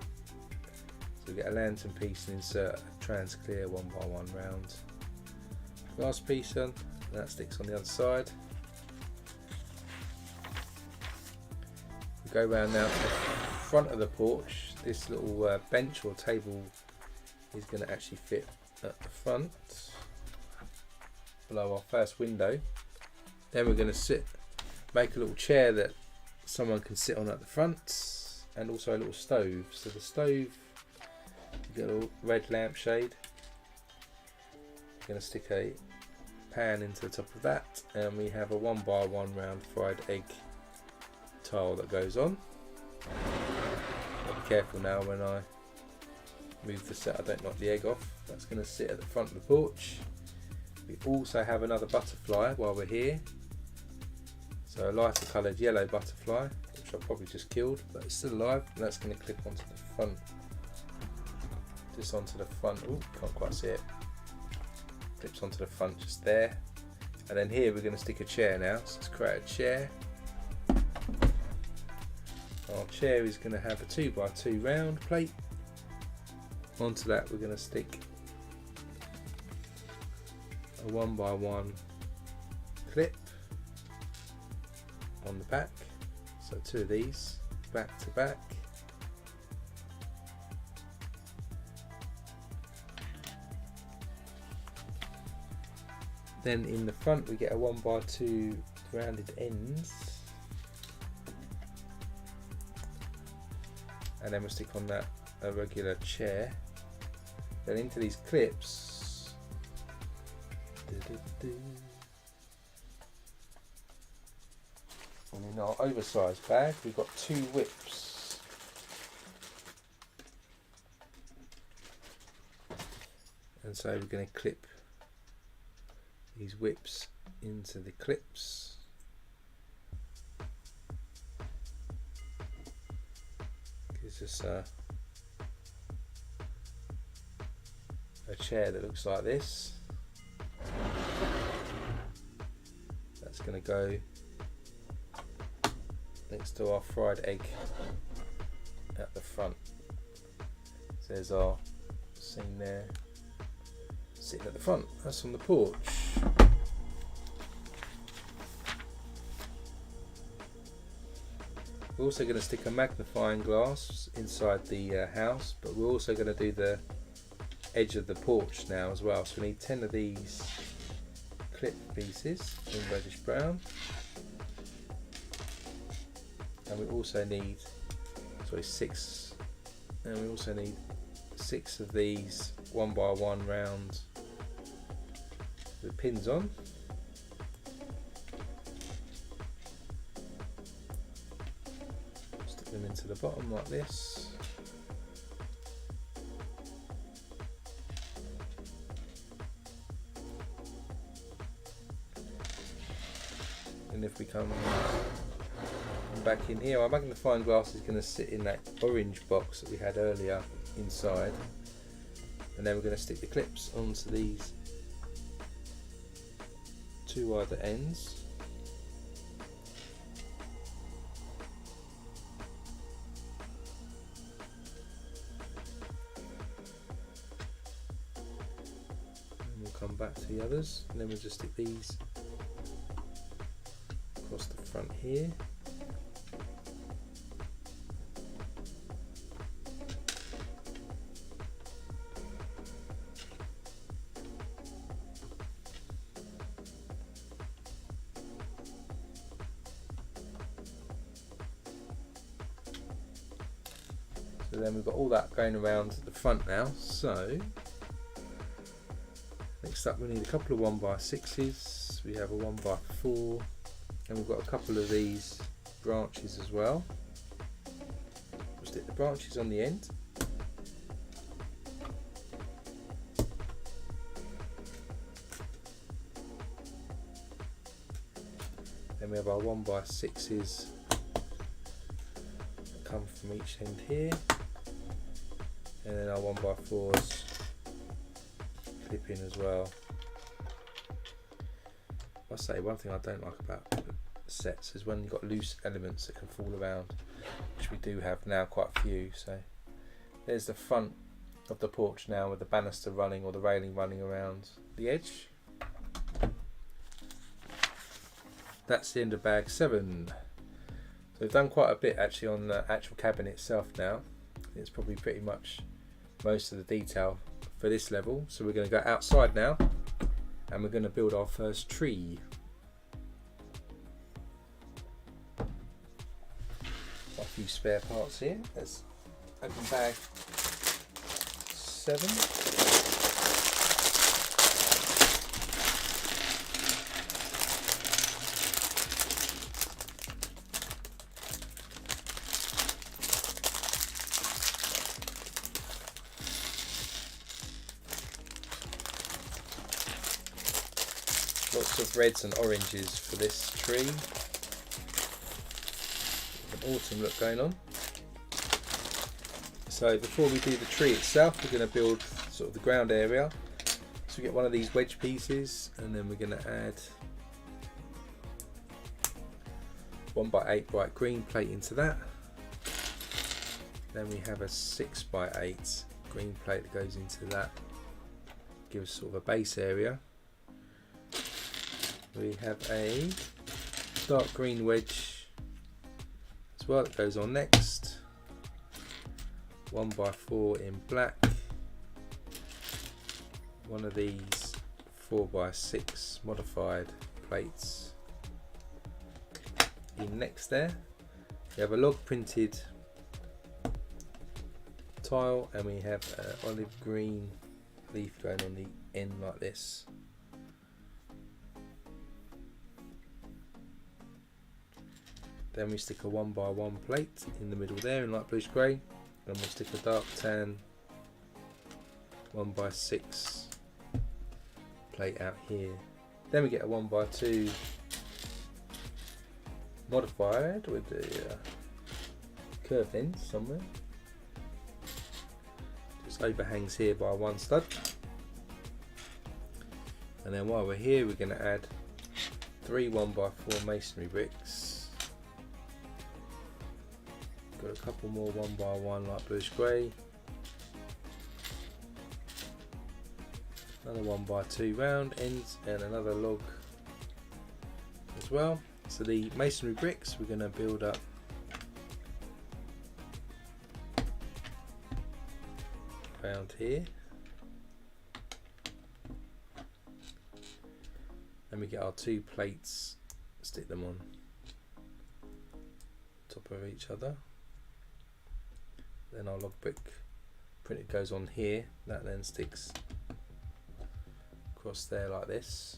So we get a lantern piece and insert a trans clear 1x1 round glass piece on. And that sticks on the other side. We go around now to the front of the porch. This little bench or table is going to actually fit at the front below our first window. Then we're going to make a little chair that someone can sit on at the front, and also a little stove. So the stove, you get a little red lampshade. We're going to stick a pan into the top of that, and we have a 1x1 round fried egg tile that goes on. I'll be careful now when I move the set, I don't knock the egg off. That's going to sit at the front of the porch. We also have another butterfly while we're here. So a lighter coloured yellow butterfly, which I probably just killed, but it's still alive, and that's going to clip onto the front. Just onto the front. Oh, can't quite see it. Clips onto the front just there. And then here we're going to stick a chair now. So let's create a chair. Our chair is going to have a 2x2 round plate. Onto that we're going to stick a 1x1 clip on the back, so 2 of these back to back. Then in the front we get a 1x2 rounded ends, and then we'll stick on that a regular chair. Then into these clips, and in our oversized bag we've got 2 whips. And so we're going to clip these whips into the clips. Gives us a chair that looks like this. That's going to go next to our fried egg at the front. So there's our scene there sitting at the front. That's on the porch. We're also going to stick a magnifying glass inside the house, but we're also going to do the edge of the porch now as well. So we need 10 of these clip pieces in reddish brown, and we also need 6, and we also need 6 of these 1x1 rounds with pins on. Stick them into the bottom like this. And if we come back in here, our magnifying glass is going to sit in that orange box that we had earlier inside, and then we're going to stick the clips onto these 2 other ends. And we'll come back to the others, and then we'll just stick these across the front here. So then we've got all that going around the front now. So next up we need a couple of 1x6s. We have a 1x4, and we've got a couple of these branches as well. We'll stick the branches on the end. Then we have our 1x6s that come from each end here, and then our 1x4s clip in as well. I say one thing I don't like about sets is when you've got loose elements that can fall around, which we do have now quite a few. So there's the front of the porch now with the banister running or the railing running around the edge. That's the end of bag 7. So we've done quite a bit actually on the actual cabin itself now. It's probably pretty much most of the detail for this level. So we're going to go outside now, and we're going to build our first tree. Got a few spare parts here. Let's open bag 7. Lots of reds and oranges for this tree. An autumn look going on. So before we do the tree itself, we're going to build sort of the ground area. So we get one of these wedge pieces, and then we're going to add 1x8 bright green plate into that. Then we have a 6x8 green plate that goes into that. Gives sort of a base area. We have a dark green wedge as well that goes on next. 1x4 in black. One of these 4x6 modified plates in next there. We have a log printed tile, and we have an olive green leaf going on the end like this. Then we stick a 1x1 plate in the middle there in light bluish grey, and we'll stick a dark tan 1x6 plate out here. Then we get a 1x2 modified with the curved ends somewhere. Just overhangs here by one stud. And then while we're here, we're going to add 3 1x4 masonry bricks. Got a couple more 1x1 light bluish grey. Another 1x2 round ends, and another log as well. So the masonry bricks we're going to build up around here. Then we get our 2 plates, stick them on top of each other. Then our log brick printed goes on here, that then sticks across there like this.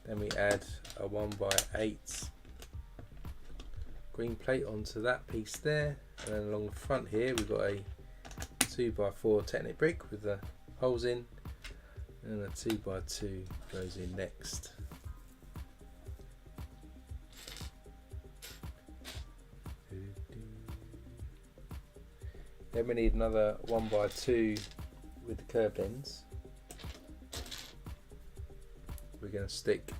Then we add a 1x8 green plate onto that piece there, and then along the front here we've got a 2x4 Technic brick with the holes in, and a 2x2 goes in next. Then we need another 1x2 with the curved ends. We're going to stick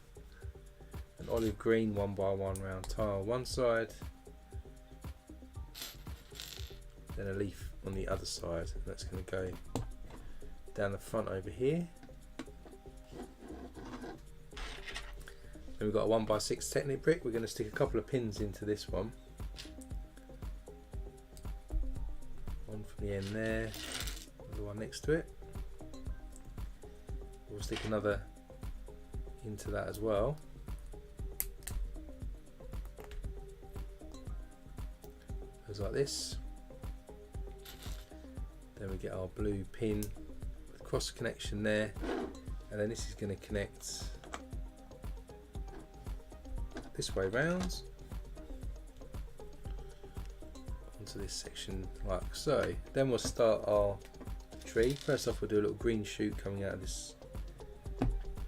an olive green 1x1 round tile one side, then a leaf on the other side, and that's going to go down the front over here. Then we've got a 1x6 Technic brick. We're going to stick a couple of pins into this one. One from the end there, another one next to it. We'll stick another into that as well. Goes like this. Then we get our blue pin with cross connection there, and then this is going to connect this way round onto this section like so. Then we'll start our tree. First off, we'll do a little green shoot coming out of this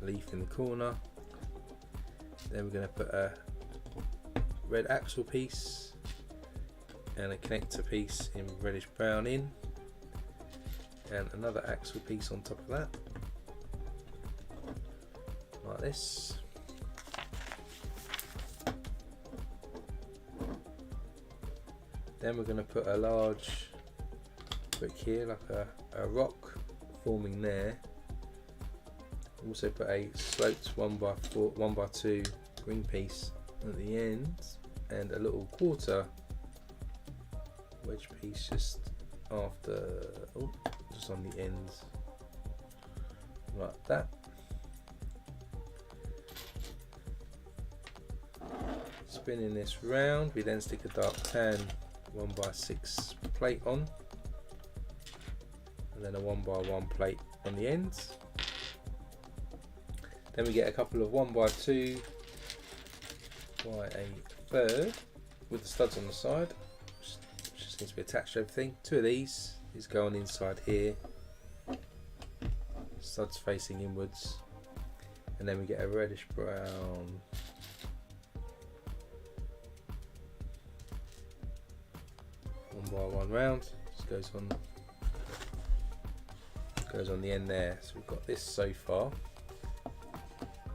leaf in the corner. Then we're going to put a red axle piece and a connector piece in reddish brown in, and another axle piece on top of that, like this. Then we're going to put a large brick here, like a rock forming there. Also put a sloped 1x4, 1x2 green piece at the end, and a little quarter wedge piece just after, just on the end, like that. Spinning this round, we then stick a dark tan 1x6 plate on, and then a 1x1 plate on the ends. Then we get a couple of 1x2 by a third with the studs on the side, which just needs to be attached to everything. Two of these go on inside here, studs facing inwards, and then we get a reddish brown one by one round. Just goes on the end there. So we've got this so far.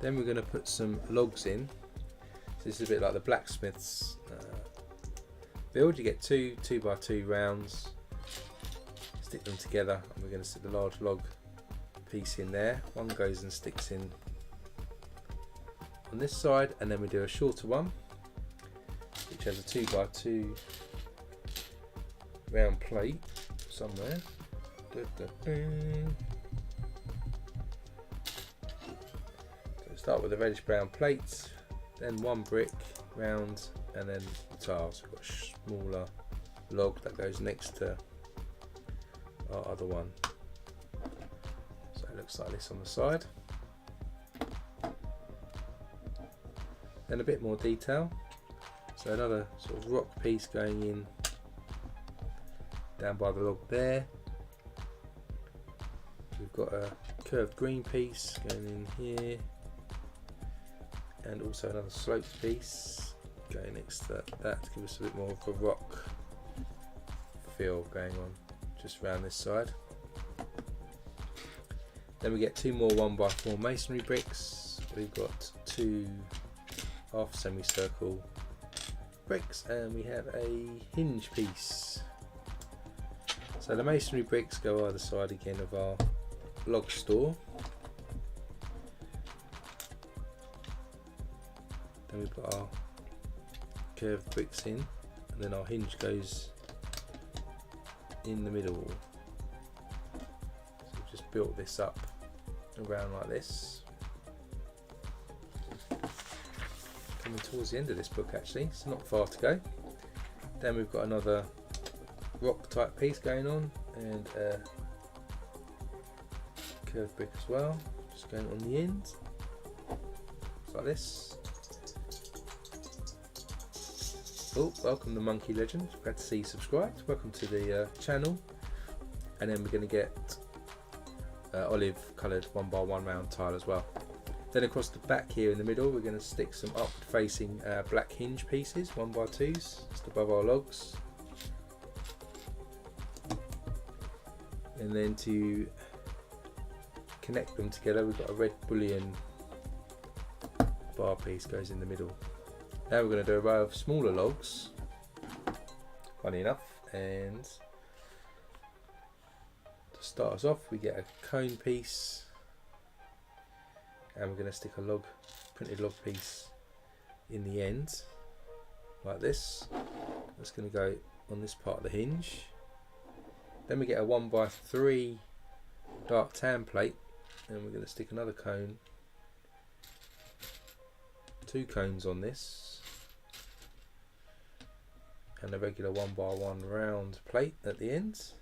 Then we're going to put some logs in. So this is a bit like the blacksmith's build. You get two 2x2 rounds, stick them together, and we're going to stick the large log piece in there. One goes and sticks in on this side, and then we do a shorter one which has a 2x2 round plate somewhere. Start with the reddish brown plates, then one brick round, and then the tiles. We've got a smaller log that goes next to our other one. So it looks like this on the side. Then a bit more detail. So another sort of rock piece going in down by the log there. We've got a curved green piece going in here, and also another sloped piece going next to that to give us a bit more of a rock feel going on just around this side. Then we get two more 1x4 masonry bricks. We've got two half semicircle bricks, and we have a hinge piece. So the masonry bricks go either side again of our log store. Then we put our curved bricks in, and then our hinge goes in the middle. So we've just built this up around like this. Coming towards the end of this book actually, so not far to go. Then we've got another rock type piece going on, and a curved brick as well, just going on the end, like this. Oh, welcome the Monkey Legend, glad to see you subscribed. Welcome to the channel. And then we're going to get olive coloured 1x1 round tile as well. Then across the back here in the middle, we're going to stick some upward facing black hinge pieces, 1x2s, just above our logs. And then to connect them together, we've got a red bullion bar piece goes in the middle. Now we're going to do a row of smaller logs, funny enough, and to start us off we get a cone piece, and we're going to stick a printed log piece in the end like this. That's going to go on this part of the hinge. Then we get a 1x3 dark tan plate, and we're going to stick another cone, two cones on this, and a regular 1x1 round plate at the ends.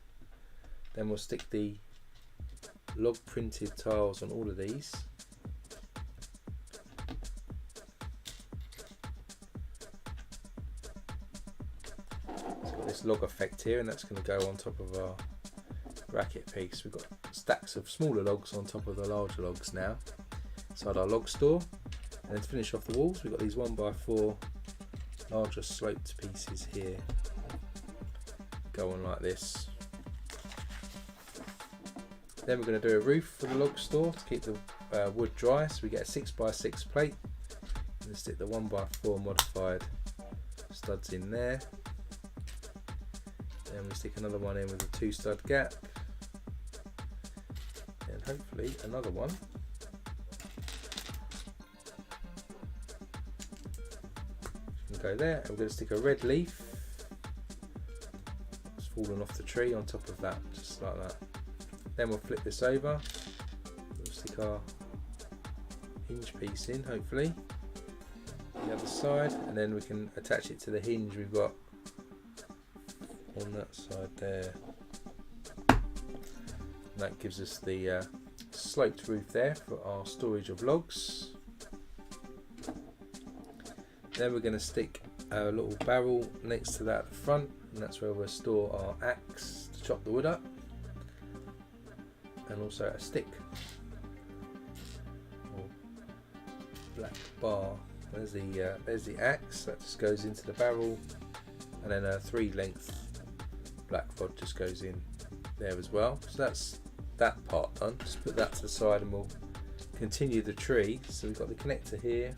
Then we'll stick the log printed tiles on all of these. This log effect here, and that's going to go on top of our bracket piece. We've got stacks of smaller logs on top of the larger logs now inside our log store. And then to finish off the walls, we've got these 1x4 larger sloped pieces here, go on like this. Then we're going to do a roof for the log store to keep the wood dry, so we get a 6x6 plate and stick the 1x4 modified studs in there. Then we stick another one in with a 2 stud gap, and hopefully another one. Can go there, and we're going to stick a red leaf that's fallen off the tree on top of that, just like that. Then we'll flip this over, we'll stick our hinge piece in, hopefully, on the other side, and then we can attach it to the hinge we've got on that side there. And that gives us the sloped roof there for our storage of logs. Then we're going to stick a little barrel next to that at the front, and that's where we'll store our axe to chop the wood up, and also a stick or black bar. There's the axe that just goes into the barrel, and then a 3-length black rod just goes in there as well. So that's that part done. Just put that to the side and we'll continue the tree. So we've got the connector here,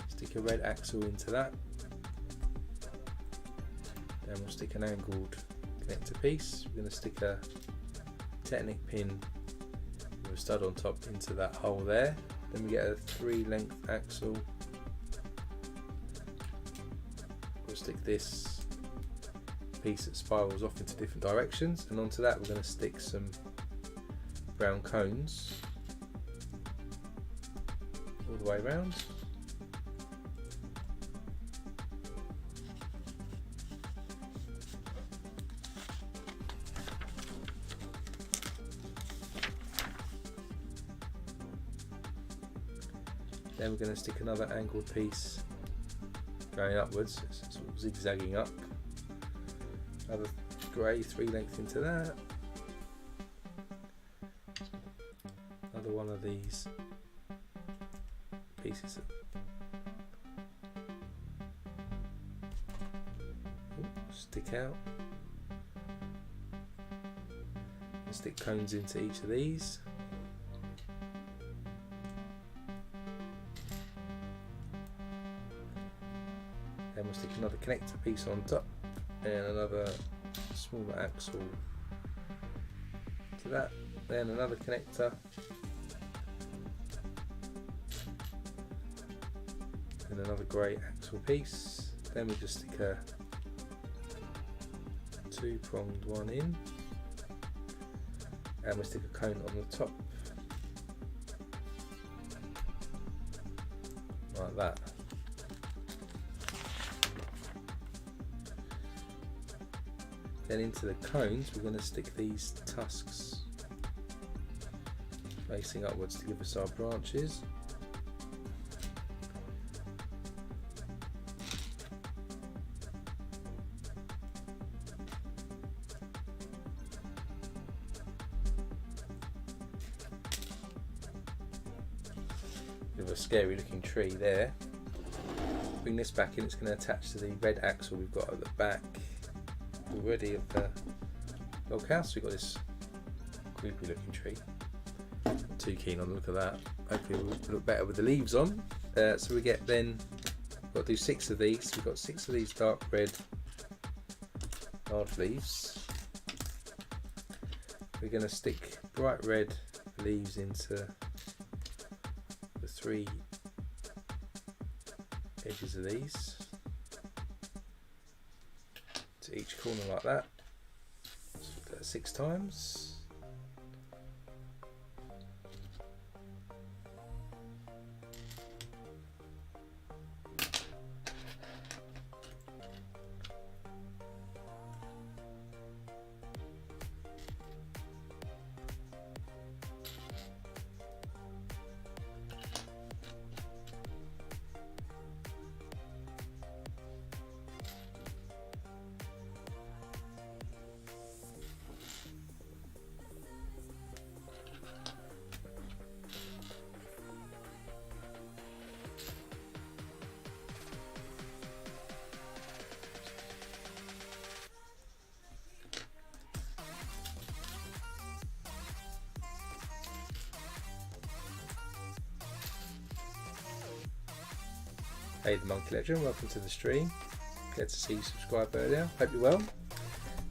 stick a red axle into that, then we'll stick an angled connector piece. We're going to stick a Technic pin with a stud on top into that hole there. Then we get a 3-length axle. We'll stick this piece that spirals off into different directions, and onto that we're going to stick some brown cones all the way around. Then we're going to stick another angled piece going upwards, it's sort of zigzagging up. Another grey 3-length into that. Another one of these pieces that stick out. And stick cones into each of these. Then we'll stick another connector piece on top, and another smaller axle to that, then another connector, and another grey axle piece. Then we just stick a 2-pronged one in, and we stick a cone on the top like that. Then into the cones we're going to stick these tusks facing upwards to give us our branches. Bit of a scary looking tree there. Bring this back in, it's going to attach to the red axle we've got at the back already of the log house. We've got this creepy looking tree. Not too keen on the look of that. Hopefully it will look better with the leaves on. So we get then, got to do 6 of these. We've got 6 of these dark red large leaves. We're going to stick bright red leaves into the 3 edges of these, to each corner like that. So do that 6 times. Hey the Monkey Legend, welcome to the stream. Glad to see you subscribed earlier. Hope you're well.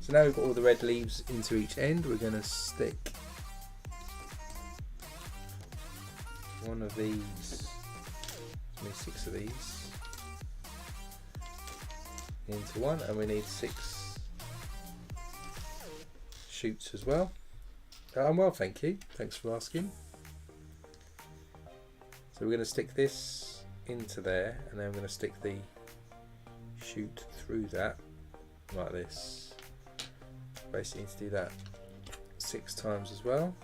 So now we've got all the red leaves into each end. We're going to stick one of these, only 6 of these, into one, and we need 6 shoots as well. I'm well, thank you. Thanks for asking. So we're going to stick this into there, and then we're going to stick the shoot through that like this. Basically need to do that 6 times as well.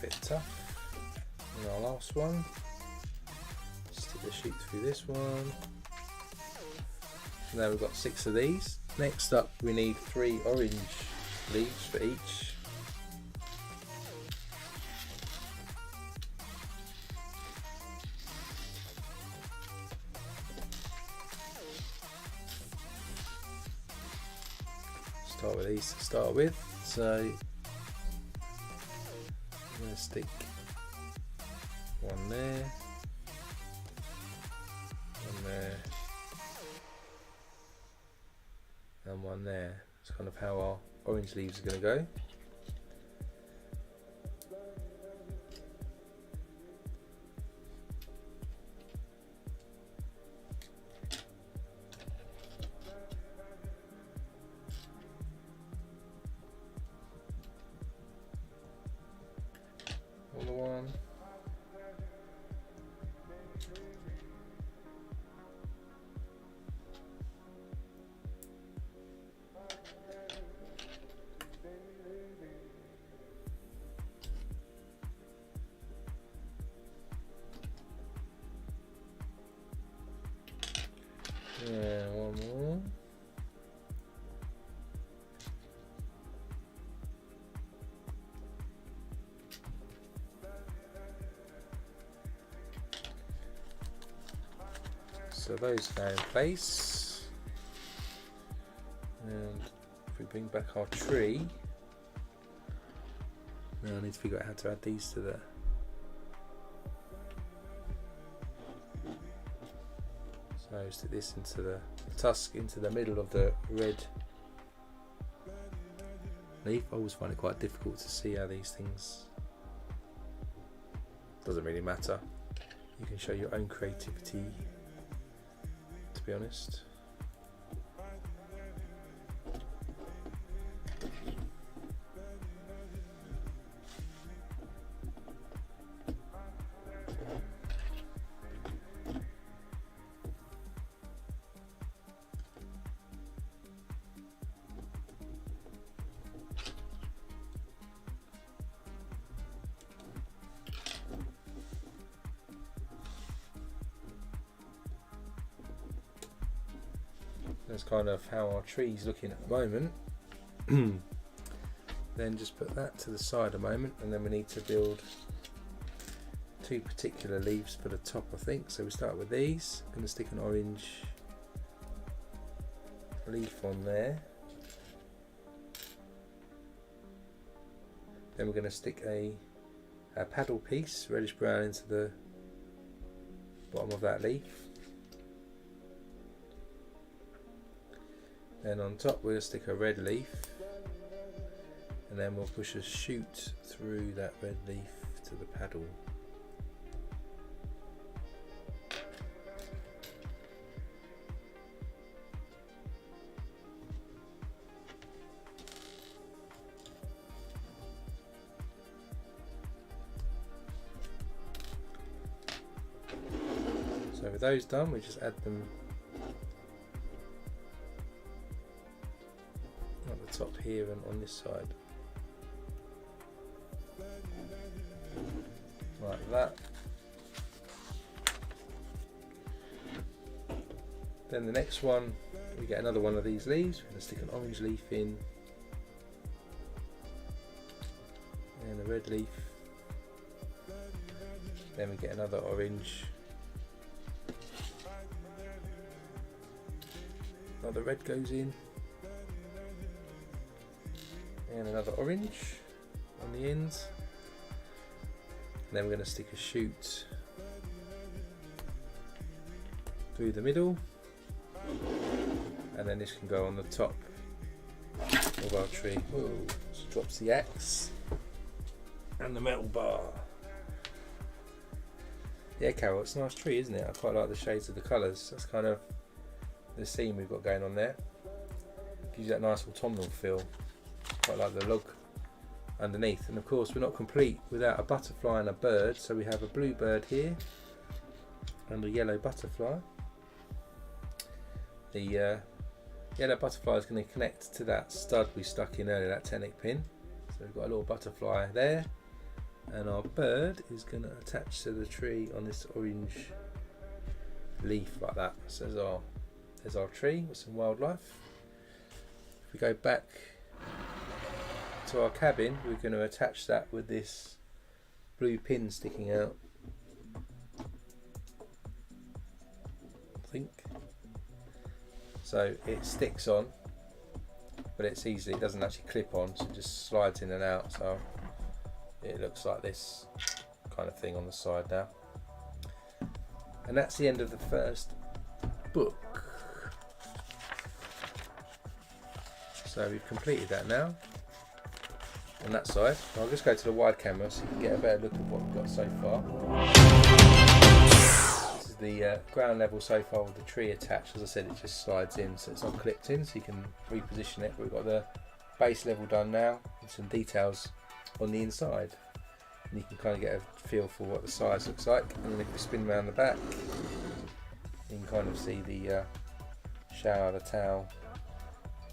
Bit tough. And our last one, stick the sheet through this one. Now we've got 6 of these. Next up we need 3 orange leaves for each. Start with these to start with. So I'm going to stick one there, and one there. That's kind of how our orange leaves are going to go. One. Yeah, one more. So those are in place, and if we bring back our tree, now I need to figure out how to add these to the so stick this into the tusk into the middle of the red leaf. I always find it quite difficult to see how these things, doesn't really matter, you can show your own creativity, to be honest. That's kind of how our tree's looking at the moment. Then just put that to the side a moment, and then we need to build 2 particular leaves for the top, I think. So we start with these. I'm going to stick an orange leaf on there. Then we're going to stick a paddle piece, reddish brown, into the bottom of that leaf. Then on top we'll stick a red leaf, and then we'll push a shoot through that red leaf to the paddle. So with those done, we just add them at the top here and on this side. of that. Then the next one, we get another one of these leaves. We're going to stick an orange leaf in and a red leaf. Then we get another orange, another red goes in, and another orange on the ends. And then we're going to stick a shoot through the middle, and then this can go on the top of our tree. Whoa, just drops the axe and the metal bar. Yeah, Carol, it's a nice tree, isn't it? I quite like the shades of the colours. That's kind of the scene we've got going on there. Gives you that nice autumnal feel. Quite like the log underneath. And of course, we're not complete without a butterfly and a bird. So we have a blue bird here and a yellow butterfly. The yellow butterfly is going to connect to that stud we stuck in earlier, that tenic pin. So we've got a little butterfly there. And our bird is going to attach to the tree on this orange leaf like that. So there's our tree with some wildlife. If we go back to our cabin, we're going to attach that with this blue pin sticking out, I think. So it sticks on, but it doesn't actually clip on, so it just slides in and out. So it looks like this kind of thing on the side now. And that's the end of the first book. So we've completed that now on that side. I'll just go to the wide camera so you can get a better look at what we've got so far. This is the ground level so far with the tree attached. As I said, it just slides in, so it's not clipped in, so you can reposition it. We've got the base level done now with some details on the inside, and you can kind of get a feel for what the size looks like. And then if we spin around the back, you can kind of see the shower, the towel,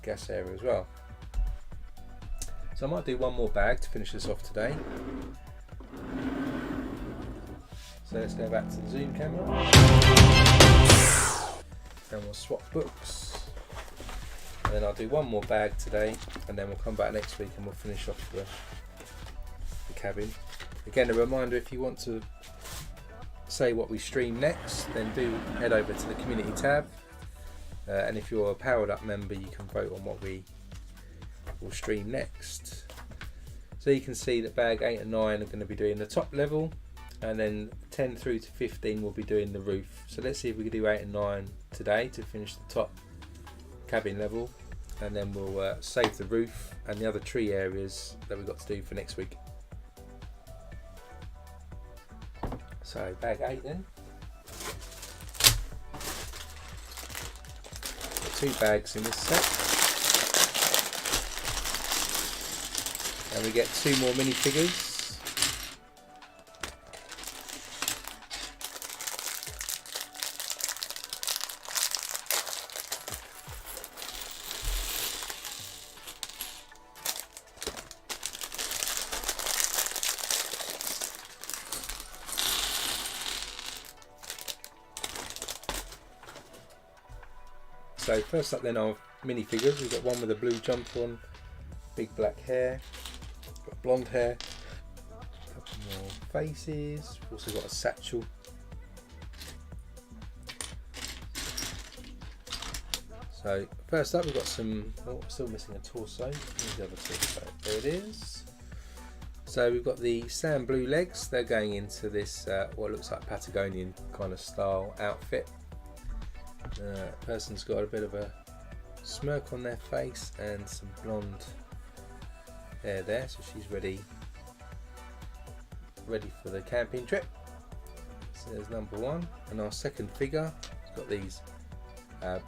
gas area as well. So I might do one more bag to finish this off today. So let's go back to the zoom camera and we'll swap books. And then I'll do one more bag today, and then we'll come back next week and we'll finish off the cabin. Again, a reminder, if you want to say what we stream next, then do head over to the community tab, and if you're a powered up member, you can vote on what we will stream next. So you can see that bag 8 and 9 are going to be doing the top level, and then 10 through to 15 will be doing the roof. So let's see if we can do 8 and 9 today to finish the top cabin level, and then we'll save the roof and the other tree areas that we've got to do for next week. So bag 8 then. Got 2 bags in this set. And we get 2 more minifigures. So first up then our minifigures. We've got one with a blue jumper on, big black hair, got blonde hair, a couple more faces. We've also got a satchel. So first up we've got some, oh, still missing a torso. Here's the other torso, there it is. So we've got the sand blue legs. They're going into this what looks like Patagonian kind of style outfit. Person's got a bit of a smirk on their face and some blonde hair there, so she's ready for the camping trip. So there's number 1, and our second figure has got these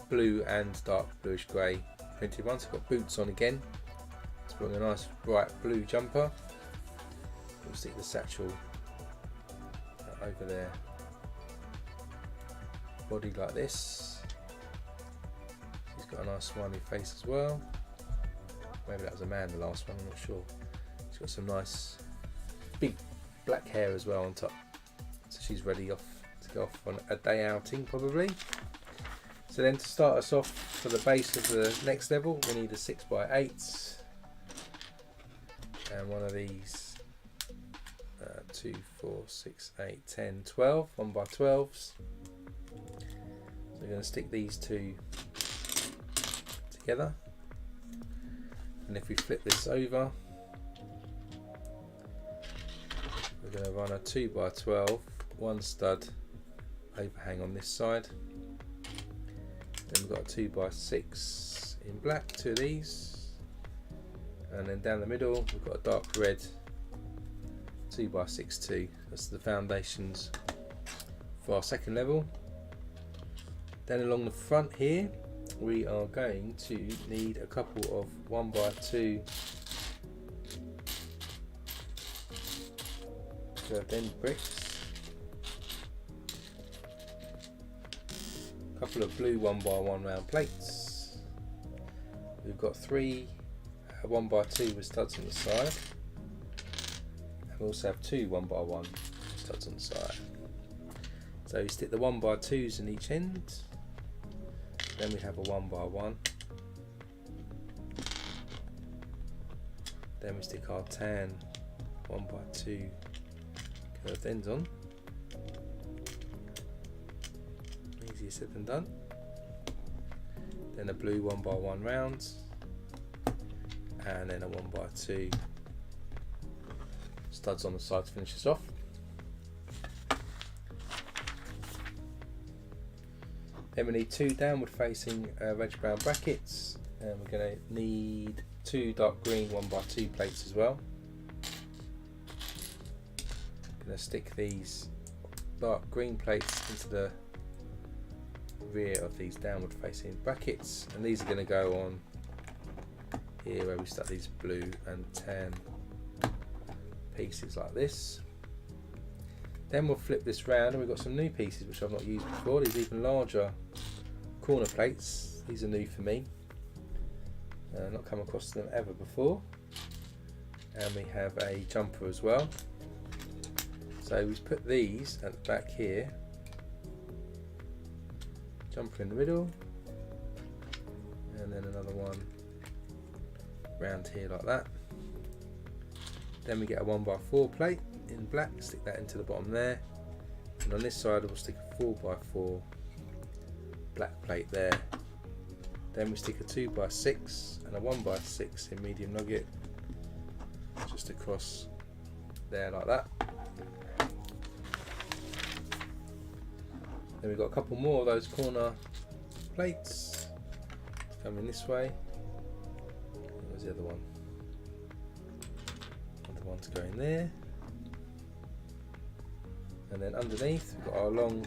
blue and dark bluish grey printed ones. It's got boots on again. It's got a nice bright blue jumper. We'll stick the satchel over their body like this. She's got a nice smiley face as well. Maybe that was a man, the last one, I'm not sure. She's got some nice big black hair as well on top. she's ready to go off on a day outing probably. So then to start us off for the base of the next level, we need a 6x8 and one of these 2, 4, 6, 8, 10, 12 1x12s. So we're going to stick these two together, and if we flip this over, we're going to run a 2x12, one stud overhang on this side. Then we've got a 2x6 in black, two of these, and then down the middle we've got a dark red 2x6 too. That's the foundations for our second level. Then along the front here we are going to need a couple of 1x2 curved end bricks, a couple of blue 1x1 round plates. We've got 3 1x2 with studs on the side, and we also have 2 1x1 studs on the side. So you stick the 1x2s in each end, then we have a 1x1, then we stick our tan 1x2 curved ends on. Easier said than done. Then a blue 1x1 round, and then a 1x2 studs on the side to finish this off. Then we need 2 downward facing reg brown brackets, and we're going to need 2 dark green 1x2 plates as well. Going to stick these dark green plates into the rear of these downward facing brackets, and these are going to go on here where we stuck these blue and tan pieces like this. Then we'll flip this round, and we've got some new pieces which I've not used before. These even larger corner plates, these are new for me, not come across them ever before. And we have a jumper as well, so we've put these at the back here, jumper in the middle, and then another one round here like that. Then we get a 1x4 plate in black, stick that into the bottom there, and on this side we'll stick a 4x4 black plate there. Then we stick a 2x6 and a 1x6 in medium nugget just across there like that. Then we've got a couple more of those corner plates coming this way. Where's the other one? Another one to go in there. And then underneath we've got our long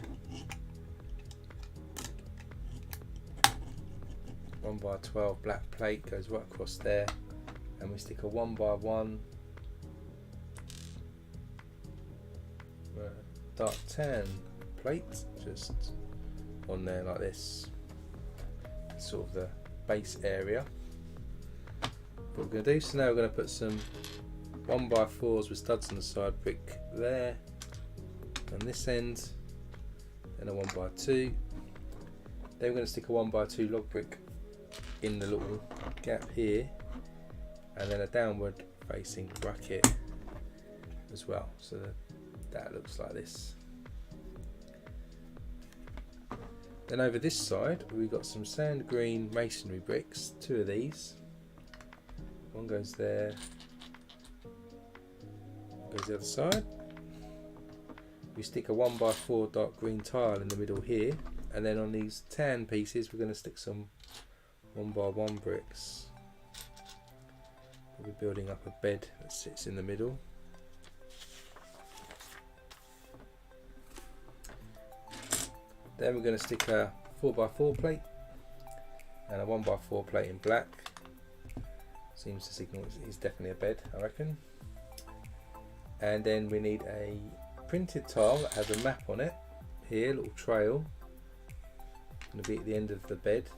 1x12 black plate, goes right across there, and we stick a 1x1 dark tan plate just on there like this. It's sort of the base area. What we're going to do, so now we're going to put some 1x4s with studs on the side brick there on this end, and a 1x2. Then we're going to stick a 1x2 log brick in the little gap here, and then a downward facing bracket as well, so that looks like this. Then over this side we've got some sand green masonry bricks, 2 of these. One goes there, one goes the other side. We stick a 1x4 dark green tile in the middle here, and then on these tan pieces we're going to stick some 1x1 bricks. We'll be building up a bed that sits in the middle. Then we're going to stick a 4x4 plate and a 1x4 plate in black. Seems to signal it's definitely a bed, I reckon. And then we need a printed tile that has a map on it here, a little trail. Going to be at the end of the bed.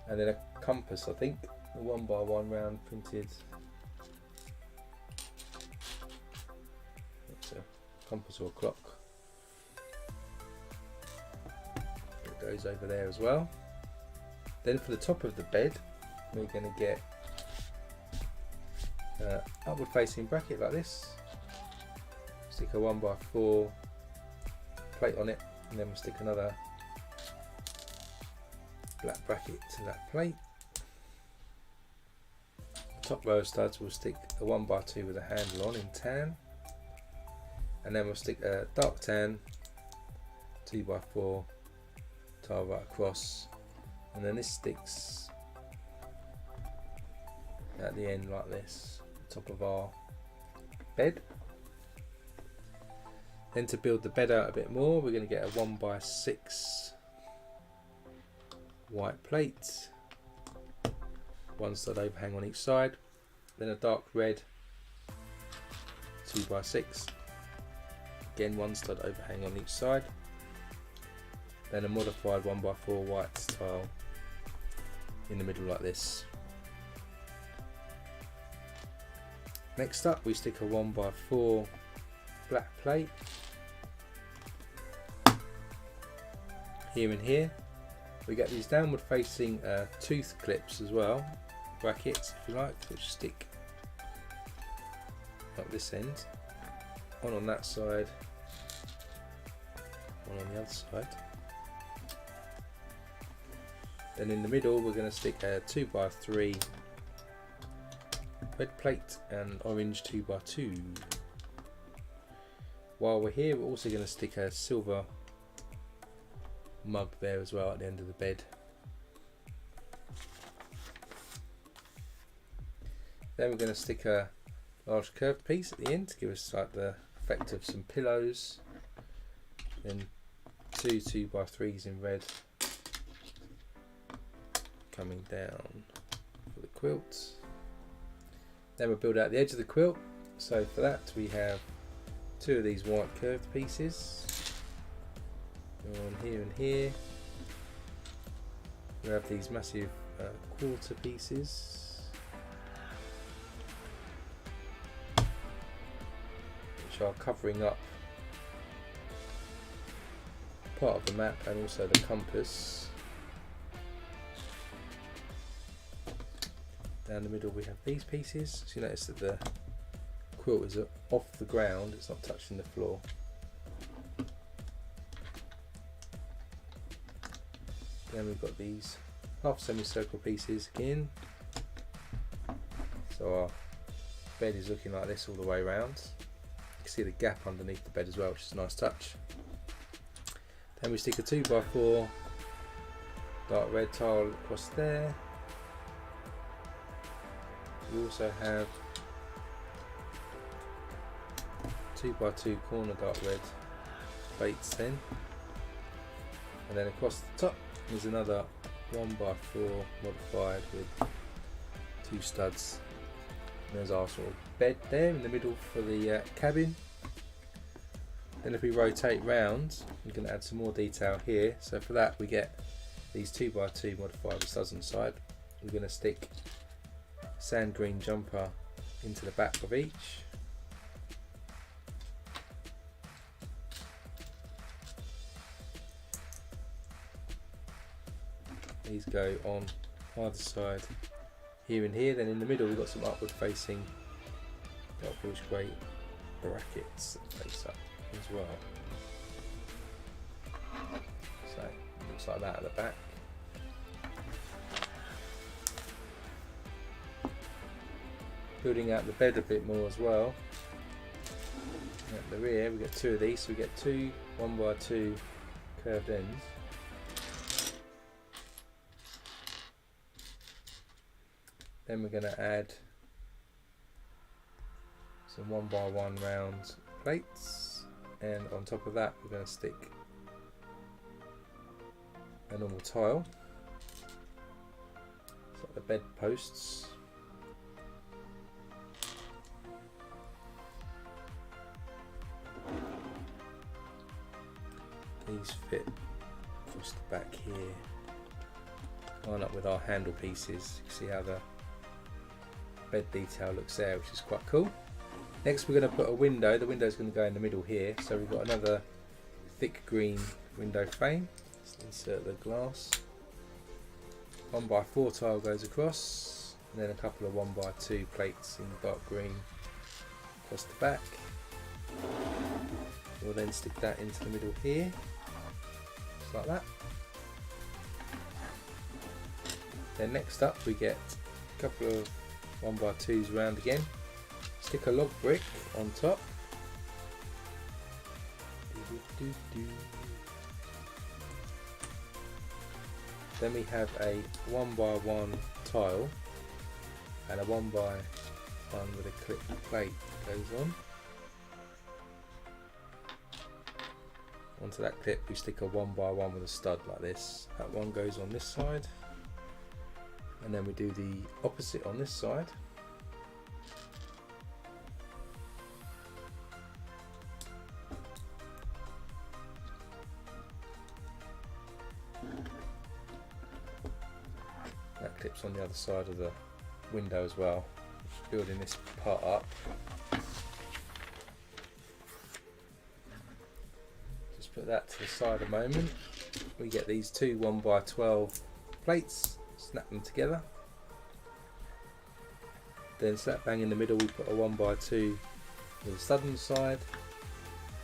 And then a compass, I think, a 1x1 round printed compass or clock. It goes over there as well. Then for the top of the bed, we're going to get an upward facing bracket like this. Stick a 1x4 plate on it, and then we'll stick another black bracket to that plate. The top row of studs we'll stick a 1x2 with a handle on in tan, and then we'll stick a dark tan 2x4 tile right across, and then this sticks at the end like this, top of our bed. Then to build the bed out a bit more, we're going to get a 1x6 white plate, one stud overhang on each side, then a dark red 2x6, again one stud overhang on each side, then a modified 1x4 white tile in the middle like this. Next up we stick a 1x4 black plate here and here. We get these downward facing tooth clips as well, brackets if you like, which stick up this end, one on that side, one on the other side. Then in the middle we're going to stick a 2x3 red plate and orange 2x2. While we're here, we're also going to stick a silver mug there as well at the end of the bed. Then we're going to stick a large curved piece at the end to give us like the effect of some pillows. Then two 2x3s in red coming down for the quilt. Then we'll build out the edge of the quilt. So for that we have two of these white curved pieces. Go on here and here. We have these massive quarter pieces, which are covering up part of the map and also the compass. Down the middle we have these pieces, so you notice that the quilt is off the ground, it's not touching the floor. Then we've got these half semicircle pieces again, so our bed is looking like this all the way around. You can see the gap underneath the bed as well, which is a nice touch. Then we stick a 2x4 dark red tile across there. We also have 2x2 corner dark red plates then, and then across the top there's another 1x4 modified with two studs. And there's our sort of bed there in the middle for the cabin. Then if we rotate round, we can add some more detail here. So for that we get these 2x2 modified with studs on the side. We're going to stick sand green jumper into the back of each. These go on either side here and here. Then in the middle we've got some upward facing dark bluish grey brackets that face up as well. So it looks like that at the back. Building out the bed a bit more as well. At the rear we get two of these, so we get two 1x2 curved ends. Then we're going to add some 1x1 round plates, and on top of that we're going to stick a normal tile. It's like the bed posts. These fit across the back here, line up with our handle pieces. You can see how the bed detail looks there, which is quite cool. Next we're going to put a window. The window's going to go in the middle here. So we've got another thick green window frame. Let's insert the glass. 1x4 tile goes across, and then a couple of 1x2 plates in dark green across the back. We'll then stick that into the middle here, just like that. Then next up we get a couple of 1x2s round again. Stick a log brick on top. Then we have a 1x1 tile and a 1x1 with a clip plate goes on. Onto that clip we stick a 1x1 with a stud like this. That one goes on this side, and then we do the opposite on this side. That clips on the other side of the window as well. Just building this part up. Just put that to the side a moment. We get these two 1x12 plates, snap them together. Then slap bang in the middle we put a 1x2 with a stud on the side.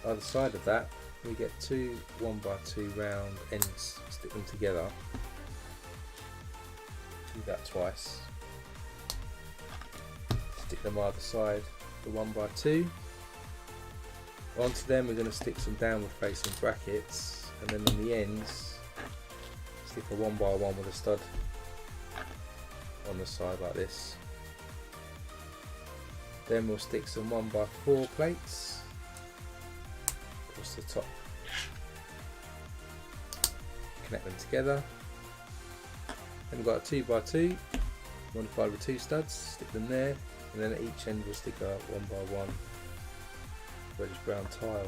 Either side of that we get two 1x2 round ends, stick them together. Do that twice. Stick them either side, the 1x2. Onto them we're going to stick some downward facing brackets, and then on the ends stick a 1x1 with a stud on the side like this. Then we'll stick some 1x4 plates across the top. Connect them together. Then we've got a 2x2 modified with two studs, stick them there, and then at each end we'll stick a 1x1 reddish brown tile.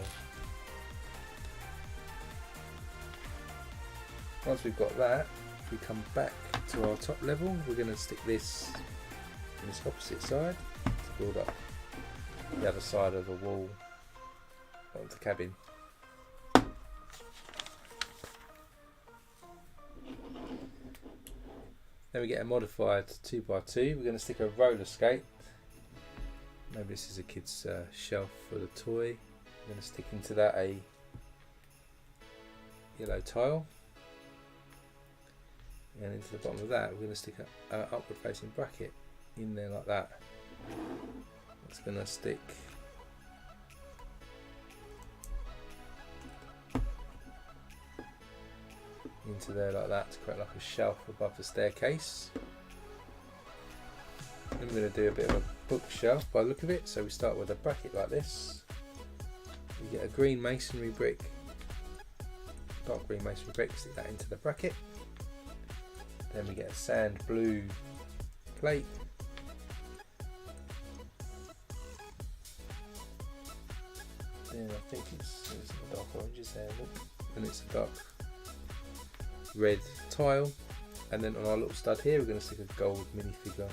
Once we've got that, if we come back to our top level, we're going to stick this on this opposite side to build up the other side of the wall of the cabin. Then we get a modified 2x2. We're going to stick a roller skate. Maybe this is a kid's shelf for the toy. I'm going to stick into that a yellow tile. And into the bottom of that we're going to stick an upward facing bracket in there like that. It's going to stick into there like that to create like a shelf above the staircase. Then we're going to do a bit of a bookshelf by the look of it. So we start with a bracket like this. We get a green masonry brick, dark green masonry brick, stick that into the bracket. Then we get a sand blue plate. Then I think it's a dark orange there, and it's a dark red tile. And then on our little stud here we're going to stick a gold minifigure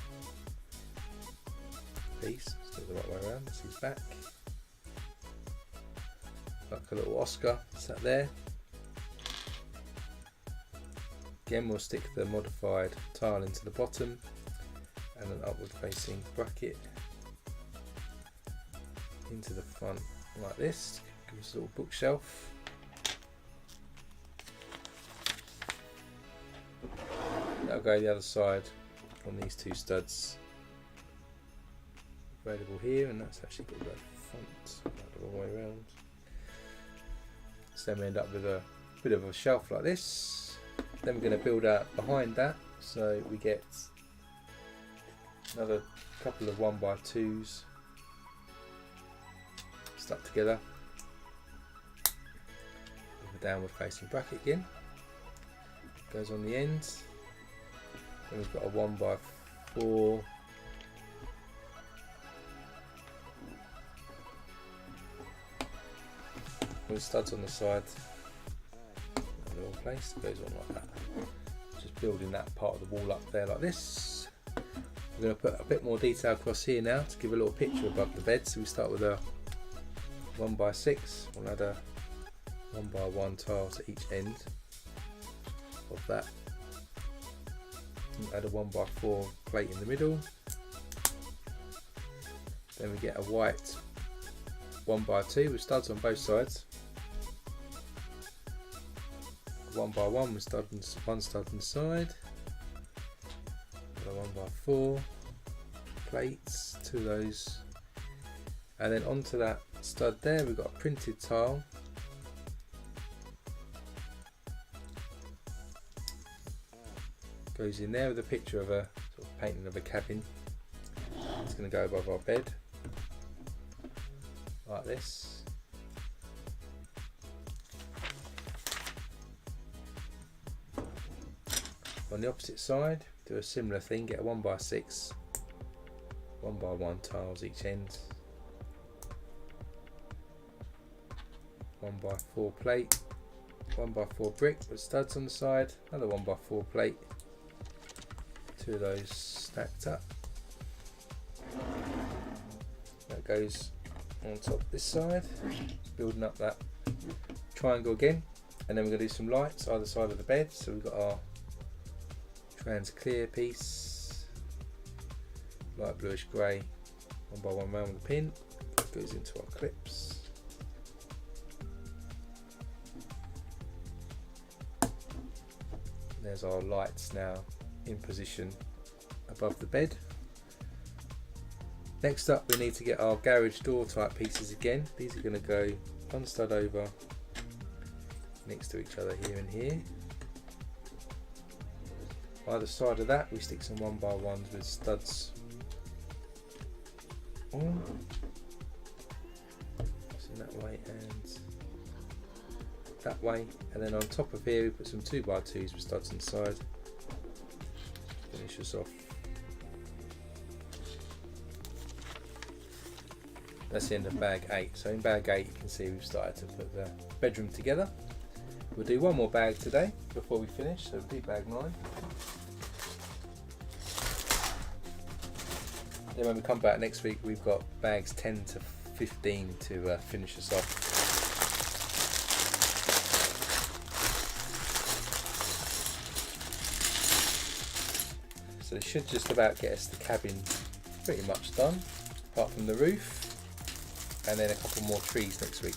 piece, still the right way around, this is back. Like a little Oscar sat there. Again we'll stick the modified tile into the bottom and an upward facing bracket into the front like this, give us a little bookshelf. That'll go the other side on these two studs available here, and that's actually got the front the wrong way around. So then we end up with a bit of a shelf like this. Then we're going to build out behind that, so we get another couple of 1x2s stuck together with a downward facing bracket again. Goes on the ends. Then we've got a 1x4 with studs on the side. A little place that goes on like that. Just building that part of the wall up there like this. We're going to put a bit more detail across here now to give a little picture above the bed. So we start with a 1x6. We'll add a 1x1 tile to each end of that. And add a 1x4 plate in the middle. Then we get a white 1x2 with studs on both sides. 1x1 with one stud on the side. A 1x4 plates, 2 of those, and then onto that stud there we've got a printed tile. Goes in there with a picture of a sort of painting of a cabin. It's going to go above our bed like this. On the opposite side, do a similar thing, get a 1x6, 1x1 tiles each end, 1x4 plate, 1x4 brick with studs on the side, another 1x4 plate, 2 of those stacked up. That goes on top this side, building up that triangle again, and then we're going to do some lights either side of the bed. So we've got our trans clear piece, light bluish grey, 1x1 round with a pin, goes into our clips. There's our lights now in position above the bed. Next up we need to get our garage door type pieces again. These are going to go one stud over next to each other here and here. Either side of that we stick some 1x1s with studs on. So that way and that way, and then on top of here we put some 2x2s with studs inside. Finish us off. That's the end of bag 8. So in bag 8 you can see we've started to put the bedroom together. We'll do one more bag today before we finish, so we'll do bag 9. Then when we come back next week we've got bags 10 to 15 to finish us off. So it should just about get us the cabin pretty much done, apart from the roof, and then a couple more trees next week.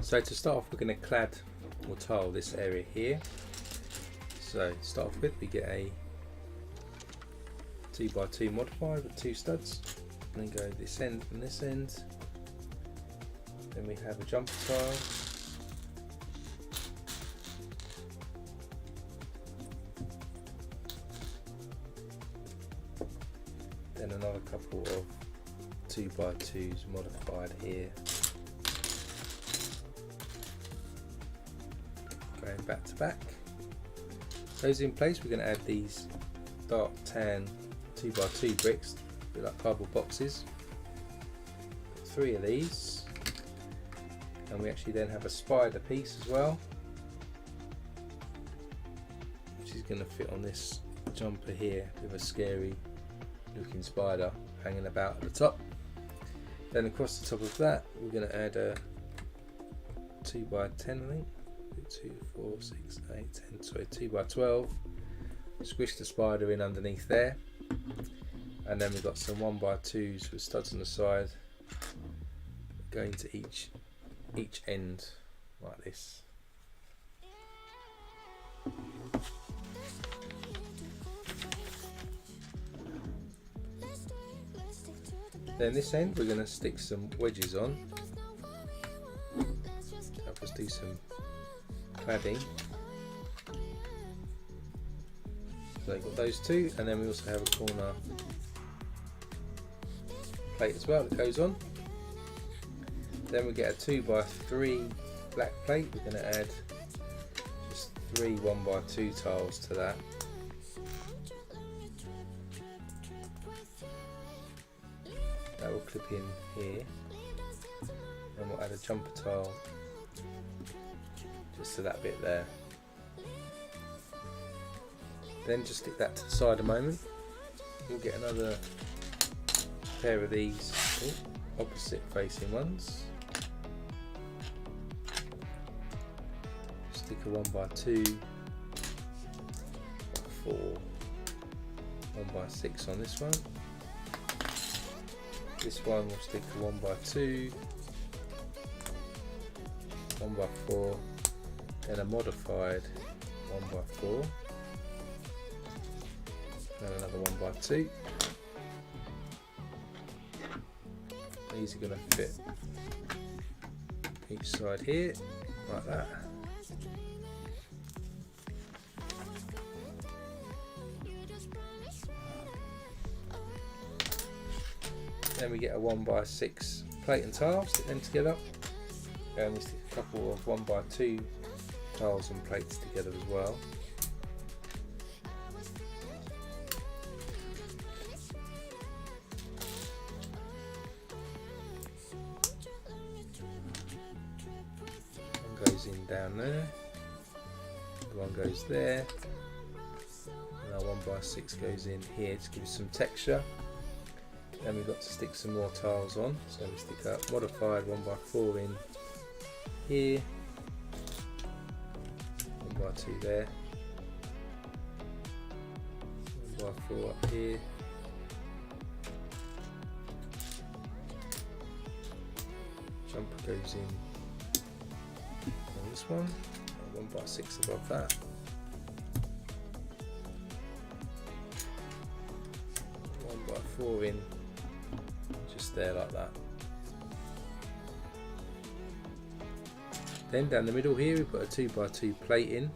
So to start off we're going to clad or tile this area here. So to start off with we get a 2x2 modified with 2 studs, and then go this end and this end. Then we have a jumper tile, then another couple of 2x2s modified here. Going back to back. Those in place, we're going to add these dark tan 2x2 bricks, a bit like cardboard boxes. 3 of these, and we actually then have a spider piece as well, which is going to fit on this jumper here with a scary looking spider hanging about at the top. Then across the top of that we're going to add a 2x10, I think. 2, 4, 6, 8, 10, sorry, 2x12. Squish the spider in underneath there, and then we've got some 1x2s with studs on the side going to each end like this. Then this end we're going to stick some wedges on. Help us do some cladding. So we've got those 2, and then we also have a corner plate as well that goes on. Then we get a 2x3 black plate, we're going to add just 3 1x2 tiles to that. That will clip in here, and we'll add a jumper tile just to that bit there. Then just stick that to the side a moment. We'll get another pair of these opposite facing ones. Stick a 1x2, 4, 1x6 on this one. This one will stick a 1x2, 1x4, and a modified 1x4, and another 1x2. These are going to fit each side here, like that. Then we get a 1x6 plate and tile, stick them together, and we stick a couple of 1x2 tiles and plates together as well. One goes in down there, the one goes there, and our 1x6 goes in here to give us some texture. Then we've got to stick some more tiles on, so we stick a modified 1x4 in here, 1x2 there, 1x4 up here, jumper goes in on this one, 1x6 above that. 1x4 in just there like that. Then down the middle here we put a 2x2 plate in.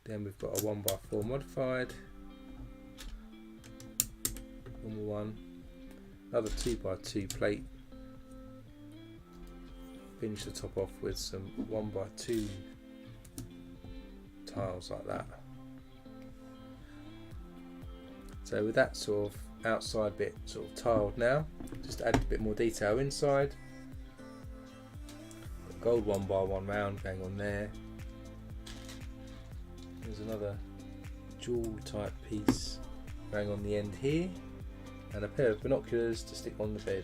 Then we've got a 1x4 modified, normal one, another 2x2 plate. Finish the top off with some 1x2 tiles like that. So with that sort of outside bit sort of tiled now, just add a bit more detail inside. Got gold 1x1 round going on there. There's another jewel type piece going on the end here, and a pair of binoculars to stick on the bed.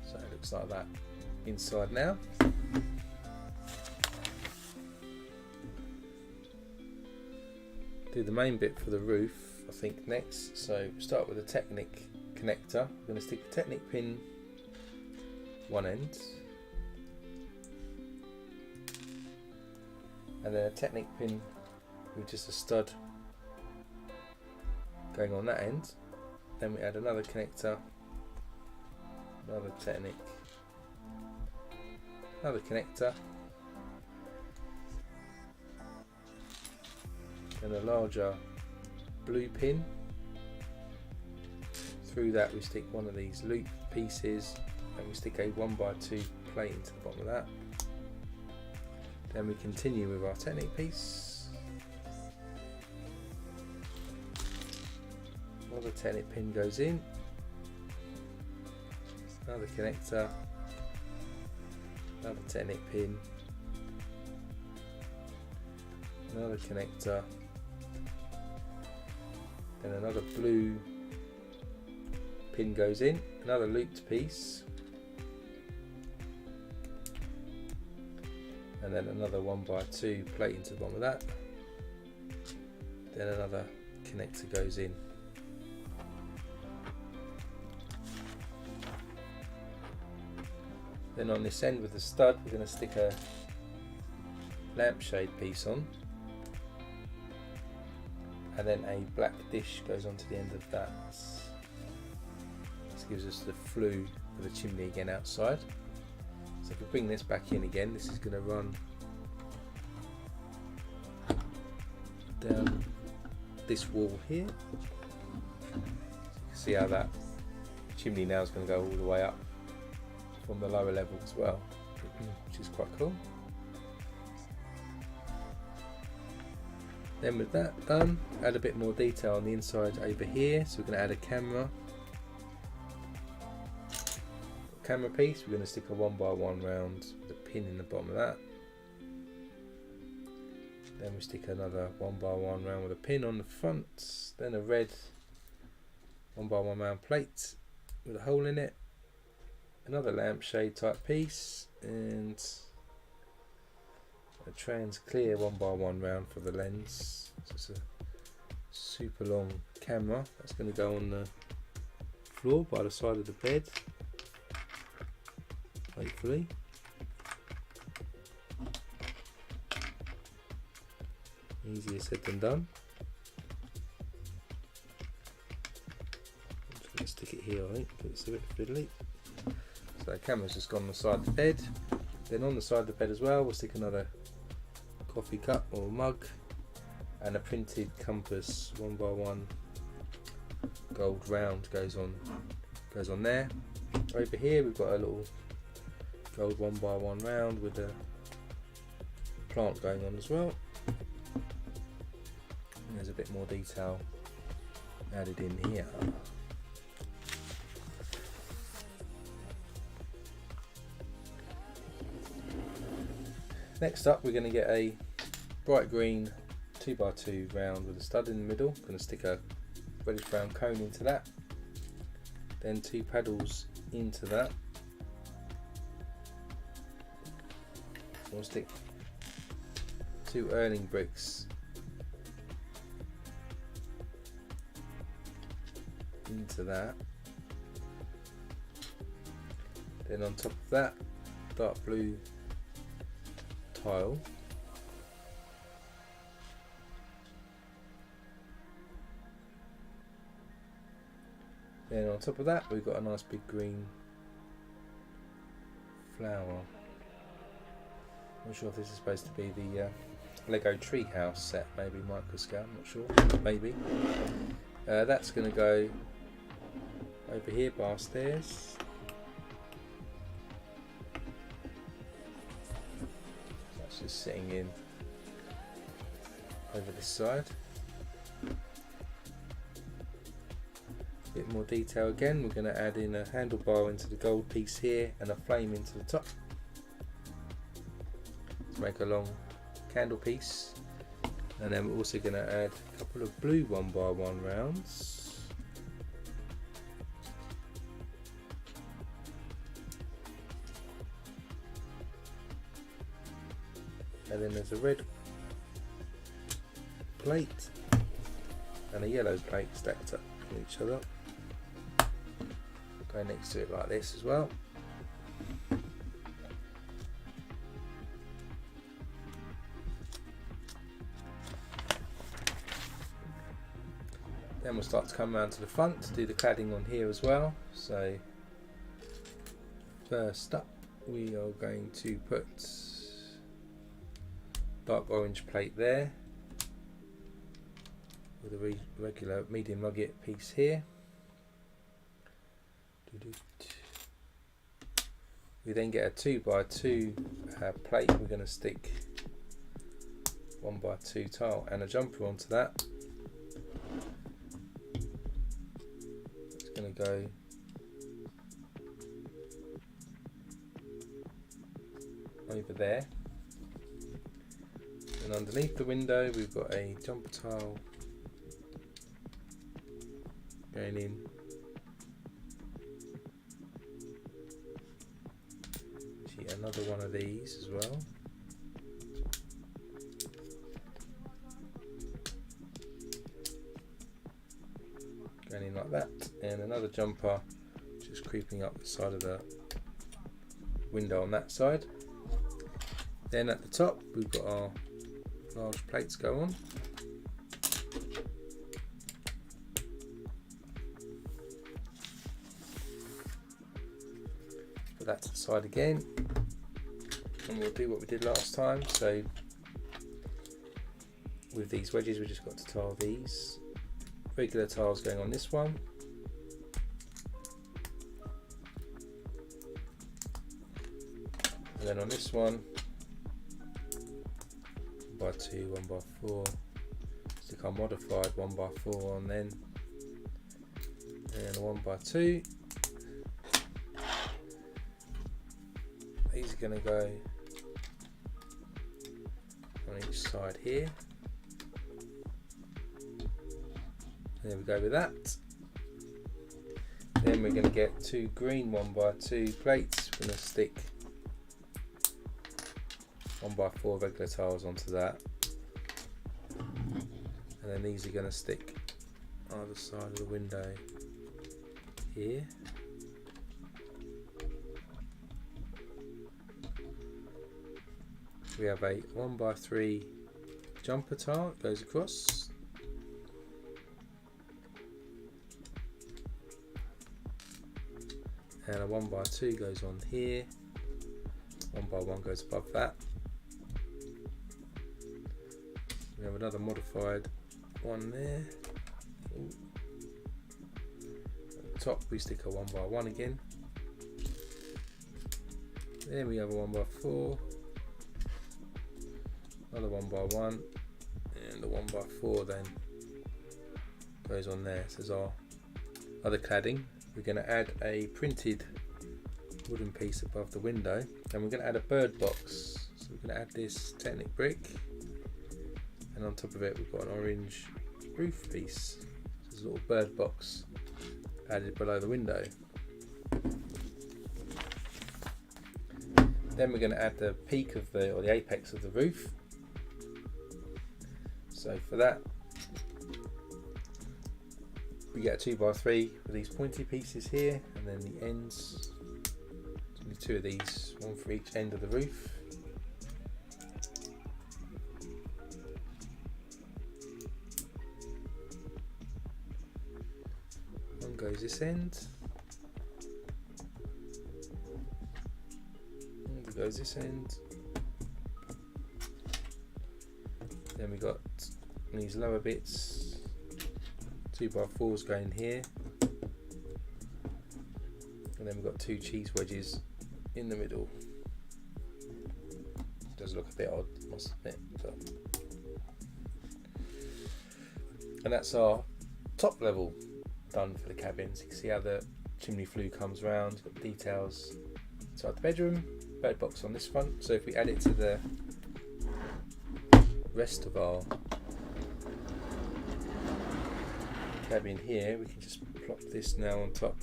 So it looks like that inside now. Do the main bit for the roof, I think, next. So start with a Technic connector. I'm going to stick a Technic pin one end, and then a Technic pin with just a stud going on that end. Then we add another connector, another Technic, another connector, and a larger blue pin. Through that we stick one of these loop pieces, and we stick a 1x2 plate into the bottom of that. Then we continue with our Technic piece. Another Technic pin goes in, another connector, another Technic pin, another connector, then another blue pin goes in, another looped piece, and then another 1x2 plate into the bottom of that. Then another connector goes in. Then on this end with the stud we're going to stick a lampshade piece on, and then a black dish goes onto the end of that. This gives us the flue for the chimney again outside. So if we bring this back in again, this is going to run down this wall here. See how that chimney now is going to go all the way up from the lower level as well, which is quite cool. Then with that done, add a bit more detail on the inside over here. So we're going to add a camera piece. We're going to stick a 1x1 round with a pin in the bottom of that. Then we stick another 1x1 round with a pin on the front. Then a red 1x1 round plate with a hole in it. Another lampshade type piece, and a trans clear 1x1 round for the lens. So it's a super long camera that's going to go on the floor by the side of the bed, hopefully. Easier said than done. I'm just going to stick it here, I think, because it's a bit fiddly. So the camera's just gone on the side of the bed. Then on the side of the bed as well, we'll stick another coffee cup or mug and a printed compass 1x1 gold round goes on there. Over here we've got a little gold 1x1 round with a plant going on as well. And there's a bit more detail added in here. Next up, we're going to get a bright green 2x2 round with a stud in the middle. Going to stick a reddish brown cone into that. Then 2 paddles into that. We'll stick 2 earning bricks into that. Then on top of that, dark blue tile. Then on top of that we've got a nice big green flower. Not sure if this is supposed to be the Lego tree house set, maybe microscale, I'm not sure, maybe. That's going to go over here by our stairs. Just sitting in over this side. A bit more detail again, we're going to add in a handlebar into the gold piece here and a flame into the top to make a long candle piece. And then we're also going to add a couple of blue 1x1 rounds. And then there's a red plate and a yellow plate stacked up on each other. Go next to it like this as well. Then we'll start to come around to the front to do the cladding on here as well. So first up we are going to put dark orange plate there with a regular medium nugget piece here. We then get a 2x2 plate. We're going to stick 1x2 tile and a jumper onto that. It's going to go over there. And underneath the window we've got a jumper tile going in. See another one of these as well. Going in like that, and another jumper just creeping up the side of the window on that side. Then at the top we've got our large plates go on. Put that to the side again, and we'll do what we did last time. So with these wedges, we just got to tile these regular tiles going on this one. And then on this one, 1x2, 1x4, stick our modified 1x4 on then, and a 1x2. These are going to go on each side here. There we go with that. Then we're going to get 2 green 1x2 plates. We're going to stick 1x4 regular tiles onto that, and then these are going to stick either side of the window here. We have a 1x3 jumper tile that goes across. And a 1x2 goes on here. 1x1 goes above that. We have another modified one there. Ooh. At the top we stick a 1x1 again. Then we have a 1x4. Another 1x1, and the 1x4 then goes on there. So there's our other cladding. We're going to add a printed wooden piece above the window, and we're going to add a bird box. So we're going to add this Technic brick, and on top of it we've got an orange roof piece. So there's a little bird box added below the window. Then we're going to add the peak of the, or the apex of the roof. So for that, we get a 2x3 with these pointy pieces here, and then the ends, so 2 of these, one for each end of the roof. One goes this end, one goes this end. Then we got these lower bits, 2x4s going here, and then we've got 2 cheese wedges in the middle. Does look a bit odd, must admit, but. And that's our top level done for the cabins. You can see how the chimney flue comes round. Got details inside the bedroom, bird box on this front. So if we add it to the rest of our cabin here, we can just plop this now on top.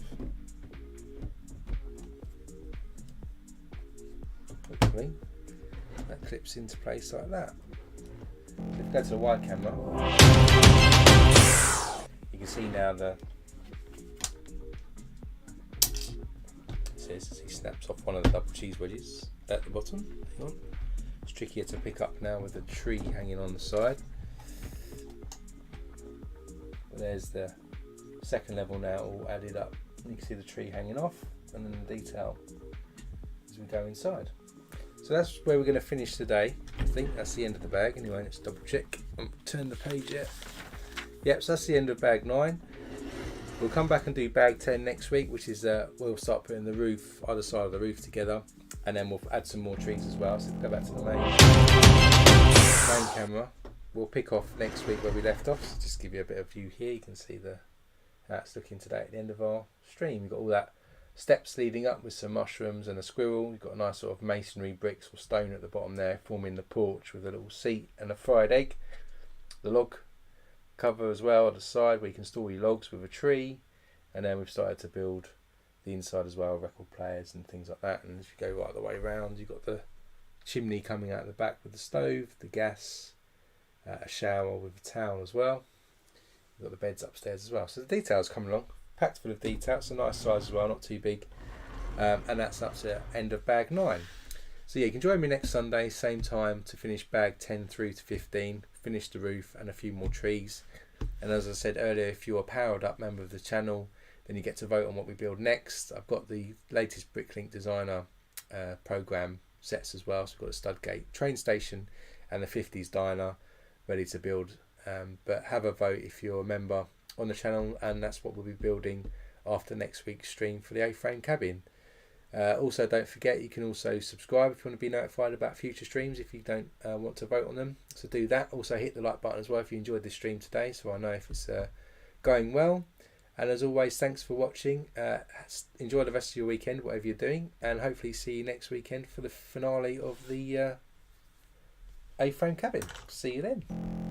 Hopefully that clips into place like that. If we go to the wide camera, you can see now the says he snaps off one of the double cheese wedges at the bottom. Hang on. It's trickier to pick up now with the tree hanging on the side. But there's the second level now all added up. You can see the tree hanging off, and then the detail as we go inside. So that's where we're going to finish today. I think that's the end of the bag. Anyway, let's double check. Turn the page yet. Yep, so that's the end of bag 9. We'll come back and do bag 10 next week, which is we'll start putting the roof, either side of the roof together, and then we'll add some more trees as well. So if we go back to the main camera, we'll pick off next week where we left off. So just give you a bit of view here. You can see how it's looking today at the end of our stream. We've got all that steps leading up with some mushrooms and a squirrel. We've got a nice sort of masonry bricks or stone at the bottom there, forming the porch with a little seat and a fried egg. The log cover as well at the side where you can store your logs with a tree, and then we've started to build the inside as well, record players and things like that. And if you go right the way around, you've got the chimney coming out the back with the stove, the gas, a shower with a towel as well. You've got the beds upstairs as well. So the details come along, packed full of detail. It's a nice size as well, not too big, and that's up to end of bag 9. So yeah, you can join me next Sunday, same time, to finish bag 10 through to 15, finish the roof and a few more trees. And as I said earlier, if you're a powered up member of the channel, then you get to vote on what we build next. I've got the latest Bricklink Designer Program sets as well. So we've got a Studgate train station and the 50s diner. ready to build. But have a vote if you're a member on the channel, and that's what we'll be building after next week's stream for the A-frame cabin. Also, don't forget you can also subscribe if you want to be notified about future streams if you don't want to vote on them. So do that. Also hit the like button as well if you enjoyed this stream today, so I know if it's going well. And as always, thanks for watching. Enjoy the rest of your weekend, whatever you're doing, and hopefully see you next weekend for the finale of the A-frame cabin. See you then.